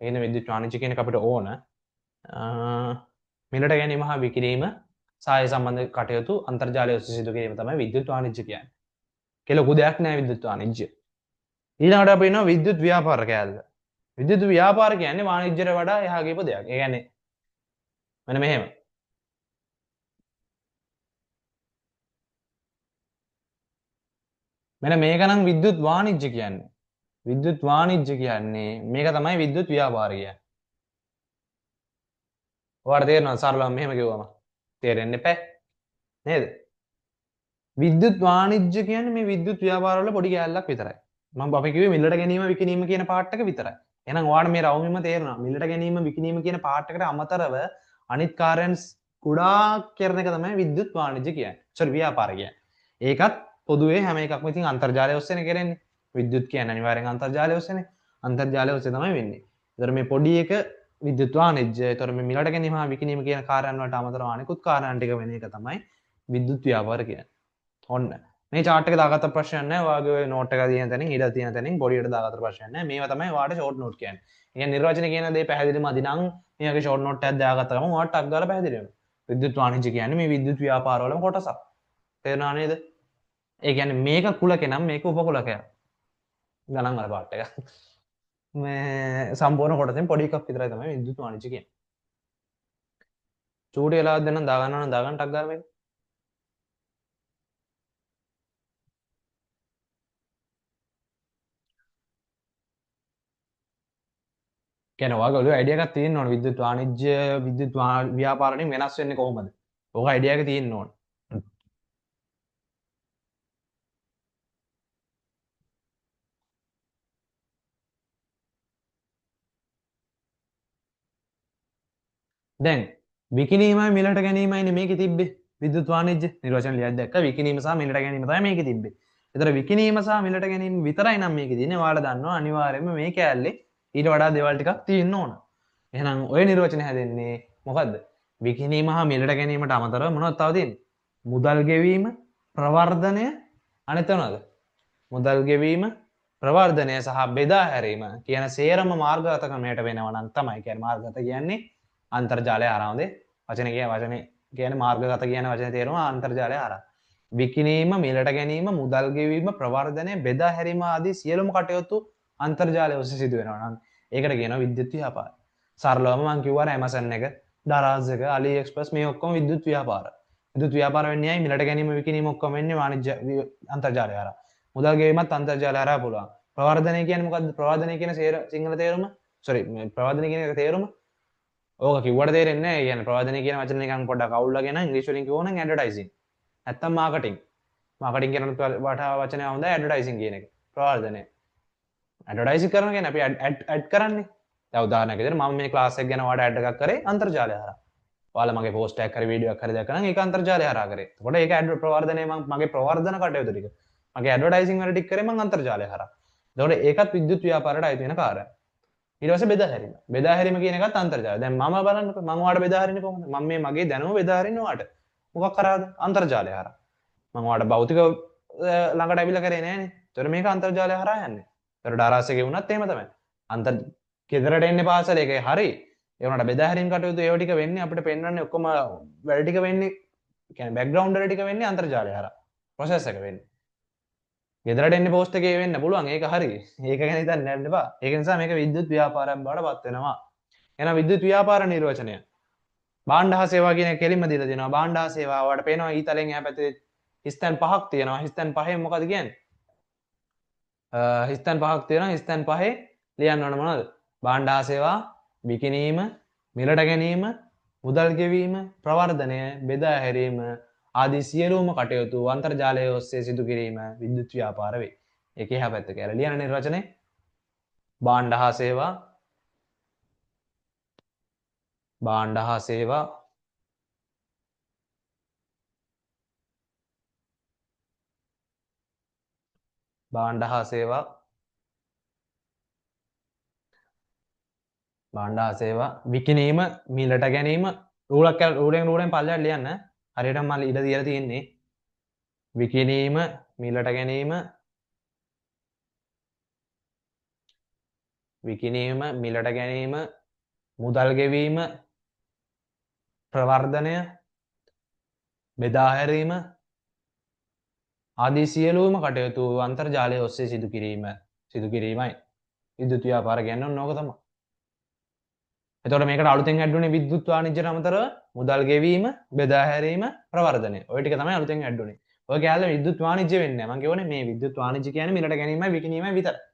ඒ කියන්නේ විද්‍යුත් වාණිජ්‍ය කියන එක අපිට ඕන. මිලට ගැනීම හා විකිණීම සාය සම්බන්ධ කටයුතු අන්තර්ජාලය ඔස්සේ සිදු කිරීම තමයි විද්‍යුත් වාණිජ්‍ය කියන්නේ. කියලා ලොකු දෙයක් නෑ විද්‍යුත් වාණිජ්‍ය. ඊළඟට අපි ඉන්නවා විද්‍යුත් ව්‍යාපාර කැලේ. විද්‍යුත් ව්‍යාපාර කියන්නේ වාණිජ්‍යයට වඩා එහා ගියපු දෙයක්. ඒ කියන්නේ මෙන්න මෙහෙම. මෙන්න මේක නම් විද්‍යුත් වාණිජ්‍ය කියන්නේ. විද්‍යුත් වාණිජ්‍ය කියන්නේ මේක තමයි විද්‍යුත් ව්‍යාපාර කියන්නේ. ඔයාලට තේරෙනවද සරලව මෙහෙම කිව්වම? තේරෙන්න එපා. නේද? විද්‍යුත් වාණිජ්‍ය කියන්නේ මේ විද්‍යුත් ව්‍යාපාර වල පොඩි කැලලක් විතරයි. මම අපි කිව්වේ මිලට ගැනීම විකිණීම කියන පාර්ට් එක විතරයි. එහෙනම් ඔයාලට මේ රවුමෙම තේරෙනවා. මිලට ගැනීම විකිණීම කියන පාර්ට් එකට අමතරව අනිත් කාර්යයන් කුඩා කරන එක තමයි විද්‍යුත් වාණිජ්‍ය කියන්නේ. සෝරි ව්‍යාපාර කියන්නේ. ඒකත් පොදුවේ හැම එකක්ම ඉතින් අන්තර්ජාලය ඔස්සේනේ කරන්නේ. විද්‍යුත් කියන්නේ අනිවාර්යෙන් අන්තර්ජාලය ඔස්සේනේ. අන්තර්ජාලය ඔස්සේ තමයි වෙන්නේ. ඒතර මේ පොඩි එක විද්‍යුත් වාණිජ්‍ය. ඒතර මේ මිලට ගැනීම හා විකිණීම කියන කාර්යයන් වලට අමතරව අනිකුත් කාර්යයන් ටික වෙන එක තමයි විද්‍යුත් ව්‍යාපාර කියන්නේ. ඔන්න මේ chart එක දාගත්ත ප්‍රශ්නයක් නැහැ. ඔයාගේ ඔය note එක තියෙන තැනින් ඉඩ තියෙන තැනින් බොඩියට දාගත්ත ප්‍රශ්නයක් නැහැ. මේවා තමයි ඔයාලට short note කියන්නේ. ඒ කියන්නේ නිර්වචන කියන දේ පැහැදිලිම අදි නම් මේ වගේ short note එකක් දාගත්ත ගමන් ඔයාලට ටක් ගාලා පැහැදිලි වෙනවා. විද්‍යුත් වාණිජ්‍ය කියන්නේ මේ විද්‍යුත් ව්‍යාපාර වලම කොටසක්. තේරුණා නේද? ඒ කියන්නේ මේක කුලකේ නම් මේක උපකුලකයක්. ගණන් වල පාර්ට් එක. මේ සම්පූර්ණ කොටසෙන් පොඩි එකක් විතරයි තමයි විද්‍යුත් වාණිජ්‍ය කියන්නේ. චූටි වෙලාවක් දෙන්නම් දාගන්නවා නම් දාගන්න ටක් ගාලා මේක. කියන ඔයාගේ අයිඩියා එකක් තියෙන්න ඕන විද්‍යුත් වාණිජ්‍ය විද්‍යුත් ව්‍යාපාර වලින් වෙනස් වෙන්නේ කොහොමද? ඕක අයිඩියා එක තියෙන්න ඕන. දැන් විකිණීමයි මිලට ගැනීමයිනේ මේකේ තිබ්බේ. විද්‍යුත් වාණිජ්‍ය නිර්වචන ලියද්දී දැක්ක විකිණීම සහ මිලට ගැනීම තමයි මේකේ තිබ්බේ. ඒතර විකිණීම සහ මිලට ගැනීම විතරයි නම් මේකේ තියෙන්නේ. ඔයාලා දන්නවා අනිවාර්යයෙන්ම මේ කෑල්ලේ ඊට වඩා දේවල් ටිකක් තියෙන්න ඕන. එහෙනම් ඔය නිර්වචනය හැදෙන්නේ මොකද්ද? විකිණීම හා මිලට ගැනීමට අමතරව මොනවද තව තියෙන්නේ? මුදල් ගෙවීම, ප්‍රවර්ධනය අනිත් මොනවද? මුදල් ගෙවීම, ප්‍රවර්ධනය සහ බෙදා හැරීම කියන සේරම මාර්ගගත ක්‍රමයට වෙනවා නම් තමයි කියන්නේ මාර්ගගත කියන්නේ අන්තර්ජාලය හරහාමද වචනේ කියන්නේ මාර්ගගත කියන වචනේ තේරුම අන්තර්ජාලය හරහා. විකිණීම, මිලට ගැනීම, මුදල් ගෙවීම, ප්‍රවර්ධනය, බෙදා හැරීම ආදී සියලුම කටයුතු අන්තර්ජාලය ඔස්සේ සිදු වෙනවා නම් ඒකට කියනවා විද්‍යුත් ව්‍යාපාර. සරලවම මම කිව්වා Amazon එක, Daraz එක, AliExpress මේ ඔක්කොම විද්‍යුත් ව්‍යාපාර. විද්‍යුත් ව්‍යාපාර වෙන්නේ ඇයි? මිලට ගැනීම විකිණීම ඔක්කොම වෙන්නේ වාණිජ්‍ය අන්තර්ජාලය හරහා. මුදල් ගෙවීමත් අන්තර්ජාලය හරහා පුළුවන්. ප්‍රවර්ධනය කියන්නේ මොකද්ද? ප්‍රවර්ධනය කියන සිංහල තේරුම ප්‍රවර්ධනය කියන එක තේරුම ඕක කිව්වට තේරෙන්නේ නැහැ. කියන්නේ ප්‍රවර්ධනය කියන වචනේ නිකන් පොඩ්ඩක් අවුල්ලාගෙන ඉංග්‍රීසි වලින් කිව්වොනම් ඇඩ්වර්ටයිසින්. නැත්තම් මාකටිං. මාකටිං කියන වචනය හොඳ ඇඩ්වර්ටයිසින් කියන එක. ප්‍රවර්ධනය. ඇඩ්වර්ටයිසින් කරනවා කියන්නේ අපි ඇඩ් කරන්නේ. දැන් උදාහරණයක් විදිහට මම මේ ක්ලාස් එක ගැන ඔයාලට ඇඩ් එකක් කරේ අන්තර්ජාලය හරහා. ඔයාලා මගේ පෝස්ට් එකක් හරි වීඩියෝ එකක් හරි දැක්කනම් ඒක අන්තර්ජාලය හරහා කරේ. එතකොට ඒක ඇඩ් ප්‍රවර්ධනය මගේ ප්‍රවර්ධන කටයුතු ටික. මගේ ඇඩ්වර්ටයිසින් වල ටික කරේ මම අන්තර්ජාලය හරහා. එතකොට ඒකත් විද්‍යුත් ව්‍යාපාරයට අයිති වෙන කාර්යයක්. ඊට පස්සේ බෙදා හැරීම. බෙදා හැරීම කියන එකත් අන්තර්ජාලය. දැන් මම බලන්නකෝ මම ඔයාලට බෙදා හරින්නේ කොහොමද? මම මේ මගේ දැනුම බෙදා හරින්නේ ඔයාලට. මොකක් කරාද? අන්තර්ජාලය හරහා. මම ඔයාලට භෞතික ළඟට ඇවිල්ලා කරේ නෑනේ. ඒතර මේක අන්තර්ජාලය හරහා යන්නේ. ඒතර ඩාරාස් එකේ වුණත් එහෙම තමයි. ගෙදරට එන්නේ පාසල එකේ හරි. ඒ වුණාට බෙදා හැරීම් කටයුතු ඒව ටික වෙන්නේ අපිට පෙන්වන්නේ ඔක්කොම වැඩ ටික වෙන්නේ කියන්නේ බෑග්ග්‍රවුන්ඩ් වල ටික වෙන්නේ අන්තර්ජාලය හරහා. ප්‍රොසෙස් එක වෙන්නේ. ගෙදරට එන්නේ පෝස්ට් එකේ වෙන්න පුළුවන්. ඒක හරි. ඒක ගැන හිතන්න යන්න එපා. ඒක නිසා මේක විද්‍යුත් ව්‍යාපාරයක් බවට පත් වෙනවා. එහෙනම් විද්‍යුත් ව්‍යාපාර නිර්වචනය. භාණ්ඩ හා සේවා කියන එක කෙලින්ම දීලා දෙනවා. භාණ්ඩ හා සේවා වලට පේනවා ඊතලෙන් එහා පැත්තේ හිස්තැන් පහක් තියෙනවා. හිස්තැන් පහෙන් මොකද කියන්නේ? හිස්තැන් පහක් තියෙනවා. හිස්තැන් පහේ ලියන්න ඕන මොනවද? භාණ්ඩ හා සේවා විකිණීම, මිලට ගැනීම, මුදල් ගෙවීම, ප්‍රවර්ධනය, බෙදා හැරීම ආදී සියලුම කටයුතු අන්තර්ජාලය ඔස්සේ සිදු කිරීම විද්‍යුත් ව්‍යාපාර වේ. ඒකේ එහා පැත්ත කියලා ලියන නිර්වචනය භාණ්ඩ හා සේවා භාණ්ඩ හා සේවා භාණ්ඩ හා සේවා භාණ්ඩ හා සේවා විකිණීම මිලට ගැනීම ඌරෙන් පල්ලෙහාට ලියන්න. හරියට මම ඉඩ දීලා තියෙන්නේ. විකිණීම මිලට ගැනීම විකිණීම මිලට ගැනීම මුදල් ගෙවීම ප්‍රවර්ධනය බෙදා හැරීම ආදී සියලුම කටයුතු අන්තර්ජාලය ඔස්සේ සිදු කිරීමයි විද්‍යුත් ව්‍යාපාර කියන්නේ ඕක තමයි. එතකොට මේකට අලුතෙන් ඇඩ් වුණේ විද්‍යුත් වාණිජ්‍යට අමතරව මුදල් ගෙවීම බෙදා හැරීම ප්‍රවර්ධනය. ඔය ටික තමයි අලුතෙන් ඇඩ් වුණේ. ඔය කැලේ විද්‍යුත් වාණිජ්‍ය වෙන්නේ නැහැ. මම කියවනේ මේ විද්‍යුත් වාණිජ්‍ය කියන්නේ මිලට ගැනීමයි විකිණීමයි විතරයි.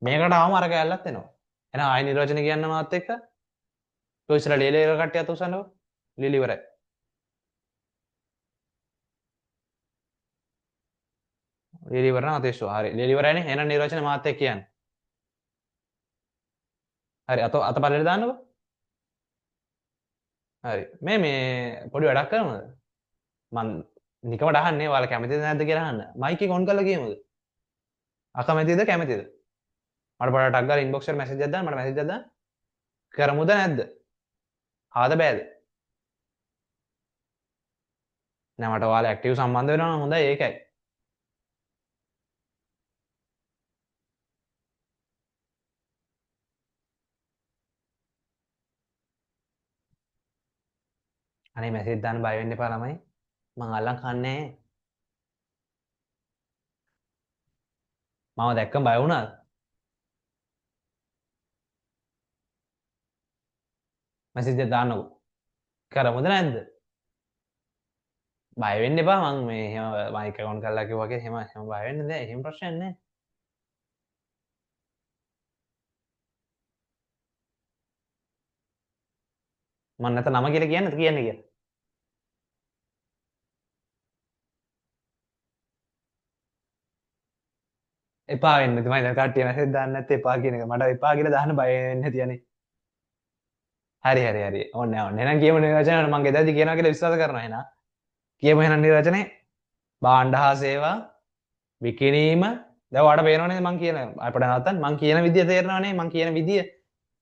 මේකට ආවම අර කැලලත් එනවා. එහෙනම් ආයි නිර්වචන කියන්න මාත් එක්ක. ඔය ඉස්සරහ ලියලා කට්ටියත් උසන්නකො. ලියලා ඉවරයි. ලියලා ඉවර නම් අතේෂෝ. හරි. ලියලා ඉවරයිනේ. එහෙනම් නිර්වචන මාත් එක්ක කියන්න. හරි. අත පල්ලෙට දාන්නකො. හරි. මේ පොඩි වැඩක් කරමුද? මං නිකමට අහන්නේ ඔයාලා කැමතිද නැද්ද කියලා අහන්න. මයික් එක ඔන් කරලා කියමුද? අකමැතිද කැමතිද? මට පොඩ්ඩක් ටක් ගාලා ඉන්බොක්ස් එකට මැසේජ් එකක් දාන්න. මට මැසේජ් එකක් දාන්න. කරමුද නැද්ද? ආද බෑද? නෑ මට ඔයාලා ඇක්ටිව් සම්බන්ධ වෙනවා නම් හොඳයි ඒකයි. අනේ මැසේජ් දාන්න බය වෙන්න එපා ළමයි. මං අල්ලන් කන්නේ මම දැක්කම බය වුණාද? මැසේජ් එක දාන්නකෝ. කරමුද නැද්ද? බය වෙන්න එපා මං මේ එහෙම මයික් එක ඔන් කරලා කිව්වා වගේ එහෙම බය වෙන්න නෑ. එහෙම ප්‍රශ්නයක් නෑ. මං නැත්නම් නම කියලා කියන්නේ කියලා. එපා වෙන්න තමයි දැන් කට්ටිය මැසේජ් දාන්න නැත්තේ එපා කියන එක. මට එපා කියලා දාන්න බය වෙන්නේ නැති යන්නේ. හරි. ඕනේ ඕනේ. එහෙනම් කියමු නිර්වචනය මම ගෙදරදී කියනවා කියලා විශ්වාස කරනවා එහෙනම්. කියමු එහෙනම් නිර්වචනය. භාණ්ඩ හා සේවා විකිණීම දැන් ඔයාලට පේනවනේ මං කියන අපිට නැත්තම් මං කියන විදිය තේරෙනවනේ මං කියන විදිය.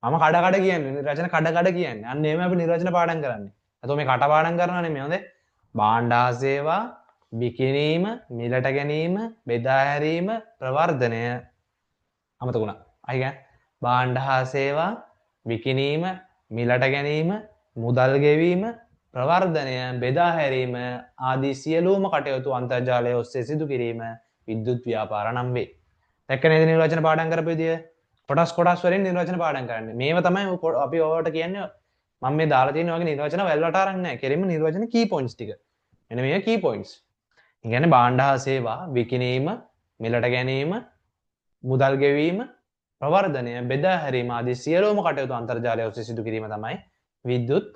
මම කඩ කියන්නේ නිර්වචන කඩ කියන්නේ. අන්න එහෙම අපි නිර්වචන පාඩම් කරන්නේ. එතකොට මේ කටපාඩම් කරනවනේ මේ හොඳේ. භාණ්ඩ හා සේවා විකිණීම මිලට ගැනීම බෙදා හැරීම ප්‍රවර්ධනය අමතකුණා. අයිගැ භාණ්ඩ හා සේවා විකිණීම මිලට ගැනීම මුදල් ගෙවීම ප්‍රවර්ධනය බෙදා හැරීම ආදී සියලුම කටයුතු අන්තර්ජාලය ඔස්සේ සිදු කිරීම විද්‍යුත් ව්‍යාපාර නම් වේ. දැක්ක නේද නිර්වචන පාඩම් කරපු විදිය? කොටස් වලින් නිර්වචන පාඩම් කරන්නේ. මේව තමයි අපි ඔයාලට කියන්නේ මම මේ දාලා තියෙන වගේ නිර්වචන වැල්ලට අරන් නැහැ. කෙලින්ම නිර්වචන කී පොයින්ට්ස් ටික. මෙන්න මේ කී පොයින්ට්ස්. ඒ කියන්නේ භාණ්ඩ හා සේවා විකිණීම මිලට ගැනීම මුදල් ගෙවීම ප්‍රවර්ධනය බෙදා හැරීම ආදී සියලුම කටයුතු අන්තර්ජාලය ඔස්සේ සිදු කිරීම තමයි විද්‍යුත්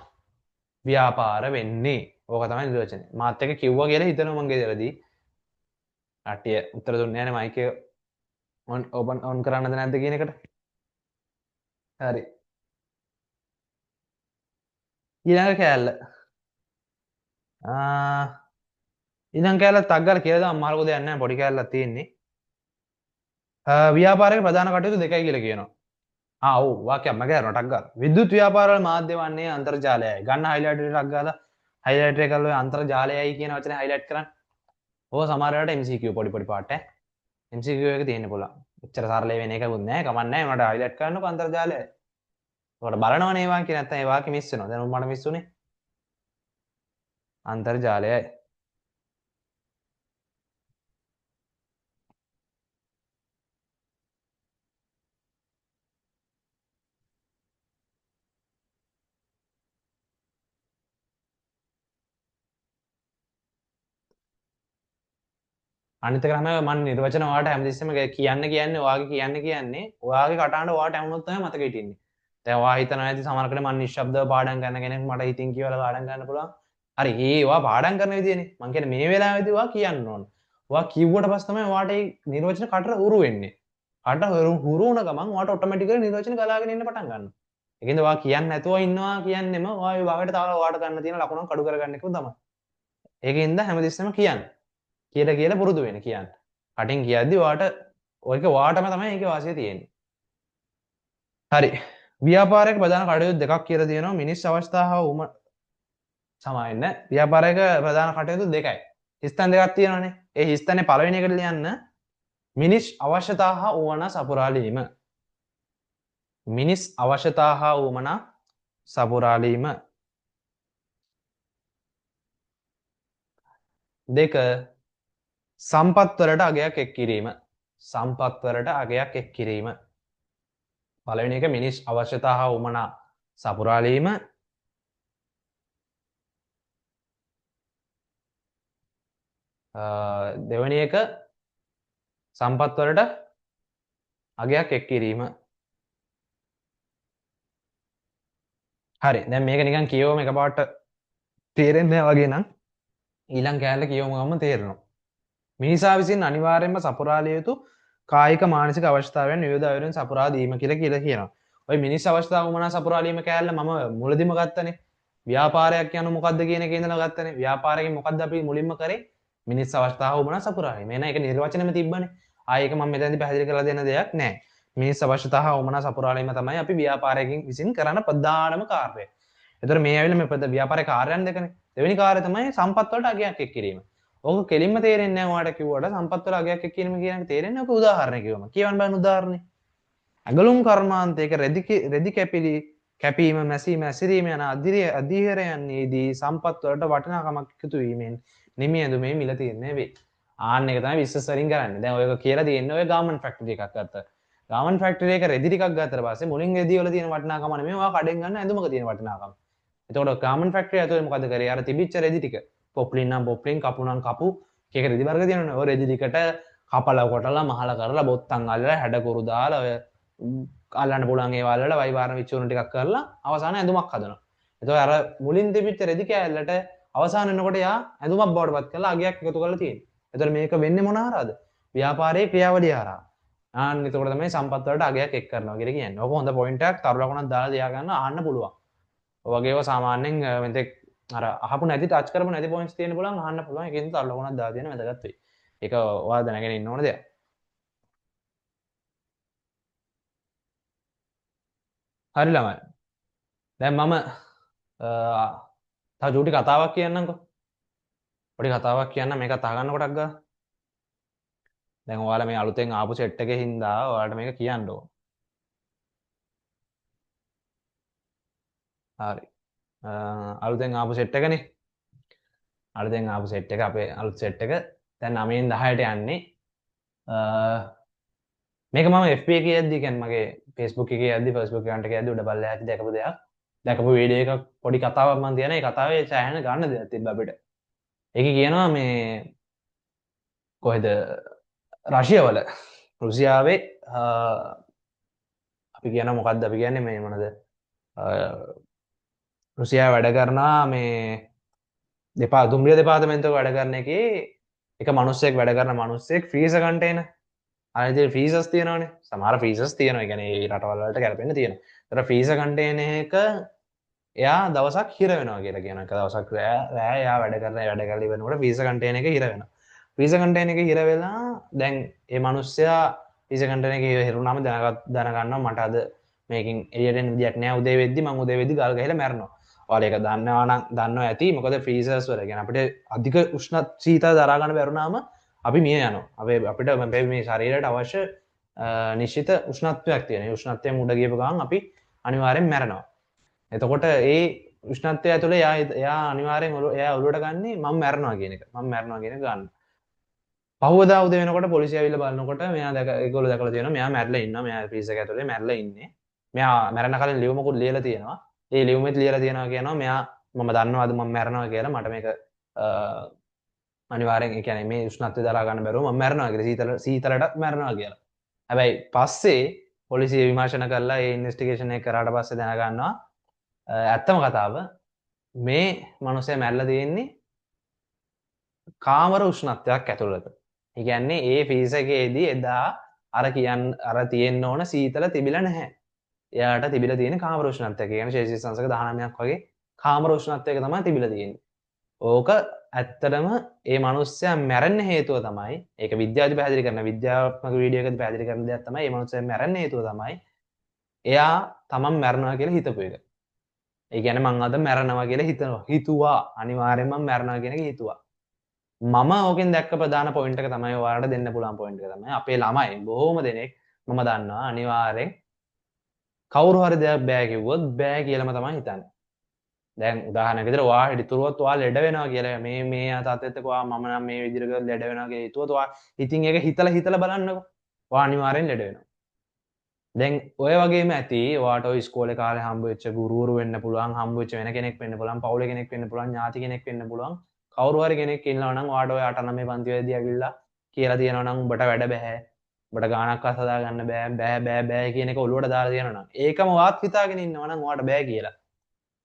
ව්‍යාපාර වෙන්නේ. ඕක තමයි නිර්වචනය. මාත් එක කිව්වා කියලා හිතනවා මං ගෙදරදී. කට්ටිය උත්තර දුන්නේ නැහැ මයික් එක ඔන් කරන්නද නැද්ද කියන එකට. හරි. ඊළඟ කෑල්ල. ඊළඟ කෑල්ල ටක් ගාලා කියලා දාන්න මාළු දෙයක් නැහැ පොඩි කෑල්ලක් තියෙන්නේ. ව්‍යාපාරයේ ප්‍රධාන කටයුතු දෙකයි කියලා කියනවා. ඔව් වාක්‍යයක් මම කරනවා ටක් ගාලා. විද්‍යුත් ව්‍යාපාරවල මාධ්‍ය වන්නේ අන්තර්ජාලයයි. ගන්න හයිලයිටර් ටක් ගාලා හයිලයිටර් එක කරලා අන්තර්ජාලයයි කියන වචනේ හයිලයිට් කරන්න. ඕක සමහර වෙලාවට MCQ පොඩි පාට ඈ. MCQ එක තියෙන්න පුළුවන්. එච්චර සරල වෙන එකකුත් නැහැ. කමක් නැහැ. මට හයිලයිට් කරන්නකො අන්තර්ජාලයයි. ඔකට බලනවනේ ඒ වාක්‍ය නැත්නම් ඒ වාක්‍ය මිස් වෙනවා. දැන් මට මිස් උනේ. අන්තර්ජාලයයි. අනිත් එක තමයි මම නිර්වචන ඔයාලට හැමතිස්සෙම කියන්නේ ඔයාගේ කටහඬ ඔයාට ඇහුනොත් තමයි මතක හිටින්නේ. දැන් ඔයා හිතනවා ඇති සමහරකට මම නිශ්ශබ්දව පාඩම් කරන කෙනෙක් මට හිතින් කියවලා පාඩම් කරන්න පුළුවන්. හරි ඒ ඔයා පාඩම් කරන විදියනේ. මං කියන්නේ මේ වෙලාවේදී ඔයා කියන්න ඕන. ඔයා කිව්වට පස්සේ තමයි ඔයාට ඒ නිර්වචන කටට හුරු වෙන්නේ. කට හුරු වුණ ගමන් ඔයාට ඔටෝමැටිකලි නිර්වචන ගලාගෙන එන්න පටන් ගන්නවා. ඒකෙන්ද ඔයා කියන්නේ නැතුව ඉන්නවා කියන්නෙම ඔයා ඒ භාගයට තව ඔයාට ගන්න තියෙන ලකුණක් අඩු කරගන්න එක තමයි. ඒකෙන්ද හැමතිස්සෙම කියන්නේ. කියලා පුරුදු වෙන කියන්න. කටින් කියද්දි ඔයාට ඔයක ඔයාටම තමයි ඒකේ වාසිය තියෙන්නේ. හරි. ව්‍යාපාරයක ප්‍රධාන කටයුතු දෙකක් කියලා තියෙනවා. මිනිස් අවස්ථා හා උම සමාවෙන්න. ව්‍යාපාරයක ප්‍රධාන කටයුතු දෙකයි. හිස්තැන් දෙකක් තියෙනවානේ. ඒ හිස්තැනේ පළවෙනි එකට ලියන්න මිනිස් අවශ්‍යතා හා උවමනා සපුරාලීම. මිනිස් අවශ්‍යතා හා උවමනා සපුරාලීම. දෙක සම්පත්වලට අගයක් එක් කිරීම. සම්පත්වලට අගයක් එක් කිරීම. පළවෙනි එක මිනිස් අවශ්‍යතා හා උවමනා සපුරාලීම. දෙවැනි එක සම්පත්වලට අගයක් එක් කිරීම. හරි දැන් මේක නිකන් කියවම එකපාරට තේරෙන්නේ නැහැ වගේ නම් ඊළඟ කෑල්ල කියවම ගමන් තේරෙනවා. මිනිසා විසින් අනිවාර්යයෙන්ම සපුරාලිය යුතු කායික මානසික අවශ්‍යතාවයන් විවිධ අයුරින් සපුරා දීම කියලා කියනවා. ඔය මිනිස් අවශ්‍යතාව වුණා සපුරාලීම කෑල්ල මම මුලදිම ගත්තනේ. ව්‍යාපාරයක් කියන්නේ මොකද්ද කියන එක ඉඳලා ගත්තනේ. ව්‍යාපාරයෙන් මොකද්ද අපි මුලින්ම කරේ? මිනිස් අවශ්‍යතාව වුණා සපුරාලීම. එහෙනම් ඒක නිර්වචනෙම තිබ්බනේ. ආයෙ ඒක මම මෙතනදී පැහැදිලි කරලා දෙන්න දෙයක් නැහැ. මිනිස් අවශ්‍යතාව වුණා සපුරාලීම තමයි අපි ව්‍යාපාරයෙන් විසින් කරන ප්‍රධානම කාර්යය. ඒතර මේ ඇවිල්ලා මේ ව්‍යාපාරේ කාර්යයන් දෙකනේ. දෙවෙනි කාර්යය තමයි සම්පත් වලට අගයක් එක් කිරීම. ඕක කෙලින්ම තේරෙන්නේ නැහැ ඔයාලට කිව්වට සම්පත් වල අගයක් එක් කිරීම කියන එක තේරෙන්නේ ඔක උදාහරණයක් කිව්වම. කියවන්න බෑ උදාහරණේ. ඇඟලුම් කර්මාන්තයක රෙදි කැපීම මැසීම ඇසිරීම යන අධීරයන්හිදී සම්පත් වලට වටිනාකමක් එකතු වීමෙන් නිමි ඇඳුමේ මිල තීරණය වේ. ආන්න එක තමයි බිස්නස් වලින් කරන්නේ. දැන් ඔයක කියලා තියෙන්නේ ඔය ගාමන්ට් ෆැක්ටරි එකක් ගත්තා. ගාමන්ට් ෆැක්ටරි එක රෙදි ටිකක් ගත්තට පස්සේ මුලින් රෙදි වල තියෙන වටිනාකම නෙමෙයි ඔයා කඩෙන් ගන්න ඇඳුමක තියෙන වටිනාකම. එතකොට ගාමන්ට් ෆැක්ටරි ඇතුලේ මොකද කරේ? අර තිබිච්ච රෙදි ටික පොප්ලින් නම් පොප්ලින් කපු නම් කපු එක රෙදි වර්ග තියෙනවනේ. ඔය රෙදි ටිකට කපලා කොටලා මහල කරලා බොත්තම් අල්ලලා හැඩකුරු දාලා ඔය අල්ලන්න පුළුවන් ඒවා අල්ලලා වයිවාරණ විචූර්ණ ටිකක් කරලා අවසාන ඇඳුමක් හදනවා. එතකොට අර මුලින් තිබිච්ච රෙදි කෑල්ලට අවසාන වෙනකොට යා ඇඳුමක් බවට පත් කරලා අගයක් එකතු කරලා තියෙනවා. එතකොට මේක වෙන්නේ මොන හරහාද? ව්‍යාපාරයේ ක්‍රියාවලිය හරහා. ආන්න එතකොට තමයි සම්පත් වලට අගයක් එක් කරනවා කියලා කියන්නේ. ඕක හොඳ පොයින්ට් එකක් තරු ලකුණක් දාලා තියා ගන්න අහන්න පුළුවන්. ඔය වගේ ඒවා සාමාන්‍යයෙන් මෙතෙක් අර අහපු නැති ටච් කරපු නැති පොයින්ට්ස් තියෙන පුළුවන් අහන්න පුළුවන්. ඒකෙන් තරු ලකුණක් දාලා තියෙන වැදගත් වෙයි. ඒක ඔයා දැනගෙන ඉන්න ඕන දෙයක්. හරි ළමයි. දැන් මම තව චූටි කතාවක් කියන්නම්කෝ. පොඩි කතාවක් කියන්න මේකත් අහගන්න කොටක් ගා. දැන් ඔයාලා මේ අලුතෙන් ආපු සෙට් එකේ හින්දා ඔයාලට මේක කියන්න ඕන. හරි. අලුතෙන් ආපු සෙට් එකනේ. අලුතෙන් ආපු සෙට් එක අපේ අලුත් සෙට් එක දැන් 9න් 10ට යන්නේ. මේක මම FB එකේ යද්දි කියන්නේ මගේ Facebook එකේ යද්දි Facebook account එකේ යද්දි උඩ බල්ලේ ඇති දැකපු දෙයක්. දැකපු වීඩියෝ එකක් පොඩි කතාවක් මම තියන ඒ කතාවේ සෑහෙන ගන්න දෙයක් තිබ්බ අපිට. ඒකේ කියනවා මේ කොහෙද රෂියාවල රුසියාවේ අපි කියන මොකක්ද අපි කියන්නේ මේ මොනද රුසියාව වැඩ කරනවා මේ දුම්රිය දෙපාර්තමේන්තුවක වැඩ කරන එකේ එක මිනිස්සෙක් වැඩ කරන මිනිස්සෙක් ෆ්‍රීසර් කන්ටේනර් අනිත් ෆ්‍රීසර්ස් තියෙනවානේ සමහර ෆ්‍රීසර්ස් තියෙනවා. ඒ කියන්නේ ඒ රටවල් වලට ගැලපෙන්න තියෙනවා. ඒතර ෆ්‍රීසර් කන්ටේනර් එක එයා දවසක් හිර වෙනවා කියලා කියනවා. එක දවසක් රෑ එයා වැඩ කරලා ඉවරනකොට ෆ්‍රීසර් කන්ටේනර් එක හිර වෙනවා. ෆ්‍රීසර් කන්ටේනර් එක හිර වෙලා දැන් ඒ මිනිස්සයා ෆ්‍රීසර් කන්ටේනර් එක හිරුණාම දැනගන්නවා මට අද මේකෙන් එළියට එන්න විදියක් නෑ උදේ වෙද්දි මම උදේ වෙද්දි ගල් ගහලා මැරෙනවා. ඔයාලා ඒක දන්නවා ඇති. මොකද ෆ්‍රීසර්ස් වල කියන්නේ අපිට අධික උෂ්ණ සීතල දරා ගන්න බැරුණාම අපි මිය යනවා. අපිට මේ ශරීරයට අවශ්‍ය නිශ්චිත උෂ්ණත්වයක් තියෙනවා. ඒ උෂ්ණත්වයෙන් උඩ ගියපු ගමන් අපි අනිවාර්යෙන් මැරෙනවා. එතකොට ඒ උෂ්ණත්වය ඇතුලේ එයා අනිවාර්යෙන් එයා ඔලුවට ගන්නේ මම මැරෙනවා කියන එක. මම මැරෙනවා කියන එක ගන්න. පහුවදා උදේ වෙනකොට පොලිසිය ඇවිල්ලා බලනකොට මෙයා ඒගොල්ලෝ දැකලා තියෙනවා මෙයා මැරලා ඉන්නවා. මෙයා ෆ්‍රීසර් එක ඇතුලේ මැරලා ඉන්නේ. මෙයා මැරෙන කලින් ලියුමකුත් ලියලා තියෙනවා. ඒ ලියුමෙත් ලියලා තියෙනවා කියනවා මෙයා මම දන්නවාද මම මැරෙනවා කියලා මට මේක අනිවාර්යෙන් ඒ කියන්නේ මේ උෂ්ණත්වය දරා ගන්න බැරුව මම මැරෙනවා කියලා සීතලට මැරෙනවා කියලා. හැබැයි පස්සේ පොලිසිය විමර්ශන කරලා ඒ ඉන්වෙස්ටිගේෂන් එක කරාට පස්සේ දැනගන්නවා ඇත්තම කතාව මේ මනුස්සයා මැරලා තියෙන්නේ කාමර උෂ්ණත්වයක් ඇතුළත. ඒ කියන්නේ ඒ ෆීස් එකේදී එදා අර තියෙන්න ඕන සීතල තිබිලා නැහැ. එයාට තිබිලා තියෙන කාමර උෂ්ණත්වය. ඒ කියන්නේ සෙල්සියස් අංශක 19ක් වගේ කාමර උෂ්ණත්වයක තමයි තිබිලා තියෙන්නේ. ඕක ඇත්තටම ඒ මනුස්සයා මැරෙන්න හේතුව තමයි ඒක විද්‍යාවේදී පැහැදිලි කරන විද්‍යාත්මක වීඩියෝ එකකදී පැහැදිලි කරන දෙයක් තමයි මේ මනුස්සයා මැරෙන්න හේතුව තමයි එයා තමන් මැරෙනවා කියලා හිතපු එක. ඒ කියන්නේ මං අද මැරෙනවා කියලා හිතුවා. අනිවාර්යෙන්ම මම මැරෙනවා කියන එක හිතුවා. මම ඕකෙන් දැක්ක ප්‍රධාන පොයින්ට් එක තමයි ඔයාලට දෙන්න පුළුවන් පොයින්ට් එක තමයි අපේ ළමයි බොහොම දෙනෙක් මම දන්නවා අනිවාර්යෙන් කවුරු හරි දෙයක් බෑ කිව්වොත් බෑ කියලාම තමයි හිතන්නේ. දැන් උදාහරණයක් විදිහට ඔයා හිතුවොත් ඔයා ලෙඩ වෙනවා කියලා මේ තාත්තෙත් එක්ක ඔයා මම නම් මේ විදිහට ලෙඩ වෙනවා කියලා හිතුවොත් ඔයා ඉතින් ඒක හිතලා බලන්නකෝ. ඔයා අනිවාර්යෙන් ලෙඩ වෙනවා. දැන් ඔය වගේම ඇති ඔයාට ඔය ඉස්කෝලේ කාලේ හම්බ වෙච්ච ගුරුවරු වෙන්න පුළුවන්, හම්බ වෙච්ච වෙන කෙනෙක් වෙන්න පුළුවන්, පවුලේ කෙනෙක් වෙන්න පුළුවන්, ඥාති කෙනෙක් වෙන්න පුළුවන්. කවුරු හරි කෙනෙක් ඉන්නවා නම් ඔයාට ඔය 8 9 පන්ති වෙදී ඇවිල්ලා කියලා තියෙනවා නම් උඹට වැඩ බෑ. උඹට ගානක්වත් හදා ගන්න බෑ කියන එක ඔලුවට දාලා තියෙනවා නම් ඒකම ඔයාත් හිතාගෙන ඉන්නවා නම් ඔයාට බෑ කියලා.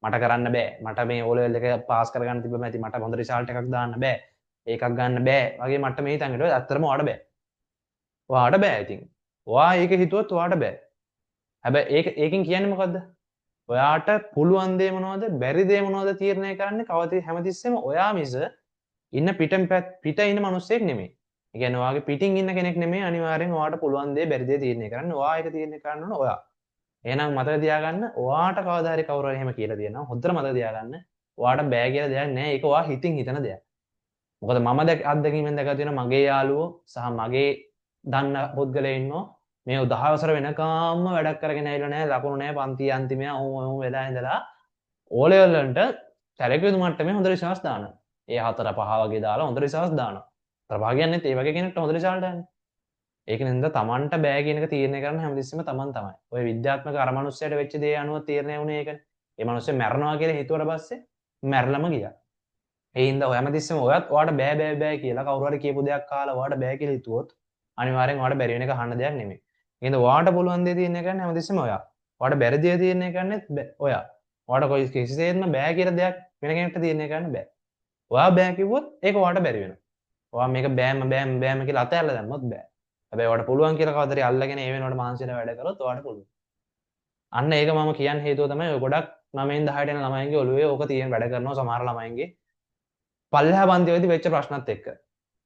මට කරන්න බෑ. මට මේ O level එක පාස් කරගන්න තිබ්බම ඇති. මට හොඳ රිසල්ට් එකක් දාන්න බෑ. ඒකක් ගන්න බෑ. වගේ මට මේ හිතන් හිටියොත් ඇත්තටම ඔයාට බෑ. ඔයාට බෑ ඉතින්. ඔයා ඒක හිතුවොත් ඔයාට බෑ. හැබැයි ඒකෙන් කියන්නේ මොකද්ද? ඔයාට පුළුවන් දේ මොනවද? බැරි දේ මොනවද තීරණය කරන්නේ හැමතිස්සෙම ඔයා මිස ඉන්න පිට ඉන්න මිනිස්සෙක් නෙමෙයි. ඒ කියන්නේ ඔයාගේ පිටින් ඉන්න කෙනෙක් නෙමෙයි අනිවාර්යෙන් ඔයාට පුළුවන් දේ බැරි දේ තීරණය කරන්න. ඔයා ඒක තීරණය කරන්න ඕන ඔයා. එහෙනම් මතක තියාගන්න ඔයාට කවදා හරි කවුරු හරි එහෙම කියලා දෙනවා. හොඳට මතක තියාගන්න. ඔයාට බෑ කියලා දෙයක් නෑ. ඒක ඔයා හිතින් හිතන දෙයක්. මොකද මම අත්දැකීමෙන් දැකලා තියෙනවා මගේ යාළුවෝ සහ මගේ දන්න පුද්ගලයෝ ඉන්නවා මේ 10 වසර වෙනකම්ම වැඩක් කරගෙන ඇවිල්ලා නැහැ ලකුණු නැහැ පන්ති අන්තිමේ ඔහොම වෙලා ඉඳලා O level වලට සැලකුවේ මට්ටමේ හොඳ රිසල්ට්ස් දානවා. ඒ 4 5 වගේ දාලා හොඳ රිසල්ට්ස් දානවා. ප්‍රභා කියන්නේත් ඒ වගේ කෙනෙක්ට හොඳ රිසල්ට් යන්නේ. ඒක නින්ද තමන්ට බෑ කියන එක තීරණය කරන්න හැමතිස්සෙම තමන් තමයි. ඔය විද්‍යාත්මක අර මනුස්සයට වෙච්ච දේ අනුව තීරණය වුණේ ඒකනේ. ඒ මනුස්සයා මැරනවා කියලා හිතුවට පස්සේ මැරලම ගියා. ඒ හින්දා ඔය හැමතිස්සෙම ඔයාට බෑ කියලා කවුරු හරි කියපු දෙයක් කාලා ඔයාට බෑ කියලා හිතුවොත් අනිවාර්යෙන් ඔයාට බැරි වෙන එක අහන්න දෙයක් නෙමෙයි. ඒ හින්දා ඔයාට පුළුවන් දේ තීරණය කරන්න හැමතිස්සෙම ඔයා. ඔයාට බැරි දේ තීරණය කරන්නෙත් ඔයා. ඔයාට කොයි කිසිසේත්ම බෑ කියලා දෙයක් වෙන කෙනෙක්ට තීරණය කරන්න බෑ. ඔයා බෑ කිව්වොත් ඒක ඔයාට බැරි වෙනවා. ඔයා මේක බෑම කියලා අතහැරලා දැම්මොත් බෑ. හැබැයි ඔයාට පුළුවන් කියලා කවදාද හරි අල්ලගෙන ඒ වෙනකොට මානසික වැඩ කරොත් ඔයාට පුළුවන්. අන්න ඒක මම කියන්න හේතුව තමයි ඔය ගොඩක් 9න් 10ට යන ළමයින්ගේ ඔළුවේ ඕක තියෙන වැඩ කරනවා සමහර ළමයින්ගේ පල්ලෙහා පන්තිවලදී වෙච්ච ප්‍රශ්නත් එක්ක.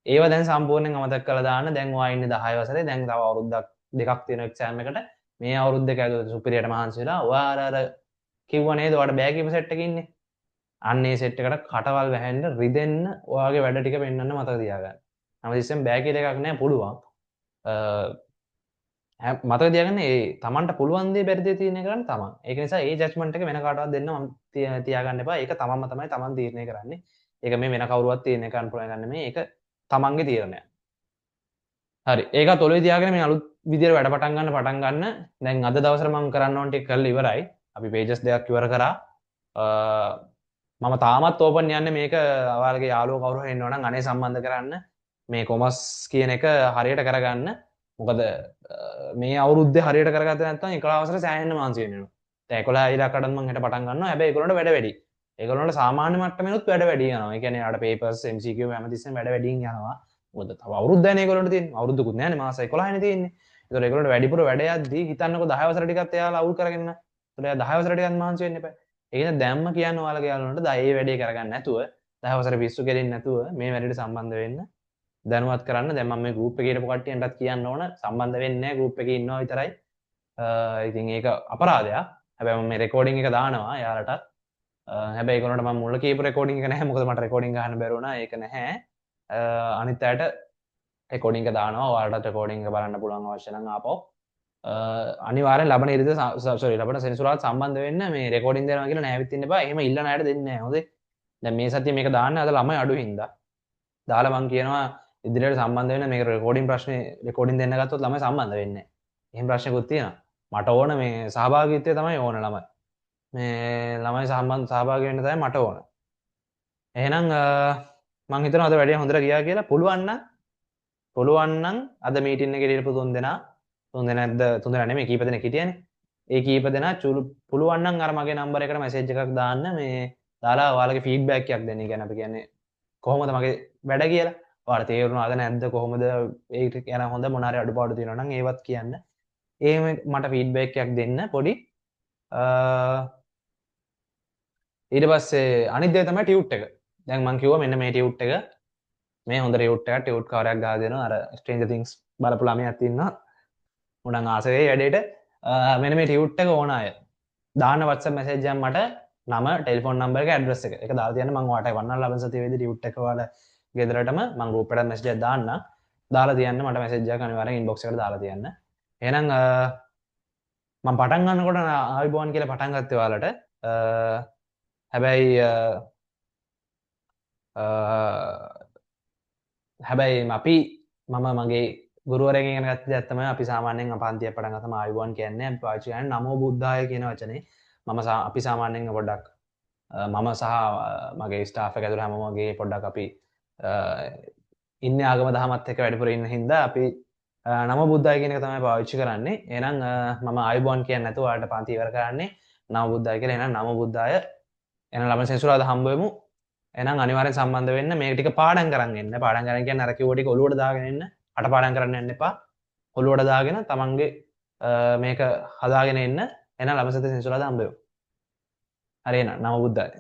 ඒව දැන් සම්පූර්ණයෙන් අමතක කරලා දාන්න. දැන් ඔයා ඉන්නේ 10 වසරේ. දැන් තව අවුරුද්දක් දෙකක් තියෙන එක්සෑම් එකට. මේ අවුරුද්ද දෙක ඇතුළත සුපිරියට මහන්සි වෙලා ඔයා අර කිව්ව නේද ඔයාට බෑ කියපු සෙට් එකේ ඉන්නේ. අන්න ඒ සෙට් එකට කටවල් වැහෙන්න රිදෙන්න ඔයාගේ වැඩ ටික පෙන්වන්න මතක තියාගන්න. හැමතිස්සෙම බෑ කියලා එකක් නෑ පුළුවන්. මතක තියාගන්න ඒ තමන්ට පුළුවන් දේ බැරි දේ තීරණය කරන්න තමන්. ඒක නිසා ඒ ජජ්මන්ට් එක වෙන කාටවත් දෙන්න මම තියාගන්න එපා. ඒක තමන්ම තමයි තමන් තීරණය කරන්නේ. ඒක මේ වෙන කවුරුවත් තීරණය කරන්න පුළුවන් එකක් නෙමෙයි. ඒක තමන්ගේ තීරණයක්. හරි. ඒකත් ඔළුවේ තියාගෙන මේ අලුත් විදියට වැඩ පටන් ගන්න. දැන් අද දවසට මම කරන්න ඕන ටික කරලා ඉවරයි. අපි pages දෙකක් ඉවර කරා. මම තාමත් ඕපන් යන්නේ මේක ඔයාලගේ යාළුවෝ කවුරු හරි ඉන්නවා නම් අනේ සම්බන්ධ කරන්න. මේ කොමර්ස් කියන එක හරියට කරගන්න. මොකද මේ අවුරුද්දේ හරියට කරගත්තේ නැත්නම් 11 වසරේ සෑහෙන්න මාන්සි වෙනවා. දැන් 11 ඉලක්කටත් මම හෙට පටන් ගන්නවා. හැබැයි ඒගොල්ලන්ට වැඩ වැඩි. ඒගොල්ලන්ට සාමාන්‍ය මට්ටමෙනුත් වැඩ වැඩි යනවා. ඒ කියන්නේ ආඩ papers MCQ හැමතිස්සෙම වැඩ වැඩියෙන් යනවා. මොකද තව අවුරුද්දයිනේ ඒගොල්ලන්ට තියෙන්නේ. අවුරුද්දකුත් නෑනේ මාස 11නේ තියෙන්නේ. ඒතකොට ඒගොල්ලන්ට වැඩිපුර වැඩ යද්දී හිතන්නකෝ 10 වසර ටිකත් එයාලා අවුල් කරගෙන ඉන්න. ඒතකොට එයා 10 වසර ටිකත් මහන්සි වෙන්න එපා. ඒ කියන්නේ දැම්ම කියන්නේ ඔයාලගේ යාළුවන්ට ඒ වැඩේ කරගන්න නැතුව 10 වසර පිස්සු කෙරෙන්නේ නැතුව මේ වැඩේට සම්බන්ධ වෙන්න දැනුවත් කරන්න. දැන් මම මේ ගෲප් එකේ හිටපු කට්ටියන්ටත් කියන්න ඕන සම්බන්ධ වෙන්නේ නැහැ. ගෲප් එකේ ඉන්නවා විතරයි. ඉතින් ඒක අපරාධයක්. හැබැයි මම මේ රෙකෝඩින් එක දානවා එයාලටත්. හැබැයි ඒගොල්ලන්ට මම මුල කියපු රෙකෝඩින් එක නැහැ. මොකද මට රෙකෝඩින් ගන්න බැරි වුණා. ඒක නැහැ. අනිත් අයට රෙකෝඩින් එක දානවා. ඔයාලටත් රෙකෝඩින් එක බලන්න පුළුවන් අවශ්‍ය නම් ආපහු. අනිවාර්යෙන් ලබන ඉරිද ලබන සෙනසුරාදා සම්බන්ධ වෙන්න. මේ රෙකෝඩින් දෙනවා කියලා නැහැවිත් ඉන්න එපා. එහෙම ඉල්ලන අයට දෙන්නේ නැහැ. හොඳේ. දැන් මේ සතියේ මේක දාන්න අද ළමයි අඩු හින්දා. දාලා මම කියනවා ඉදිරියට සම්බන්ධ වෙන්න මේක රෙකෝඩින් ප්‍රශ්නේ රෙකෝඩින් දෙන්න ගත්තොත් ළමයි සම්බන්ධ වෙන්නේ නැහැ. එහෙම ප්‍රශ්නකුත් තියෙනවා. මට ඕන මේ සහභාගීත්වය තමයි ඕන ළමයි. මේ ළමයි සහභාගී වෙන්න තමයි මට ඕන. එහෙනම් මං හිතනවා අද වැඩේ හොඳට ගියා කියලා. පුළුවන් නම් අද මීටින් එකේ ඉරපු තුන් දෙනා නෙමෙයි කීප දෙනෙක් හිටියනේ. ඒ කීප දෙනා පුළුවන් නම් අර මගේ නම්බර් එකට මැසේජ් එකක් දාන්න මේ දාලා ඔයාලගේ ෆීඩ්බැක් එකක් දෙන්න. කියන්නේ අපි කියන්නේ කොහොමද මගේ වැඩ කියලා. ඔයාලට තේරුණාද නැද්ද කොහොමද ඒක යන හොඳ මොන හරි අඩුපාඩු තියෙනවා නම් ඒවත් කියන්න. එහෙම මට ෆීඩ්බැක් එකක් දෙන්න පොඩි. ඊට පස්සේ අනිත් දේ තමයි ටියුට් එක. දැන් මං කිව්වා මෙන්න මේ ටියුට් එක මේ හොඳ ටියුට් එකක් ටියුට් කවරයක් ගහලා දෙනවා. අර ස්ට්‍රේන්ජර් තින්ග්ස් බලපු ළමයක් ඉන්නවා. උඩන් ආසවේ වැඩේට මෙන්න මේ ටියුට් එක ඕන අය දාන්න WhatsApp message එකක් මට නම ටෙලිෆෝන් නම්බර් එක ඇඩ්‍රස් එක. ඒක දාලා තියන්න මං ඔයාලට වන්නල් ලබන සතියේ වෙදී ටියුට් එක ඔයාලා ගෙදරටම මං ගෲප් එකට message එකක් දාන්නම්. දාලා තියන්න මට message එකක් අනිවාර්යෙන් inbox එකට දාලා තියන්න. එහෙනම් මම පටන් ගන්නකොට ආයිබෝන් කියලා පටන් ගත්තේ ඔයාලට. හැබැයි අපි මම මගේ ගුරුවරයෙක්ගෙන් ඉගෙන ගත්ත දෙයක් තමයි අපි සාමාන්‍යයෙන් පන්තිය පටන් ගත්තම ආයිබෝන් කියන්නේ අපි පාවිච්චි කරන්නේ නමෝ බුද්ධාය කියන වචනේ. අපි සාමාන්‍යයෙන් පොඩ්ඩක් මම සහ මගේ ස්ටාෆ් එක ඇතුළේ හැමෝම වගේ පොඩ්ඩක් අපි ඉන්නේ ආගම දහමත් එක්ක වැඩිපුර ඉන්න හින්දා අපි නමෝ බුද්ධාය කියන එක තමයි පාවිච්චි කරන්නේ. එහෙනම් මම ආයිබෝන් කියන්නේ නැතුව ඔයාලට පන්ති ඉවර කරන්නේ නමෝ බුද්ධාය කියලා. එහෙනම් නමෝ බුද්ධාය. එහෙනම් ළමයි සෙන්සුරාදා හම්බ වෙමු. එහෙනම් අනිවාර්යෙන් සම්බන්ධ වෙන්න. මේක ටික පාඩම් කරන් එන්න. පාඩම් කරන් කියන්නේ අර කිව්ව ටික ඔලුවට දාගෙන එන්න. අට පාඩම් කරන්න යන්න එපා. ඔලුවට දාගෙන තමන්ගේ මේක හදාගෙන එන්න. එහෙනම් ළමයි සෙන්සුරාදා හම්බ වෙමු. හරි එහෙනම් නමෝ බුද්ධාය.